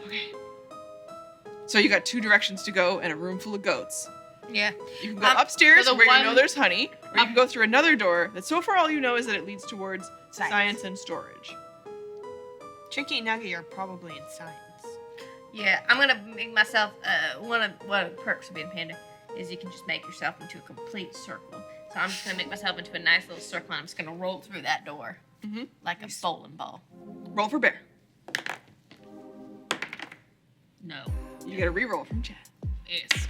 Okay. So you got 2 directions to go and a room full of goats. Yeah. You can go upstairs so the where you one- know there's honey, or you can go through another door that so far all you know is that it leads towards science and storage. Chicky and Nuggy are probably in science. Yeah, I'm gonna make myself one of the perks of being panda is you can just make yourself into a complete circle. So I'm just gonna make myself into a nice little circle and I'm just gonna roll through that door like a bowling ball. Roll for bear. No. You get a reroll from Chad. Yes.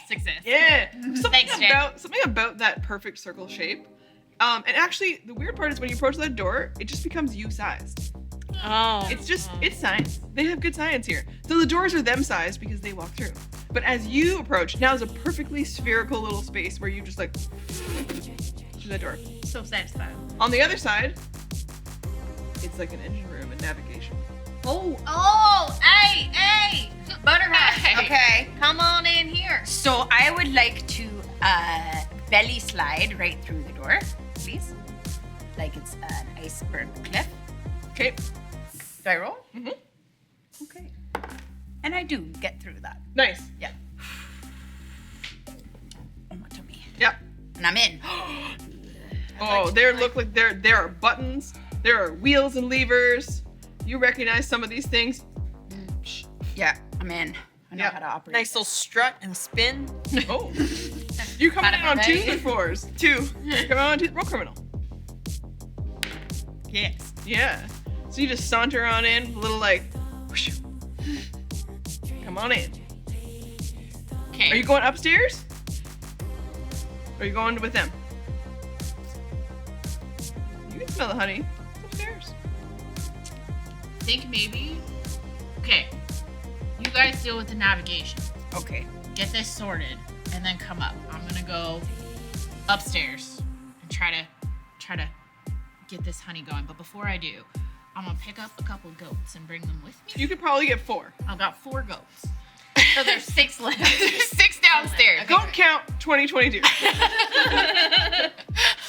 Success. Yeah. Thanks, Chad. Something about that perfect circle shape. And actually, the weird part is when you approach that door, it just becomes you-sized. Oh. It's science. They have good science here. So the doors are them sized because they walk through. But as you approach, now is a perfectly spherical little space where you just like through that door. So satisfying. On the other side, it's like an engine room and navigation. Oh, hey, Butterhead. Okay. Come on in here. So I would like to belly slide right through the door, please. Like it's an iceberg cliff. Okay. Do I roll? Mhm. Okay. And I do get through that. Nice. Yeah. Oh, my tummy. Yep. And I'm in. Oh, there are buttons. There are wheels and levers. You recognize some of these things. Yeah, I'm in. I know Yep. how to operate. Nice little strut and a spin. Oh. You coming in on Bada 2s bang. or 4s? 2. Come on, 2. Roll criminal. Yes. Yeah. So you just saunter on in, a little like, whoosh. Come on in. Okay. Are you going upstairs? Or are you going with them? You can smell the honey. It's upstairs. Think maybe. Okay. You guys deal with the navigation. Okay. Get this sorted, and then come up. I'm gonna go upstairs. try to get this honey going. But before I do, I'm gonna pick up a couple goats and bring them with me. You could probably get 4. I've got 4 goats. So there's 6 left. There's 6 downstairs. Okay. Goat count 2022.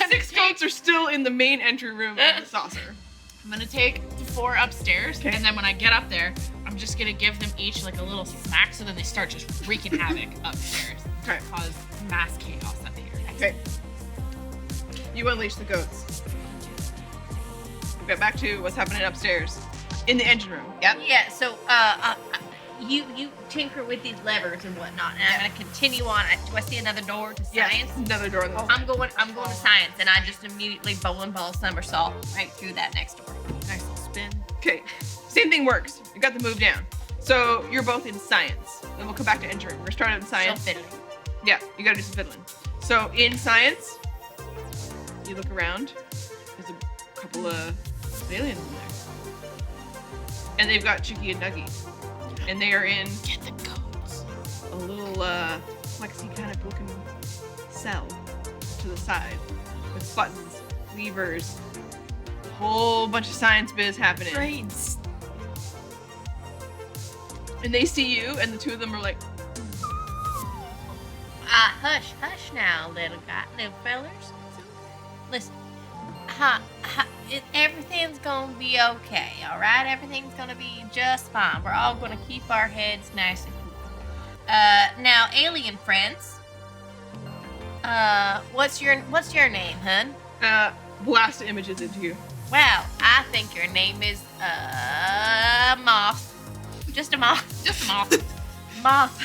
6 goats are still in the main entry room of the saucer. I'm gonna take the 4 upstairs, Okay. and then when I get up there, I'm just gonna give them each like a little smack, so then they start just wreaking havoc upstairs. Okay. Cause mass chaos up here. Okay. You unleash the goats. We get back to what's happening upstairs in the engine room. Yep. Yeah, so you tinker with these levers and whatnot, and I'm gonna continue on. Do I see another door to science? Another door on the I'm going to science, and I just immediately bowling ball somersault right through that next door. Nice little spin. Okay. Same thing works. You got the move down. So you're both in science. Then we'll come back to engine room. We're starting in science. So fiddly. Yeah, you gotta do some fiddling. So in science, you look around. There's a couple of aliens in there, and they've got Chicky and Nuggy, and they are in Get the goats. a little flexy kind of looking cell to the side with buttons, levers, a whole bunch of science biz happening. Brains. And they see you, and the two of them are like, Hush now, little fellers. Listen, everything's gonna be okay, all right? Everything's gonna be just fine. We're all gonna keep our heads nice and cool. Now, alien friends, what's your name, hun? blast images into you. Well, I think your name is Moth. Just a moth. Just a moth. Moth.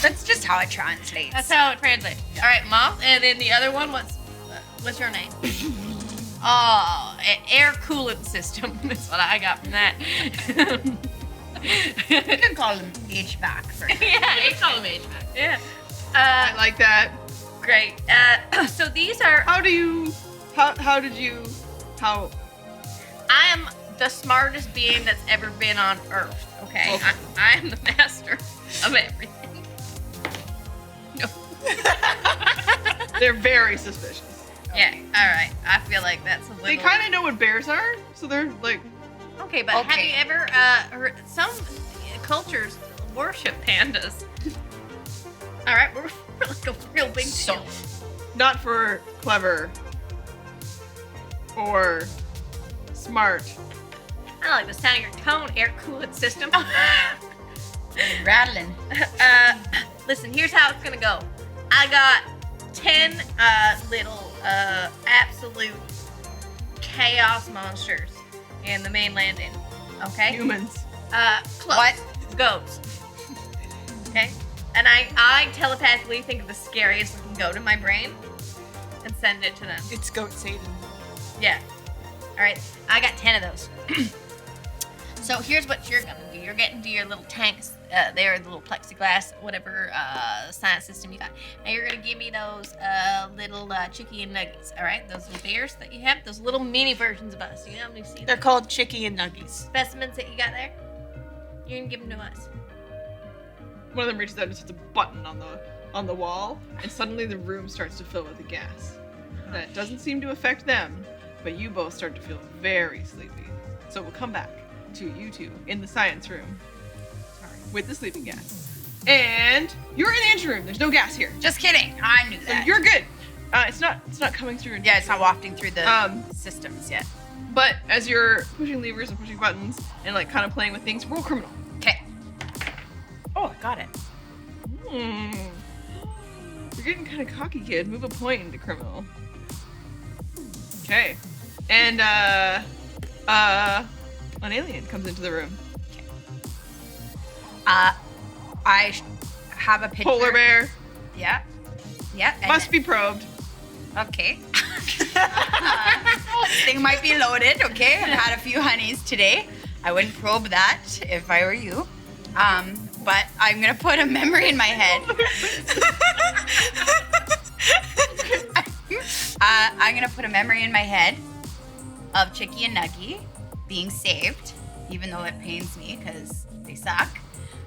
That's just how it translates. That's how it translates. All right, Moth, and then the other one. What's your name? Oh, air coolant system. That's what I got from that. You can call them HVAC for Yeah, they call them HVAC. Yeah. I like that. Great. So these are. How did you? I am the smartest being that's ever been on Earth. Okay. Okay. I am the master of everything. No. They're very suspicious. Yeah. All right. I feel like that's a little. They kind of know what bears are, so they're like, Okay, but have Okay. you ever heard some cultures worship pandas? All right, we're like a real big So- deal. not for clever or smart. I like the sound of your tone, air coolant system. rattling. Listen, here's how it's gonna go. I got 10 little absolute chaos monsters in the main landing. Okay? Humans. Close. What? Goats. Okay? And I telepathically think of the scariest looking goat in my brain and send it to them. It's goat Satan. Yeah. All right. I got 10 of those. So here's what you're gonna do. You're getting to your little tanks there, the little plexiglass, whatever science system you got. Now you're gonna give me those little Chicky and Nuggies. All right, those little bears that you have, those little mini versions of us. You know how many see They're them? called Chicky and Nuggies. Specimens that you got there. You're gonna give them to us. One of them reaches out and hits a button on the wall, and suddenly the room starts to fill with a gas. That doesn't seem to affect them, but you both start to feel very sleepy. So we'll come back to you two in the science room with the sleeping gas. And you're in the engine room. There's no gas here. Just kidding. I knew So that. you're good. It's not coming through. Yeah, it's not wafting through the systems yet. But as you're pushing levers and pushing buttons and like kind of playing with things, roll criminal. Okay. Oh, I got it. You're getting kind of cocky, kid. Move a point into criminal. Okay. And an alien comes into the room. Have a picture. Polar bear. Yeah. Yeah. and- Must be probed. Okay. This thing might be loaded, okay? I've had a few honeys today. I wouldn't probe that if I were you. But I'm gonna put a memory in my head. I'm gonna put a memory in my head of Chicky and Nuggy being saved, even though it pains me because they suck.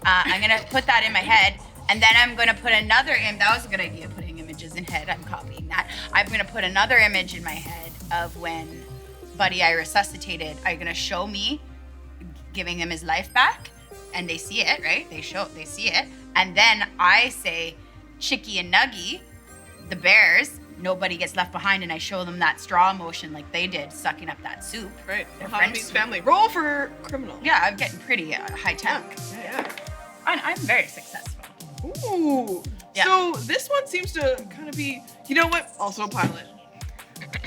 I'm gonna put that in my head, and then I'm gonna put another that was a good idea, putting images images in head. I'm copying that. I'm gonna put another image in my head of when Buddy I resuscitated. Are gonna show me giving him his life back, and they see it, right? They see it, and then I say, Chicky and Nuggy, the bears, nobody gets left behind, and I show them that straw motion like they did, sucking up that soup. Right. Their Mohammed's French family. Roll for criminal. Yeah, I'm getting pretty high tech. Yeah. I'm very successful. Ooh. Yeah. So this one seems to kind of be, you know what? Also a pilot.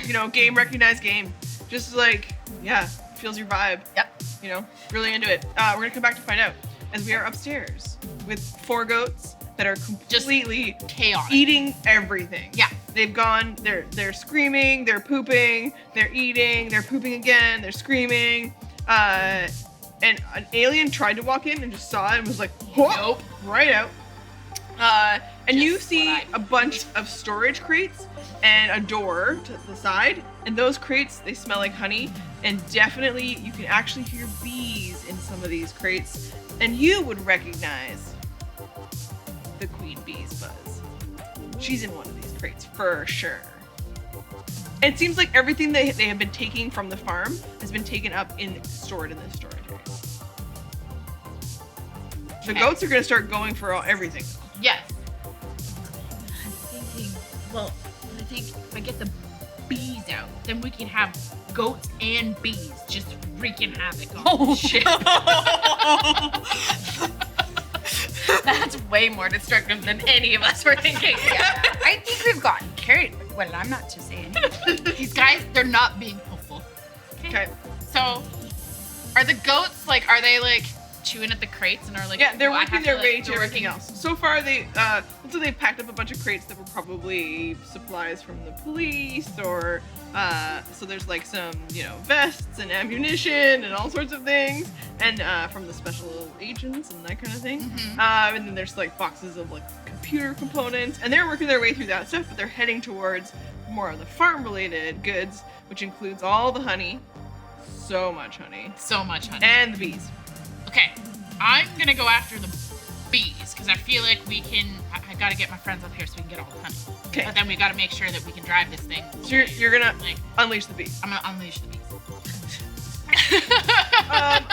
You know, game recognized game. Just like, yeah, feels your vibe. Yep. You know, really into it. We're gonna come back to find out as we are upstairs with 4 goats that are completely Chaos. eating everything. Yeah. They've gone, they're screaming, they're pooping, they're eating, they're pooping again, they're screaming. And an alien tried to walk in and just saw it and was like, whoa, Nope. right out. And you Just see what I- a bunch of storage crates and a door to the side. And those crates, they smell like honey. And definitely you can actually hear bees in some of these crates. And you would recognize the queen bee's buzz. She's in one of these crates for sure. It seems like everything they have been taking from the farm has been taken up and stored in this storage area. The Okay. goats are going to start going for everything. Yes. I'm thinking, well, I think if I get the bees out, then we can have goats and bees just wreaking havoc on Oh, shit. That's way more destructive than any of us were thinking. Yeah, I think we've gotten carried. Well, I'm not to say anything. These guys, they're not being helpful. Okay. So, are the goats like? Are they like chewing at the crates and are like? Yeah, they're do I working have their to, way like, to do everything everything else. So far, they've packed up a bunch of crates that were probably supplies from the police, or so there's like some, you know, vests and ammunition and all sorts of things, and from the special agents and that kind of thing. Mhm. And then there's like boxes of like computer components, and they're working their way through that stuff, but they're heading towards more of the farm-related goods, which includes all the honey, so much honey, So much honey. and the bees. Okay, I'm gonna go after the bees because I feel like we can. I gotta get my friends up here so we can get all the honey. Okay. But then we gotta make sure that we can drive this thing. So you're gonna Like, unleash the bees. I'm gonna unleash the bees.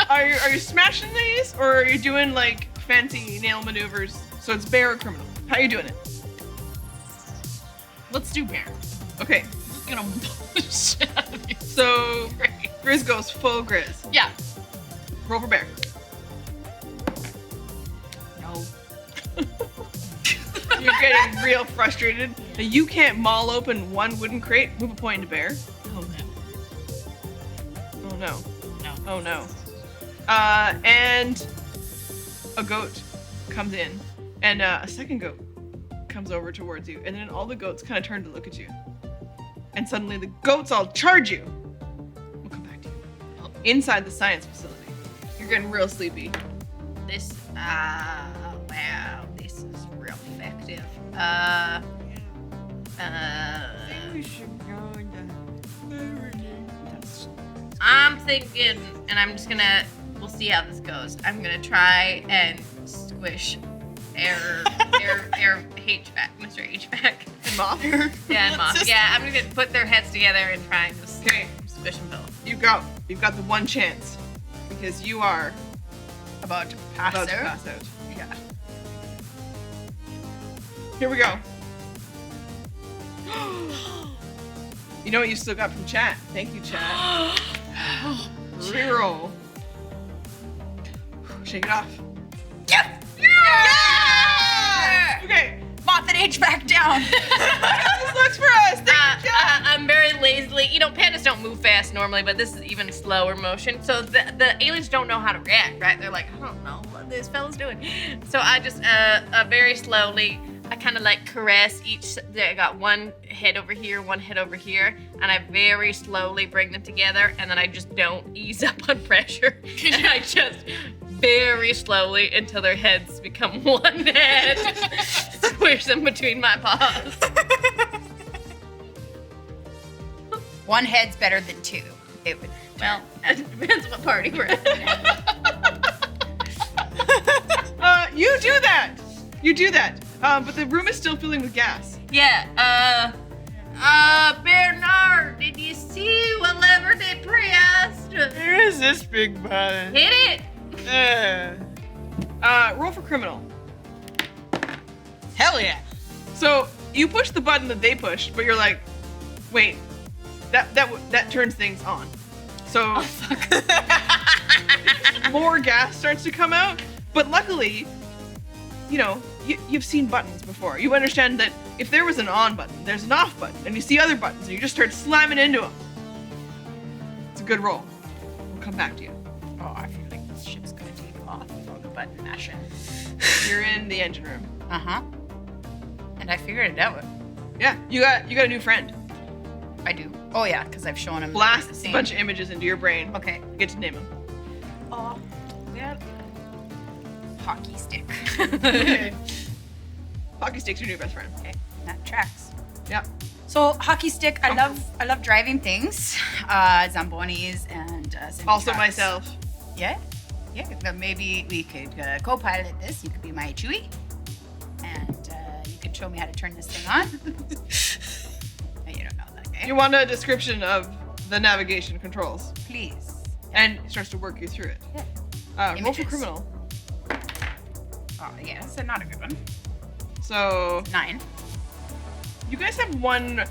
Are you smashing these, or are you doing like fancy nail maneuvers? So it's bear or criminal. How you doing it? Let's do bear. Okay, Just gonna blow the shit out of these. so Great. Grizz goes full Grizz. Yeah. Roll for bear. No. You're getting real frustrated. You can't maul open one wooden crate. Move a point into bear. Oh no. Oh no. No. Oh no. And a goat comes in, and a second goat comes over towards you, and then all the goats kind of turn to look at you. And suddenly the goats all charge you. We'll come back to you. Inside the science facility. You're getting real sleepy. This, wow, this is real effective. We should go I'm thinking, and I'm just gonna, we'll see how this goes. I'm gonna try and squish air HVAC, Mr. HVAC. Moth. Yeah, and Mom. Yeah, I'm gonna put their heads together and try and just Okay, squish them both. you've got the one chance, because you are About to pass about to out. pass out. Yeah. Here we go. You know what you still got from chat? Thank you, chat. Reroll. Shake it off. Yep. Yeah! Okay. Moth and HVAC down. This looks for us. Thank you, chat. I'm very lazily, you know, pandas don't move fast normally, but this is even slower motion. So the aliens don't know how to react, right? They're like, I don't know what this fella's doing. So I just very slowly, I kind of like caress each. I got one head over here, one head over here, and I very slowly bring them together, and then I just don't ease up on pressure, and I just very slowly until their heads become one head, squish them between my paws. One head's better than two. It would. Well, it depends what party we're at. You do that. You do that. But the room is still filling with gas. Yeah, Bernard, did you see what lever they pressed? There is this big button. Hit it! Roll for criminal. Hell yeah. So you push the button that they pushed, but you're like, wait, that turns things on. So more gas starts to come out, but luckily, you know, you've seen buttons before. You understand that if there was an on button, there's an off button, and you see other buttons, and you just start slamming into them. It's a good roll. We'll come back to you. Oh, I feel like this ship's gonna take off from the button mashing. You're in the engine room. Uh-huh. And I figured it out. Yeah, you got a new friend. I do. Oh yeah, because I've shown him. the Blasts a same. bunch of images into your brain. Okay. You get to name them. Oh, well, hockey stick. Hockey stick's your new best friend. Okay, that tracks. Yeah. So hockey stick, I love driving things, zambonis and Also semi-trucks. myself. Yeah, but maybe we could co-pilot this. You could be my Chewie, and you could show me how to turn this thing on. You don't know that guy. You want a description of the navigation controls, Please. and he starts to work you through it. Yeah. Roll for Images. criminal. Oh yeah, so not a good one. So 9. you guys have one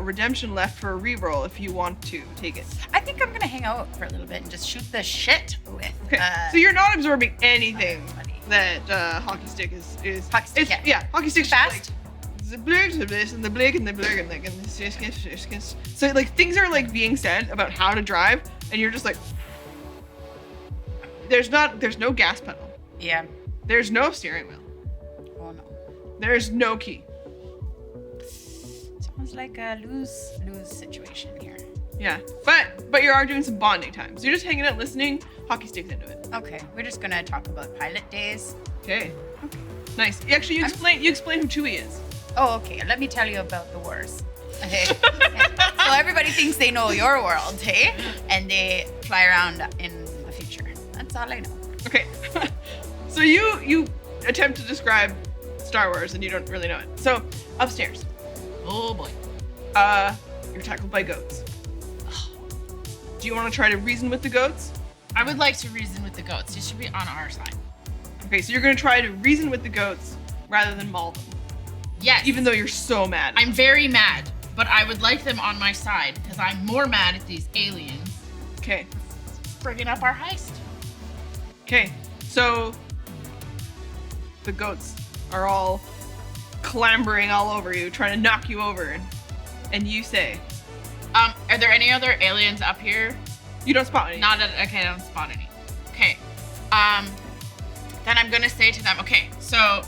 redemption left for a reroll if you want to take it. I think I'm gonna hang out for a little bit and just shoot the shit with. Okay. So you're not absorbing anything Funny. that hockey stick is. Hockey stick, it's, yeah. Hockey stick's Fast? just like, the blurg to this and the blig and the blurg and this. So like things are like being said about how to drive, and you're just like, there's no gas pedal, Yeah. there's no steering wheel, Oh no. there's no key. Sounds like a lose situation here. Yeah, but you are doing some bonding time. So you're just hanging out, listening. Hockey stick's into it. Okay, we're just gonna talk about pilot days. Okay. Nice. Actually, you explain who Chewie is. Oh, okay. Let me tell you about the wars. Okay. So everybody thinks they know your world, hey? And they fly around in the future. That's all I know. Okay. So you attempt to describe Star Wars and you don't really know it. So upstairs, Oh boy. you're tackled by goats. Do you want to try to reason with the goats? I would like to reason with the goats. You should be on our side. Okay, so you're gonna try to reason with the goats rather than maul them, Yes. even though you're so mad. I'm very mad, but I would like them on my side because I'm more mad at these aliens Okay. bringing up our heist. Okay. So the goats are all clambering all over you, trying to knock you over, and you say, Are there any other aliens up here? you don't spot any. Okay, I don't spot any. Okay. Then I'm gonna say to them, okay, so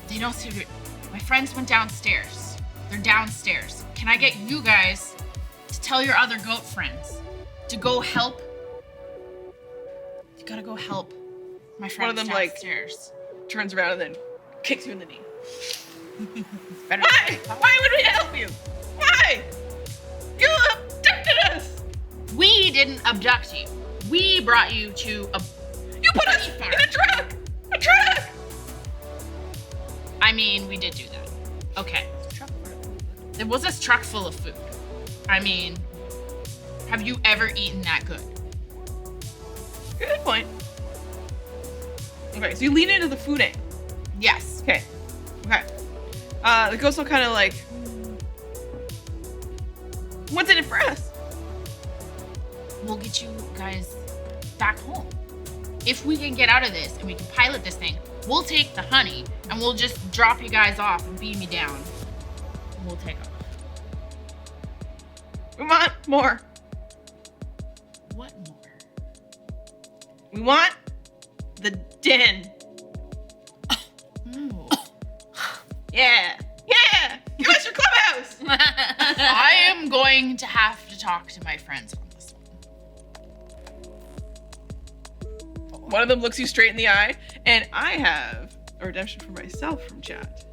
they don't see my friends went downstairs. They're downstairs. Can I get you guys to tell your other goat friends to go help? You gotta go help my friends One of them, like, downstairs. turns around and then kicks you in the knee. Better Why? Why would we help you? Why? You abducted us. We didn't abduct you. We brought you to a. You put us in a truck. A truck. I mean, we did do that. Okay. It was a truck full of food. I mean, have you ever eaten that good? Good point. Okay, so you lean into the food angle. Yes. Okay. Okay. The ghost will kind of like, what's in it for us? We'll get you guys back home. If we can get out of this and we can pilot this thing, we'll take the honey and we'll just drop you guys off and beam you down. And we'll take off. We want more. What more? We want the den. Ooh. Yeah. Yeah. Give us your clubhouse. I am going to have to talk to my friends on this one. One of them looks you straight in the eye, and I have a redemption for myself from chat.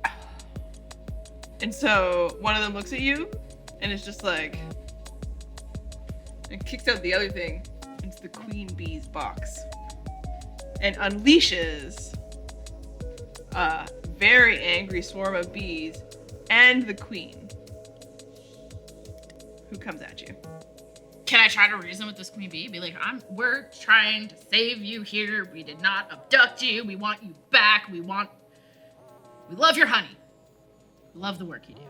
And so one of them looks at you, and it's just like, and kicks out the other thing into the queen bee's box, and unleashes a very angry swarm of bees and the queen. Who comes at you? Can I try to reason with this queen bee? Be like, we're trying to save you here. We did not abduct you. We want you back. We love your honey. We love the work you do.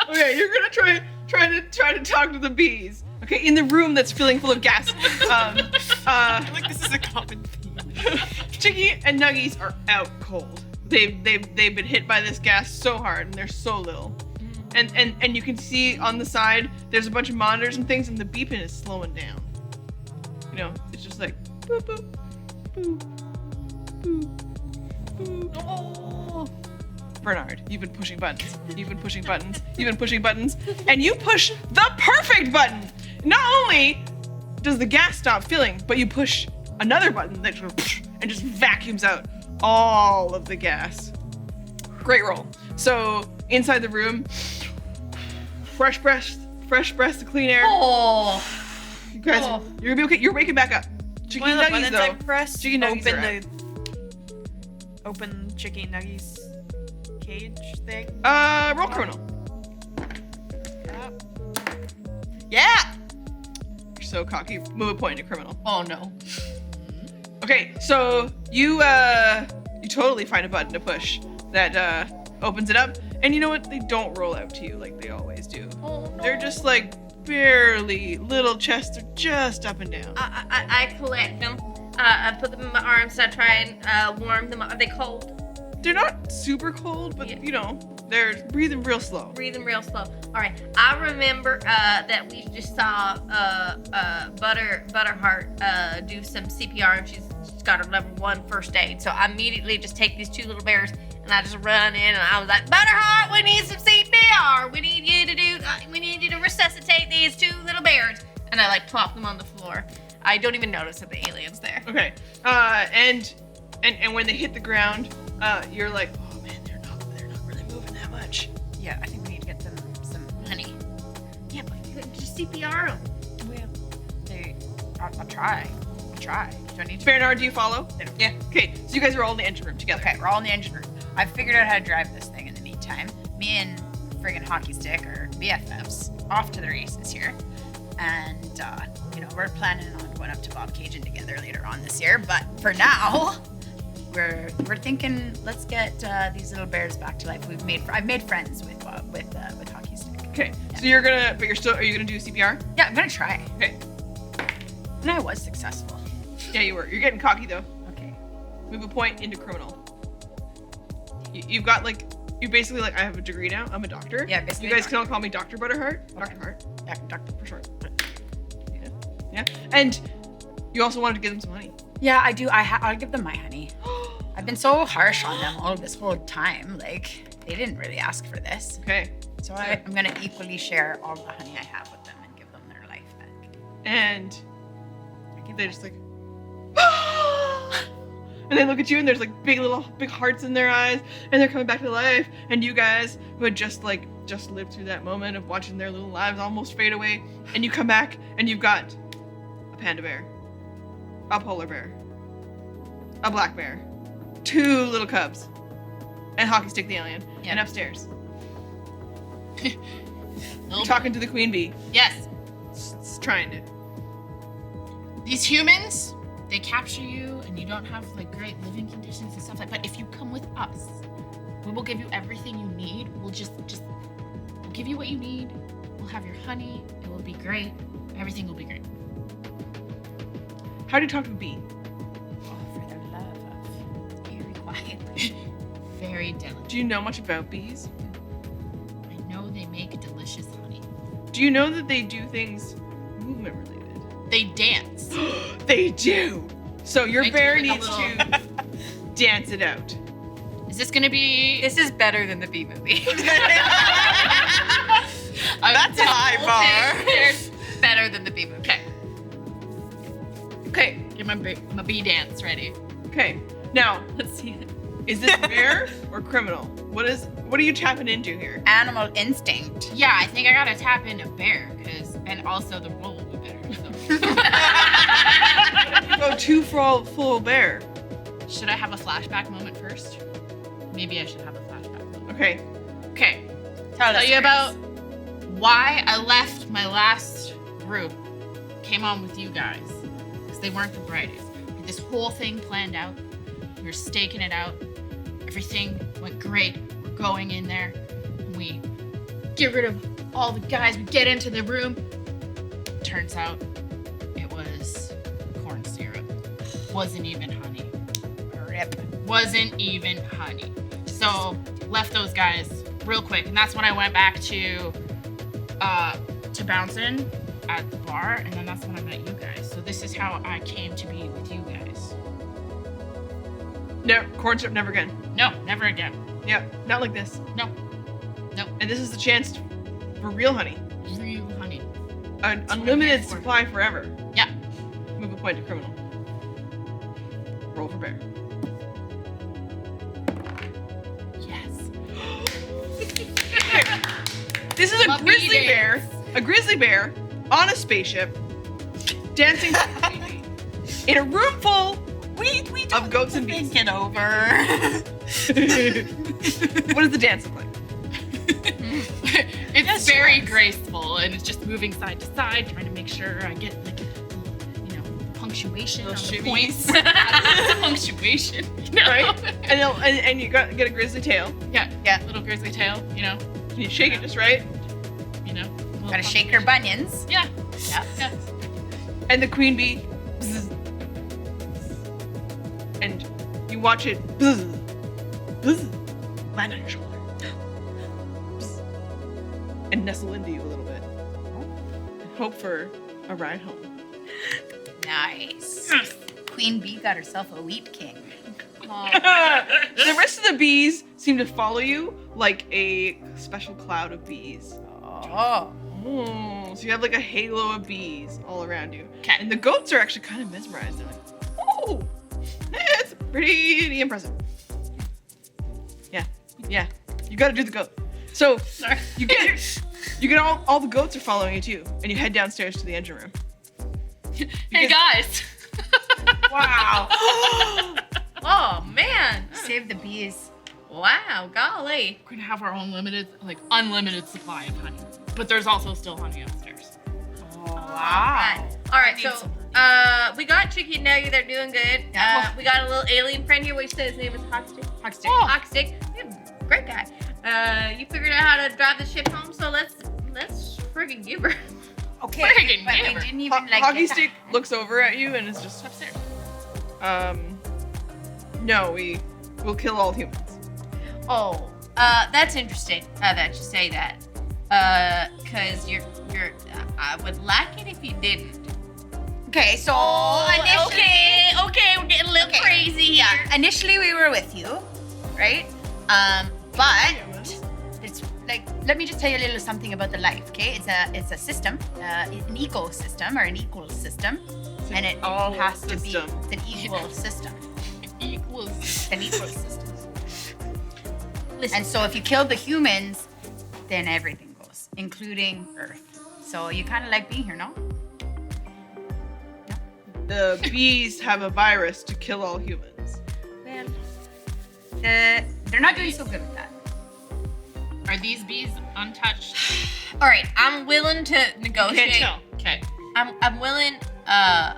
Okay, you're gonna try to talk to the bees. Okay, in the room that's filling full of gas. I feel like this is a common theme. Chicky and Nuggies are out cold. They've been hit by this gas so hard, and they're so little. And you can see on the side there's a bunch of monitors and things, and the beeping is slowing down. You know, it's just like boop boop boop boop boop. Oh. Bernard, you've been pushing buttons. You've been pushing buttons. You've been pushing buttons, and you push the perfect button. Not only does the gas stop filling, but you push another button that and just vacuums out all of the gas. Great roll. So inside the room, fresh breath to clean air. Oh. You guys, you're gonna be okay. You're waking back up. Chicky One of the Nuggies buttons though. I pressed, Chicky Nuggies are open Chicky Nuggies cage thing. Roll criminal. Yeah. You're so cocky. Move a point to criminal. Oh no. Okay, so you totally find a button to push that opens it up, and you know what? They don't roll out to you like they always do. Oh no. They're just like barely little chests, are just up and down. I collect them. I put them in my arms and I try and warm them up. Are they cold? They're not super cold, but Yeah. you know, they're breathing real slow. Breathing real slow. All right. I remember that we just saw Butterheart do some CPR, and she's got her level 1 first aid. So I immediately just take these 2 little bears and I just run in and I was like, Butterheart, we need some CPR. We need you to resuscitate these 2 little bears. And I like plop them on the floor. I don't even notice that the alien's there. Okay, and when they hit the ground, you're like, oh man, they're not really moving that much. Yeah, I think we need to get them some honey. Yeah, but you couldn't just CPR them. I'll try. Do I need to? Bernard, do you follow? Yeah. Okay, so you guys are all in the engine room together. Okay, we're all in the engine room. I've figured out how to drive this thing in the meantime. Me and friggin' Hockey Stick are BFFs, off to the races here. And, we're planning on going up to Bob Cajun together later on this year. But for now, we're thinking, let's get these little bears back to life. I've made friends with Hockey Stick. Okay, so are you gonna do CPR? Yeah, I'm gonna try. Okay. And I was successful. Yeah, you were. You're getting cocky though. Okay. Move a point into criminal. You've got you basically I have a degree now. I'm a doctor. Yeah, basically You guys a can all call me Dr. Butterheart. Okay. Dr. Hart. Yeah, Doctor for short. Yeah. And you also wanted to give them some money. Yeah, I do. I'll give them my honey. I've been so harsh on them all this whole time. Like, they didn't really ask for this. Okay. So I'm gonna equally share all the honey I have with them and give them their life back. And they're just like, and they look at you and there's big hearts in their eyes and they're coming back to life. And you guys who had just lived through that moment of watching their little lives almost fade away, and you come back and you've got a panda bear, a polar bear, a black bear, 2 little cubs, and Hockey Stick the alien. Yeah. And upstairs, Little you're talking to the queen bee. Yes. It's trying to. These humans, they capture you and you don't have great living conditions and stuff like that. But if you come with us, we will give you everything you need. We'll we'll give you what you need. We'll have your honey. It will be great. Everything will be great. How do you talk to a bee? Oh, for the love of very quietly. Very delicate. Do you know much about bees? I know they make delicious honey. Do you know that they do things movement related? They dance. They do. So your I do bear a needs little- to dance it out. Is this gonna be? This is better than the Bee movie. That's a high bar. There's better than the Bee movie. Okay. Okay. Get my bee dance ready. Okay. Now, Let's see it. is this bear or criminal? What are you tapping into here? Animal instinct. Yeah, I think I gotta tap into bear, and also the roll will be better. So. You go too full bear. Should I have a flashback moment first? Maybe I should have a flashback moment. Okay. Okay. Tell Tell us, you Grizz. about why I left my last group. Came on with you guys. Because they weren't the brightest. We had this whole thing planned out. We were staking it out. Everything went great. We're going in there. And we get rid of all the guys. We get into the room. Turns out it was corn syrup. Wasn't even honey. Rip. Wasn't even honey. So left those guys real quick, and that's when I went back to bouncing at the bar, and then that's when I met you guys. So this is how I came to be with you guys. No, corn syrup never again. No, never again. Yeah, not like this. No. And this is the chance for real honey. Real honey. An That's what I'm unlimited here for. supply forever. Yeah. Move a point to criminal. Roll for bear. Yes. This is a Puppy grizzly dance. bear. A grizzly bear on a spaceship, dancing in a room full We of goats and bees. think it over. What does the dance look like? It's Yes, very yes. graceful, and it's just moving side to side, trying to make sure I get like, punctuation on Little the shimmies. points. Punctuation. You know? Right? And you get a grizzly tail. Yeah. Yeah. Little grizzly tail. And you shake it just right. Little Gotta shake her punctuation. bunions. Yeah. Yeah. Yeah. And the queen bee. Bzz, and you watch it bzz, bzz, land on your shoulder. Bzz, and nestle into you a little bit. And hope for a ride home. Nice. Queen Bee got herself a wheat king. The rest of the bees seem to follow you like a special cloud of bees. Oh. Oh, so you have like a halo of bees all around you. 'Kay. And the goats are actually kind of mesmerized. They're like, oh, it's pretty impressive. Yeah, you gotta do the goat. So Sorry. you get all the goats are following you too, and you head downstairs to the engine room. Hey guys. Wow. Oh man. Save the bees. Wow, golly. We're gonna have our own unlimited supply of honey. But there's also still honey upstairs. Oh, wow. All right, need so some. we got Chicky now. They're doing good. Yeah. We got a little alien friend here. What you said his name is Hockstick. Hockstick. Oh. Hockstick. Yeah, great guy. You figured out how to drive the ship home, so let's friggin' give her. Okay, Friggin' but we never. didn't even like Hockey get stick looks over at you and is just Upstairs. no, we'll kill all humans. Oh, that's interesting that you say that. Cause you're. I would like it if you didn't. Okay, so okay, we're getting a little Okay. crazy here. Yeah, initially we were with you, right? But it's like, let me just tell you a little something about the life. Okay, it's a system, an ecosystem or an equal system, and it all has to be system. it's an equal system. Equals. It's an equal system. Listen, And so if you kill the humans, then everything goes, including Earth. So you kind of like being here, no? The bees have a virus to kill all humans. man, They're not doing so good with that. Are these bees untouched? all right, I'm willing to negotiate. Can't tell. Okay. I'm willing. I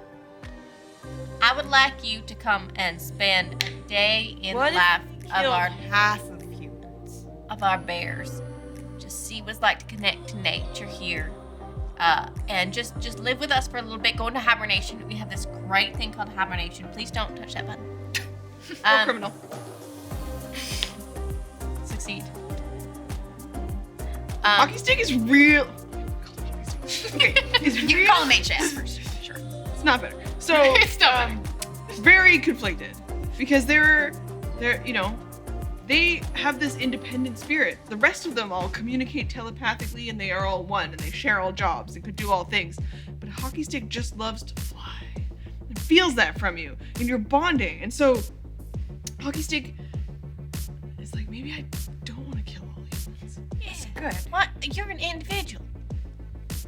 would like you to come and spend a day in What the if life we of killed our half of humans? bears. Just see what it's like to connect to nature here. And just live with us for a little bit. Go into hibernation. We have this great thing called hibernation. Please don't touch that button. Or criminal. Succeed. Hockey stick is real. Okay, it's You can real. call them HS first. Sure. It's not better. So It's not very conflicted because they're they have this independent spirit. The rest of them all communicate telepathically and they are all one and they share all jobs and could do all things. But a hockey stick just loves to fly. It feels that from you and you're bonding. And so hockey stick is like, maybe I don't want to kill all humans. Good. What? You're an individual.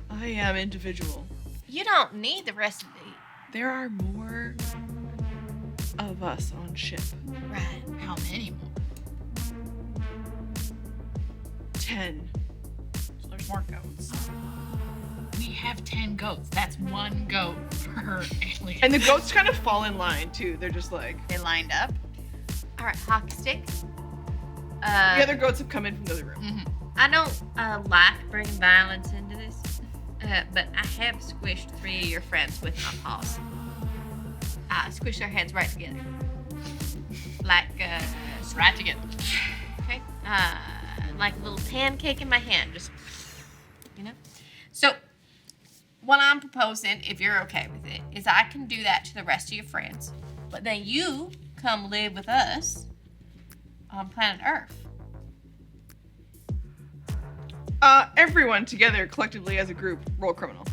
I am individual. You don't need the rest of the. There are more of us on ship. Right. How many more? 10. So there's more goats. We have 10 goats. That's one goat per alien. And the goats kind of fall in line too. They're just like They lined up. All right, hockey stick. the other goats have come in from the other room. Mhm. I don't like bringing violence into this, but I have squished 3 of your friends with my paws. I squished their heads right together. Like, Right together. okay, like a little pancake in my hand, just, you know? So, what I'm proposing, if you're okay with it, is I can do that to the rest of your friends, but then you come live with us on planet Earth. Everyone together collectively as a group roll criminal.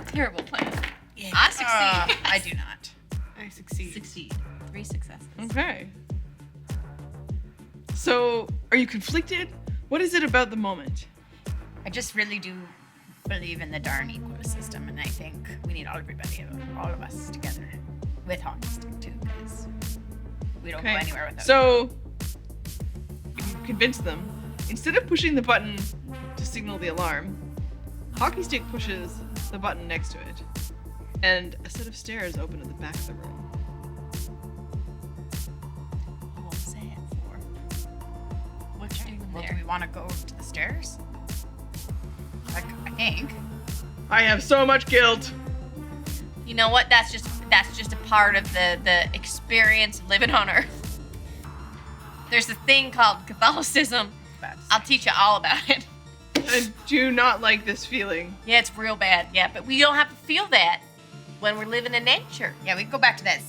Terrible plan. Yeah. I succeed. I do not. I succeed. Succeed. 3 successes. Okay. So, are you conflicted? What is it about the moment? I just really do believe in the darn ecosystem, and I think we need all of us together with hockey stick too, because we don't go anywhere without. So, if you convince them, instead of pushing the button to signal the alarm, hockey stick pushes the button next to it, and a set of stairs open at the back of the room. What was that for? What you doing Well, do there? we want to go to the stairs? Like, I think. I have so much guilt. You know what? That's just a part of the experience of living on Earth. There's a thing called Catholicism. I'll teach you all about it. I do not like this feeling. Yeah, it's real bad. Yeah, but we don't have to feel that when we're living in nature. Yeah, we can go back to that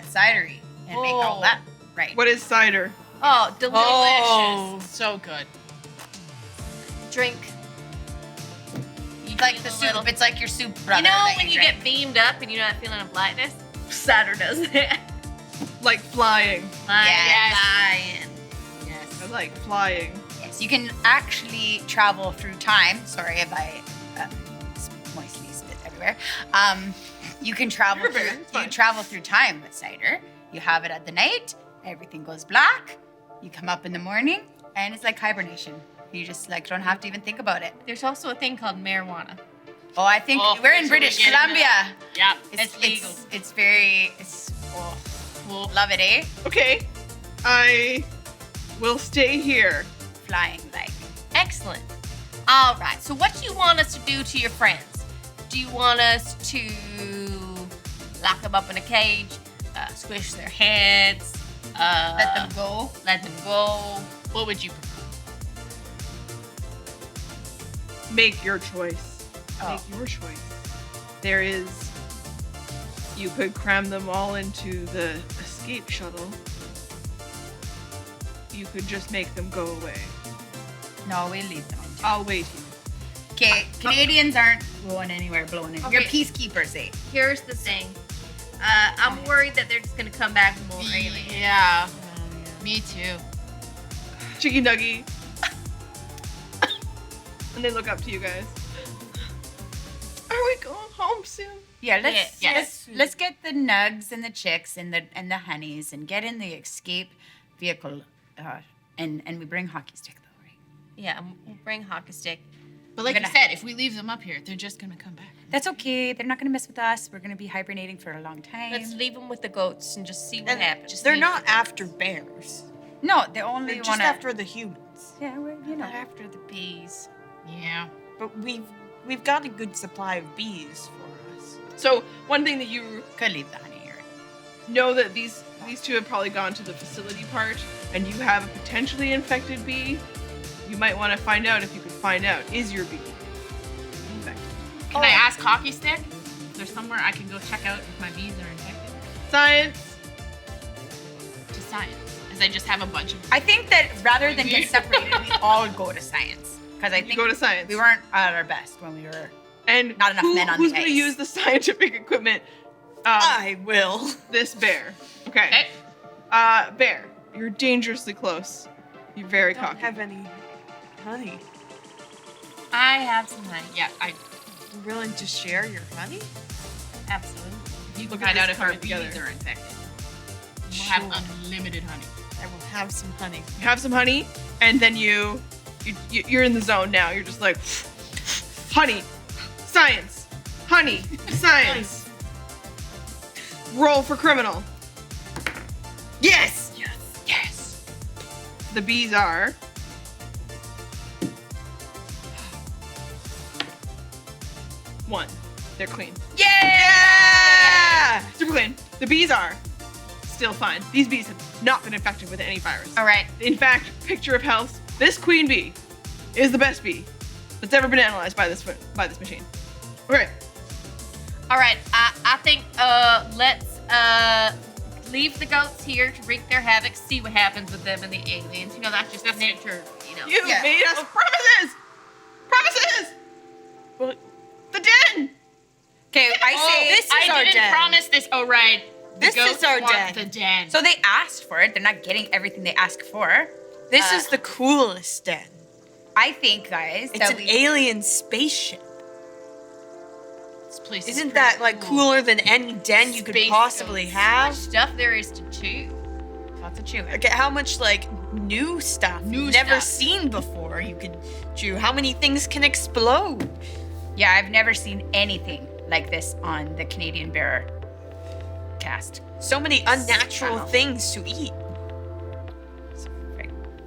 cidery and make all Oh. that right. What is cider? Oh, delicious. Oh, so good. Drink. It's like the a soup. little- It's like your soup brother. You know that when you drink. get beamed up and you're not feeling a lightness? Cider does that. Like flying. Yes. Lion. Yes. I like flying. Yes, you can actually travel through time. Sorry if I moistly spit everywhere. You can travel. You're fair, Through, it's fine. you travel through time with cider. You have it at the night. Everything goes black. You come up in the morning, and it's like hibernation. You just like don't have to even think about it. There's also a thing called marijuana. Oh, I think Oh, we're in that's what British we're getting Columbia. Yeah. It's legal. It's very. It's oh, Cool. love it, eh? Okay, I will stay here. Flying like. Excellent. All right. So, what do you want us to do to your friends? Do you want us to lock them up in a cage, squish their heads, Let them go. let them go? What would you prefer? Make your choice. Oh. Make your choice. There is. You could cram them all into the escape shuttle. You could just make them go away. No, we leave them. I'll wait here. Okay, Canadians aren't going anywhere blowing in. You're Okay. peacekeepers, eh? Here's the thing. I'm worried that they're just gonna come back with more aliens. Yeah. Me too. Chicky Nuggy. And they look up to you guys. Are we going home soon? Yeah, let's Yes. let's get the nugs and the chicks and the honeys and get in the escape vehicle, and we bring hockey stick though, right? Yeah, we'll bring hockey stick. But like We're you gonna- said, if we leave them up here, they're just gonna come back. That's okay. They're not gonna mess with us. We're gonna be hibernating for a long time. Let's leave them with the goats and just see what And happens. they're not after bears. No, they only They're just want after the humans. Yeah, we're, you know. Not after the bees. Yeah. But we've got a good supply of bees for us. So one thing that you Could leave the honey here. know that these two have probably gone to the facility part, and you have a potentially infected bee. You might want to find out if you can find out, is your bee infected? Can I ask Hockey Stick? Is there somewhere I can go check out if my bees are infected? Science. To science. As I just have a bunch of. I think that rather than get separated, we all go to science. Because I You think go to science. we weren't at our best when we were. And Not enough men on who's the going to ice. use the scientific equipment? I will. This bear. Okay. Okay. Bear, you're dangerously close. You're very Don't cocky. have any honey. I have some honey. Yeah, You willing to share your honey? Absolutely. if you can Look at find out this if our coming bees together. are infected. We'll Sure. have unlimited honey. I will have some honey. You have some honey, and then you You're in the zone now. You're just like, honey, science, honey, science. Roll for criminal. Yes. Yes. The bees are. One. They're clean. Yeah. Super clean. The bees are still fine. These bees have not been infected with any virus. All right. In fact, picture of health. This queen bee is the best bee that's ever been analyzed by this machine. Okay. All right, I think let's leave the goats here to wreak their havoc, see what happens with them and the aliens. You know, that's just nature, you know. You made us promises! Promises! Well, the den! Okay, I say this is I our didn't den. promise this. Oh, right. The This is goats our want den. The den. so. They asked for it. They're not getting everything they asked for. This is the coolest den. I think, guys, It's that an we alien spaceship. This place is Isn't pretty that like cool. cooler than any den you could Space possibly goats. How much have? stuff there is to chew. lots of chewing. Look at how much like new stuff New you've never stuff. seen before you can chew. How many things can explode? Yeah, I've never seen anything like this on the Canadian Bear cast. So many unnatural Wow. things to eat. It's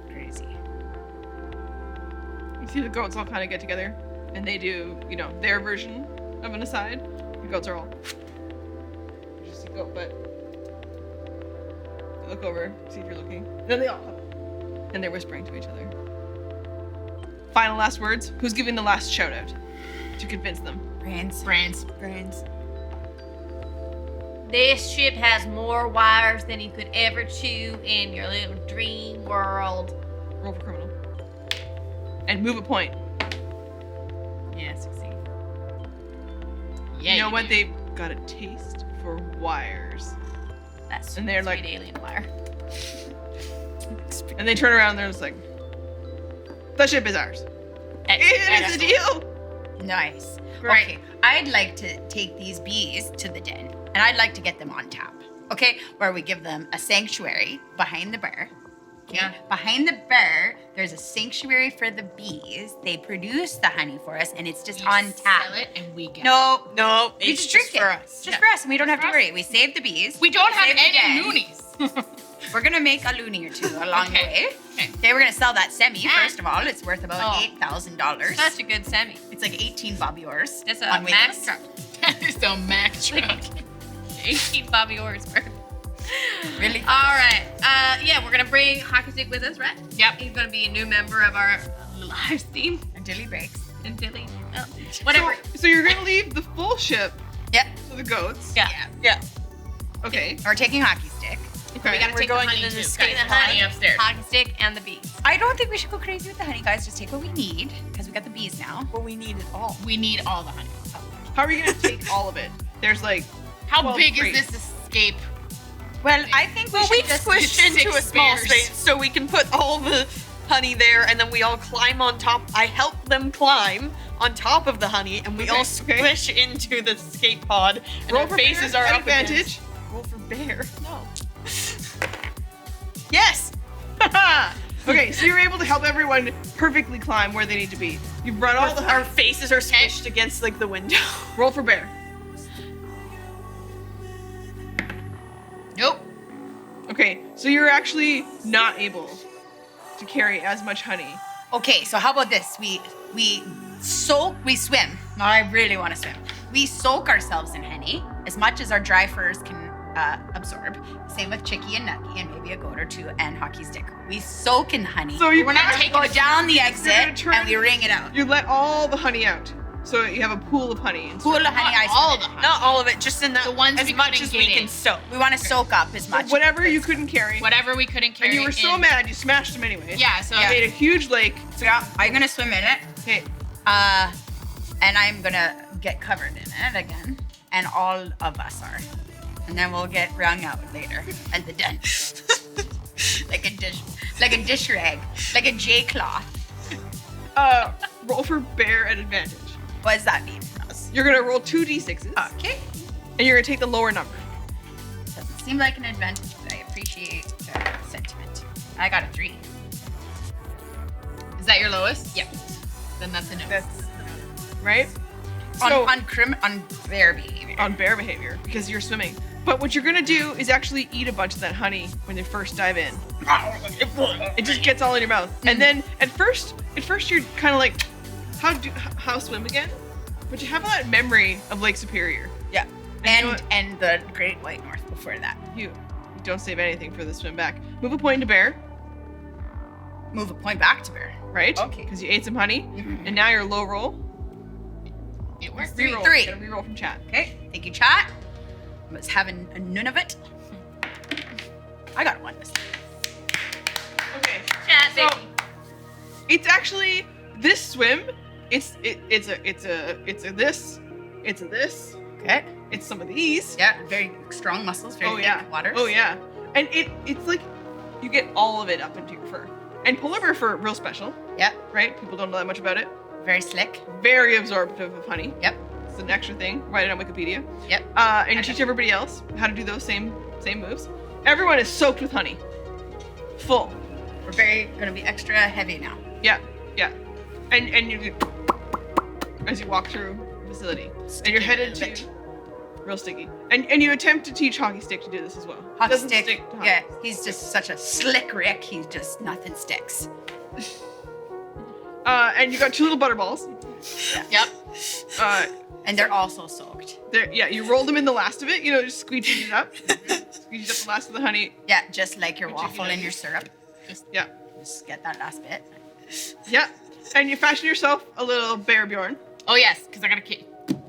crazy. You see the goats all kind of get together and they do, you know, their version of an aside. The goats are all just a goat butt. They look over, see if you're looking. And then they all come. And they're whispering to each other. Final last words. Who's giving the last shout out to convince them? Brains. Brains. Brains. This ship has more wires than you could ever chew in your little dream world. Roll for criminal. And move a point. Yeah, succeed. Yeah. You know what? do. They've got a taste for wires. That's And they're sweet like- alien wire. And they turn around and they're just like, the ship is ours. It is a deal. Nice. Great. Okay, I'd like to take these bees to the den, and I'd like to get them on tap. Okay, where we give them a sanctuary behind the bear. Okay? Yeah. Behind the bear, there's a sanctuary for the bees. They produce the honey for us, and it's just You on tap. Sell it and we get it. No, No, you it's just drink it. for us. Just Yeah. for us, and we don't have to for us. worry. We save the bees. We don't have save the any den. loonies. We're gonna make a loony or two along the Okay. way. Okay. Okay, we're gonna sell that semi Ah. first of all. It's worth about Oh. $8,000. Such a good semi. It's like 18 Bobby Orrs. That's a on Mack wheels. truck. That is the Mack truck. 18 Bobby Orrs worth. Really? All right. Yeah, we're gonna bring Hockey Stick with us, right? Yep. He's gonna be a new member of our live team Until he breaks. until he, whatever. So you're gonna leave the full ship Yep. to the goats. yeah. Yeah. Okay. We're taking hockey stick. Okay. We gotta We're take going the honey in an too. escape Gotta pod. honey upstairs. Hockey Stick and the bees. I don't think we should go crazy with the honey, guys. Just take what we need because we got the bees now. But we need it all. We need all the honey. How are you gonna take all of it? There's like, How 12 big crates. is this escape? Well, I think Well, we should just squished it's into a 6 small bears. space so we can put all the honey there, and then we all climb on top. I help them climb on top of the honey, and we Okay, all okay. squish into the escape pod. And roll our for faces bear are at up advantage. against- Roll for bear. No. Yes. Okay, so you're able to help everyone perfectly climb where they need to be. You've brought all the Our faces are squished against like the window. Roll for bear. Nope. Okay, so you're actually not able to carry as much honey. Okay, so how about this? We swim. No, I really want to swim. We soak ourselves in honey as much as our dry furs can absorb. Same with Chicky and Nucky and maybe a goat or two and Hockey Stick. We soak in honey. So you We're not actually- taking go down the exit gonna turn- and we wring it out. You let all the honey out. So you have a pool of honey. Pool of honey, I Not all swim the in. honey. Not all of it, just in that The ones as we much couldn't as get we in. can soak. We want to soak up as much. Whatever you couldn't carry. Whatever we couldn't carry. And you were so in- mad, you smashed them anyways. Yeah, so You made a huge lake. So yeah, I'm gonna swim in it. Okay, And I'm gonna get covered in it again. And all of us are. And then we'll get wrung out later at the den. like a dish rag. Like a J cloth. roll for bear at advantage. What does that mean? You're gonna roll 2d6s, Okay. and you're gonna take the lower number. Doesn't seem like an advantage, but I appreciate the sentiment. I got a 3. Is that your lowest? Yep. Then that's a no. That's right. On So on bear behavior. on bear behavior because you're swimming. But what you're gonna do is actually eat a bunch of that honey when you first dive in. It just gets all in your mouth, and then at first you're kind of like, how swim again? But you have that memory of Lake Superior. Yeah. And you know And the Great White North before that. You don't save anything for the swim back. Move a point to bear, Move a point back to bear. right? Okay. Because you ate some honey, Mhm. and now you're low roll. It worked. Reroll. Three. Get a reroll from chat. Okay. Thank you, chat. I was having a none of it. I got one this time. Okay. Chat, So baby. it's actually this swim. It's a this. It's a this. Okay. It's some of these. Yeah. Very strong muscles. Very thick yeah. waters. Oh yeah. And it's like you get all of it up into your fur. And polar bear fur, real special, Yep. right? People don't know that much about it. Very slick. Very absorptive of honey. Yep. It's an extra thing. Write it on Wikipedia. Yep. And you teach everybody else how to do those same moves. Everyone is soaked with honey. Full. We're very gonna be extra heavy now. Yeah. Yeah. And you as you walk through the facility. And you're headed to real sticky. And you attempt to teach Hockey Stick to do this as well. Hockey Doesn't stick. stick to hockey. Yeah. He's just such a slick Rick. He's just nothing sticks. And you got two little butterballs. Yep. And they're also soaked. You roll them in the last of it, just squeegee it up. Squeegee up the last of the honey. Yeah. Just like your What you waffle gonna and do? your syrup. Yeah. Just get that last bit. Yeah. And you fashion yourself a little bear Bjorn. Oh yes, because I gotta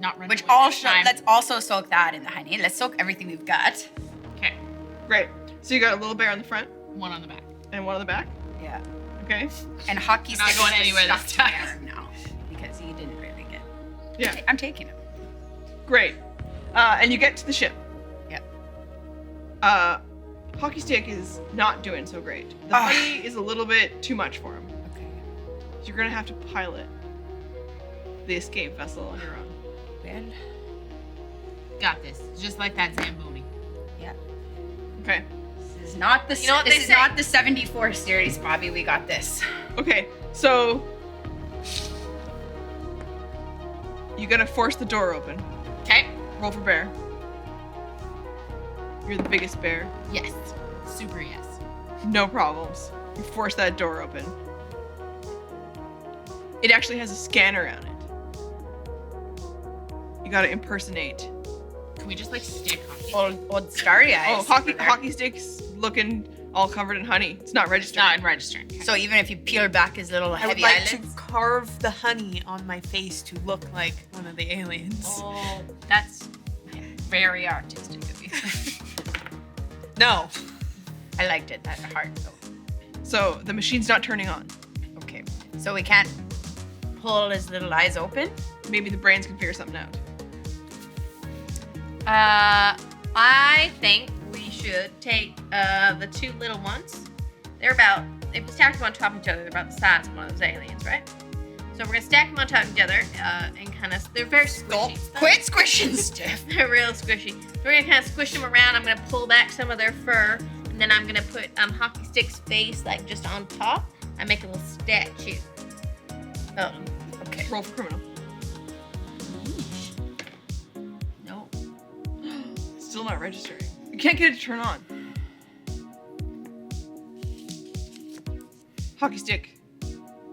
not run. Which away this also time. let's also soak that in the honey. Let's soak everything we've got. Okay. Great. So you got a little bear on the front One on the back. and one on the back. Yeah. Okay. And hockey Not stick going is just anywhere this stuck time. there now because he didn't really get. Yeah. I'm taking him. Great. And you get to the ship. Yep. Hockey Stick is not doing so great. The Ah. honey is a little bit too much for him. Okay. So you're gonna have to pilot the escape vessel on your own. Well. Got this. Just like that Zamboni. Yeah. Okay. This is not the. You know what this they is say? not the 74 series, Bobby. We got this. Okay. So you gotta force the door open. Okay. Roll for bear. You're the biggest bear. Yes. Super yes. No problems. You force that door open. It actually has a scanner on it. You gotta impersonate. Can we just like stick hockey? Old starry eyes. Oh, hockey sticks looking all covered in honey. It's not It's registered. not in registering. Okay. So even if you peel back his little I would heavy like to eyelids. carve the honey on my face to look like one of the aliens. Oh, that's very artistic of you. No. I liked it. That heart though. So the machine's not turning on. Okay. So we can't pull his little eyes open. Maybe the brains can figure something out. I think we should take the two little ones. They're about, if we stack them on top of each other, they're about the size of one of those aliens, right? So we're gonna stack them on top of each other and kind of, they're very squishy. Quit squishing stuff. They're real squishy. So we're gonna kind of squish them around. I'm gonna pull back some of their fur, and then I'm gonna put Hockey Stick's face like just on top. I make a little statue. Oh, Okay. Roll for criminal. No. Still not registering. You can't get it to turn on. Hockey Stick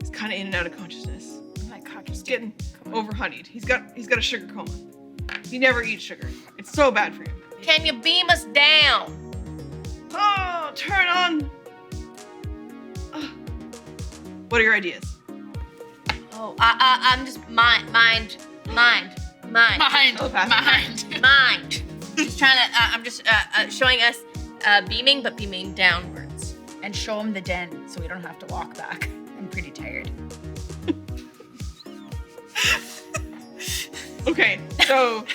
is kind of in and out of consciousness. Like hockey He's stick. getting over honeyed. He's got a sugar coma. He never eats sugar. It's so bad for him. can you beam us down? Oh, turn on. Ugh. What are your ideas? Oh, I'm just mind. Mind. Telepathy. Mind. Just trying to. I'm just showing us beaming, but beaming downwards. And show him the den so we don't have to walk back. I'm pretty tired. Okay, so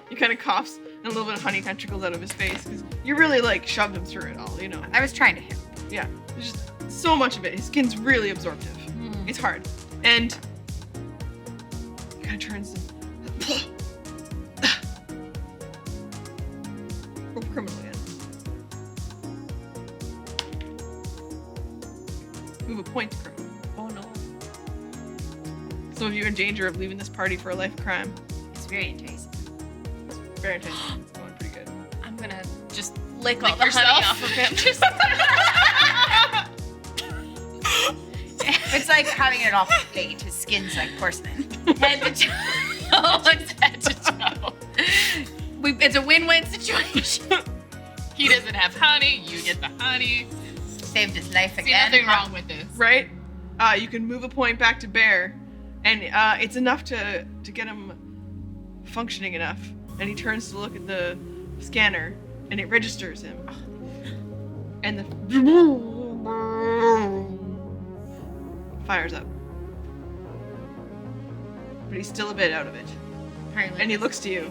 he kind of coughs, and a little bit of honey kind of trickles out of his face because you really like shoved him through it all, you know. I was trying to help. Yeah, there's just so much of it. His skin's really absorptive. It's hard, and he kind of turns. Roll criminal again. Move move a point to criminal. Oh no. Some of you are in danger of leaving this party for a life of crime. It's very enticing. Very intentional. It's going pretty good. I'm gonna just lick Lick all the yourself? honey off of him. Just It's like having it off the plate. His skin's like porcelain. head to toe. It's head to toe. It's a win-win situation. He doesn't have honey. You get the honey. Saved his life See, again. nothing wrong with this. Right? You can move a point back to Bear, and it's enough to get him functioning enough. And he turns to look at the scanner, and it registers him. And the fires up. But he's still a bit out of it. And he looks to you.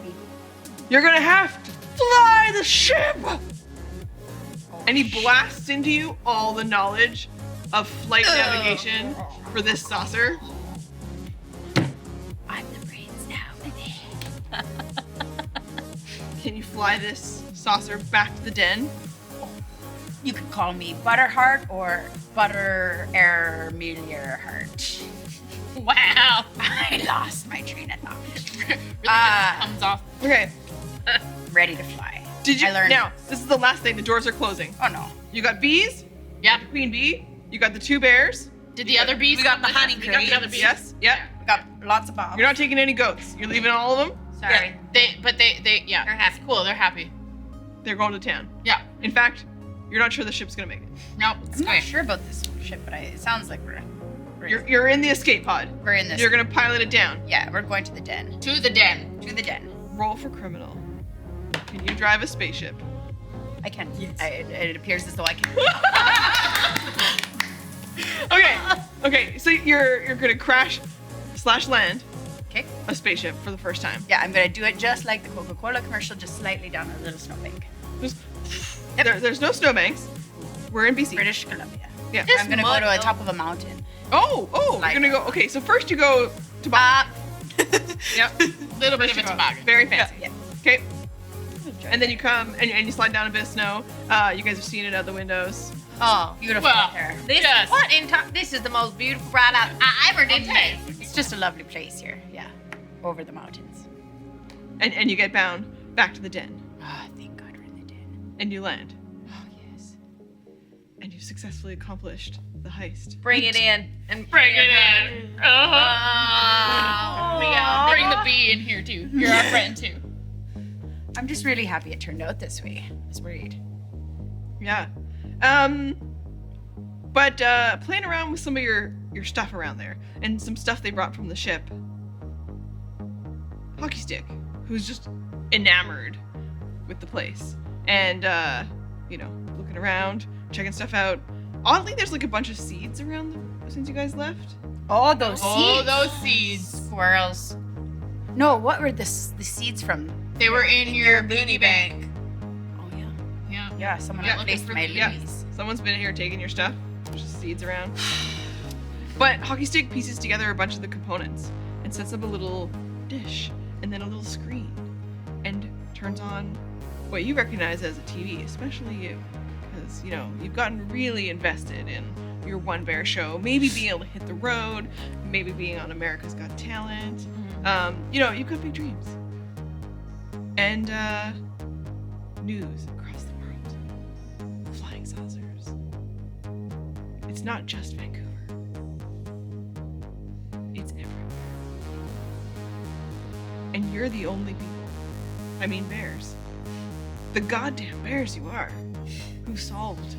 You're gonna have to fly the ship! And he blasts into you all the knowledge of flight navigation for this saucer. I'm the brains now. Can you fly this saucer back to the den? You could call me Butterheart or Butter Air Meteor Heart. Wow. I lost my train of thought. Really just comes off. Okay. I'm ready to fly. Did you I learned. now? This is the last thing. The doors are closing. Oh no. You got bees. Yep. Queen bee. You got the two bears. Did the other bees? we got come the with us? honey We got the cream. other bees. Yes. Yep. We got lots of bombs. You're not taking any goats. You're leaving all of them. Sorry. Yeah, they, yeah. They're happy. Cool. They're happy. They're going to town. Yeah. In fact, you're not sure the ship's gonna make it. Nope. It's I'm not great. sure about this ship, but it sounds like we're You're in the escape pod. we're in this. You're gonna pilot it down. Yeah, we're going to the den. To the den. To the den. Roll for criminal. Can you drive a spaceship? I can. It appears as though I can. Okay. So you're gonna crash / land Okay. a spaceship for the first time. Yeah, I'm gonna do it just like the Coca-Cola commercial, just slightly down a little snowbank. Just, there's no snowbanks. We're in BC. British Columbia. Yeah. This I'm gonna go mud, to the though. top of a mountain. Oh, you're gonna go. Okay, so first you go to Boston. Yep. Little bit of a toboggan. Very fancy. Yeah. Okay. And then you come and you slide down a bit of snow. You guys have seen it out the windows. Oh, Beautiful Well, there. this Yes. what in time? This is the most beautiful ride I ever did take. It's just a lovely place here. Yeah. Over the mountains. And you get bound back to the den. Ah, thank God we're in the den. And you land. Oh yes. And you've successfully accomplished the heist. Bring it in and Bring it in. Oh, Yeah. Bring the bee in here too. You're our friend too. I'm just really happy it turned out this way. I was worried. Yeah. But playing around with some of your stuff around there and some stuff they brought from the ship. Hockey Stick, who's just enamored with the place. And looking around, checking stuff out. Oddly, there's like a bunch of seeds around since you guys left. Oh, those Oh, seeds. those seeds. Squirrels. No, what were the seeds from? They were in your booty bank. Oh yeah. Yeah. Yeah, someone Yeah, replaced looking for my the- Yeah. Louise. Someone's been in here taking your stuff. There's just seeds around. But Hockey Stick pieces together a bunch of the components and sets up a little dish and then a little screen and turns on what you recognize as a TV, especially you. Because, you've gotten really invested in your One Bear show, maybe being able to hit the road, maybe being on America's Got Talent. You've got big dreams. And news across the world. Flying saucers. It's not just Vancouver. It's everywhere. And you're the only people, bears. The goddamn bears you are, who solved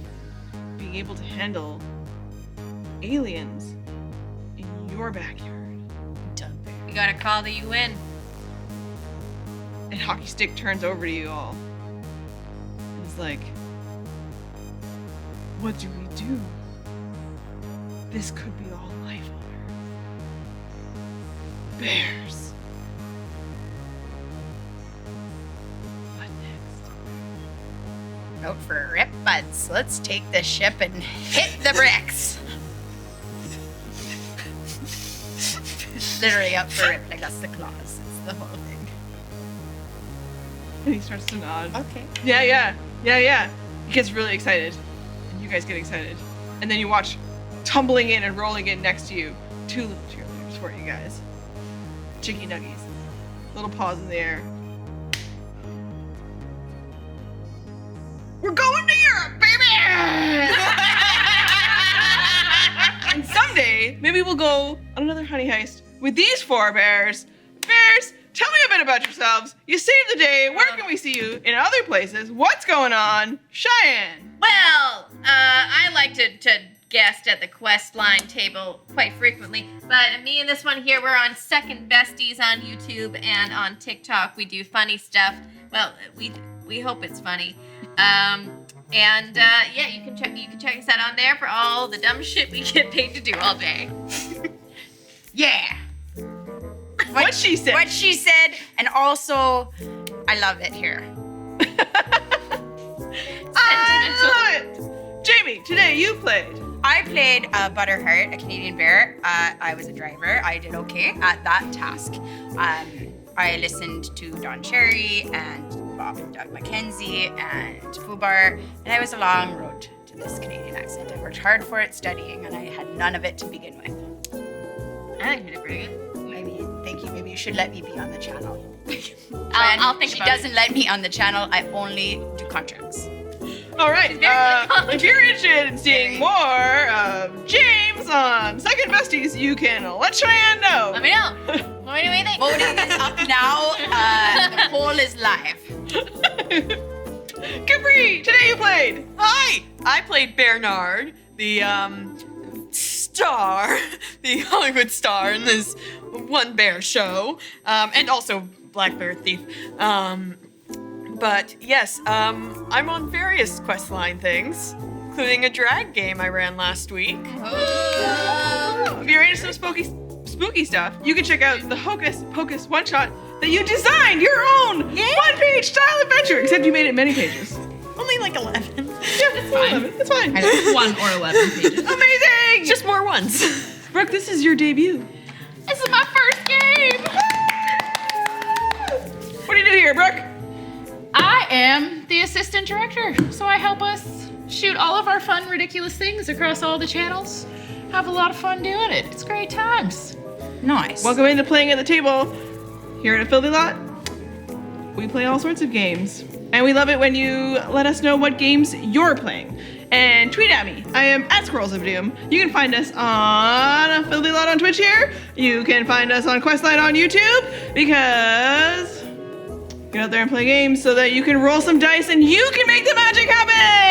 being able to handle aliens in your backyard. Dumb bear. We gotta call the UN. And Hockey Stick turns over to you all. And is like, what do we do? This could be all life on Earth. Bears. What next? Out for a rip, buds. Let's take the ship and hit the bricks. Literally out for a rip, like that's the clause. It's the whole thing. And he starts to nod. Okay. Yeah. He gets really excited. And you guys get excited. And then you watch tumbling in and rolling in next to you. 2 little cheerleaders for you guys. Chicky nuggies. Little paws in the air. We're going to Europe, baby! And someday, maybe we'll go on another honey heist with these 4 bears. Bears, tell me a bit about yourselves. You saved the day. Where can we see you in other places? What's going on? Cheyenne. Well, I like to guest at the quest line table quite frequently, but me and this one here, we're on Second Besties on YouTube and on TikTok. We do funny stuff. Well, we hope it's funny. Yeah, you can check us out on there for all the dumb shit we get paid to do all day. Yeah. What she said. What she said, and also, I love it here. I love it. Jamie, today you played. I played Butterheart, a Canadian bear. I was a driver. I did okay at that task. I listened to Don Cherry and Bob and Doug Mackenzie and Fubar, and I was a long road to this Canadian accent. I worked hard for it, studying, and I had none of it to begin with. I think you did pretty good. Maybe, thank you. Maybe you should let me be on the channel. I'll think she about it. doesn't let me on the channel. I only do contracts. All right. If you're interested in seeing more of James on Second Besties, you can let Cheyenne know. Let me know. What do we think? Voting is up now. The poll is live. Capri, today you played. Hi, I played Bernard, the star, the Hollywood star in this One Bear show, and also Black Bear Thief. But yes, I'm on various questline things, including a drag game I ran last week. If you're into some spooky stuff, you can check out the Hocus Pocus one-shot that you designed your own one-page style adventure, except you made it many pages. Only like 11. Yeah, it's fine. It's fine. 1 or 11 pages. Amazing! Just more ones. Brooke, this is your debut. This is my first game. What do you do here, Brooke? I am the assistant director, so I help us shoot all of our fun, ridiculous things across all the channels. Have a lot of fun doing it. It's great times. Nice. Welcome into Playing at the Table. Here at a Filthy Lot, we play all sorts of games. And we love it when you let us know what games you're playing. And tweet at me. I am at Squirrels of Doom. You can find us on a Filthy Lot on Twitch here. You can find us on Questline on YouTube, because get out there and play games so that you can roll some dice and you can make the magic happen!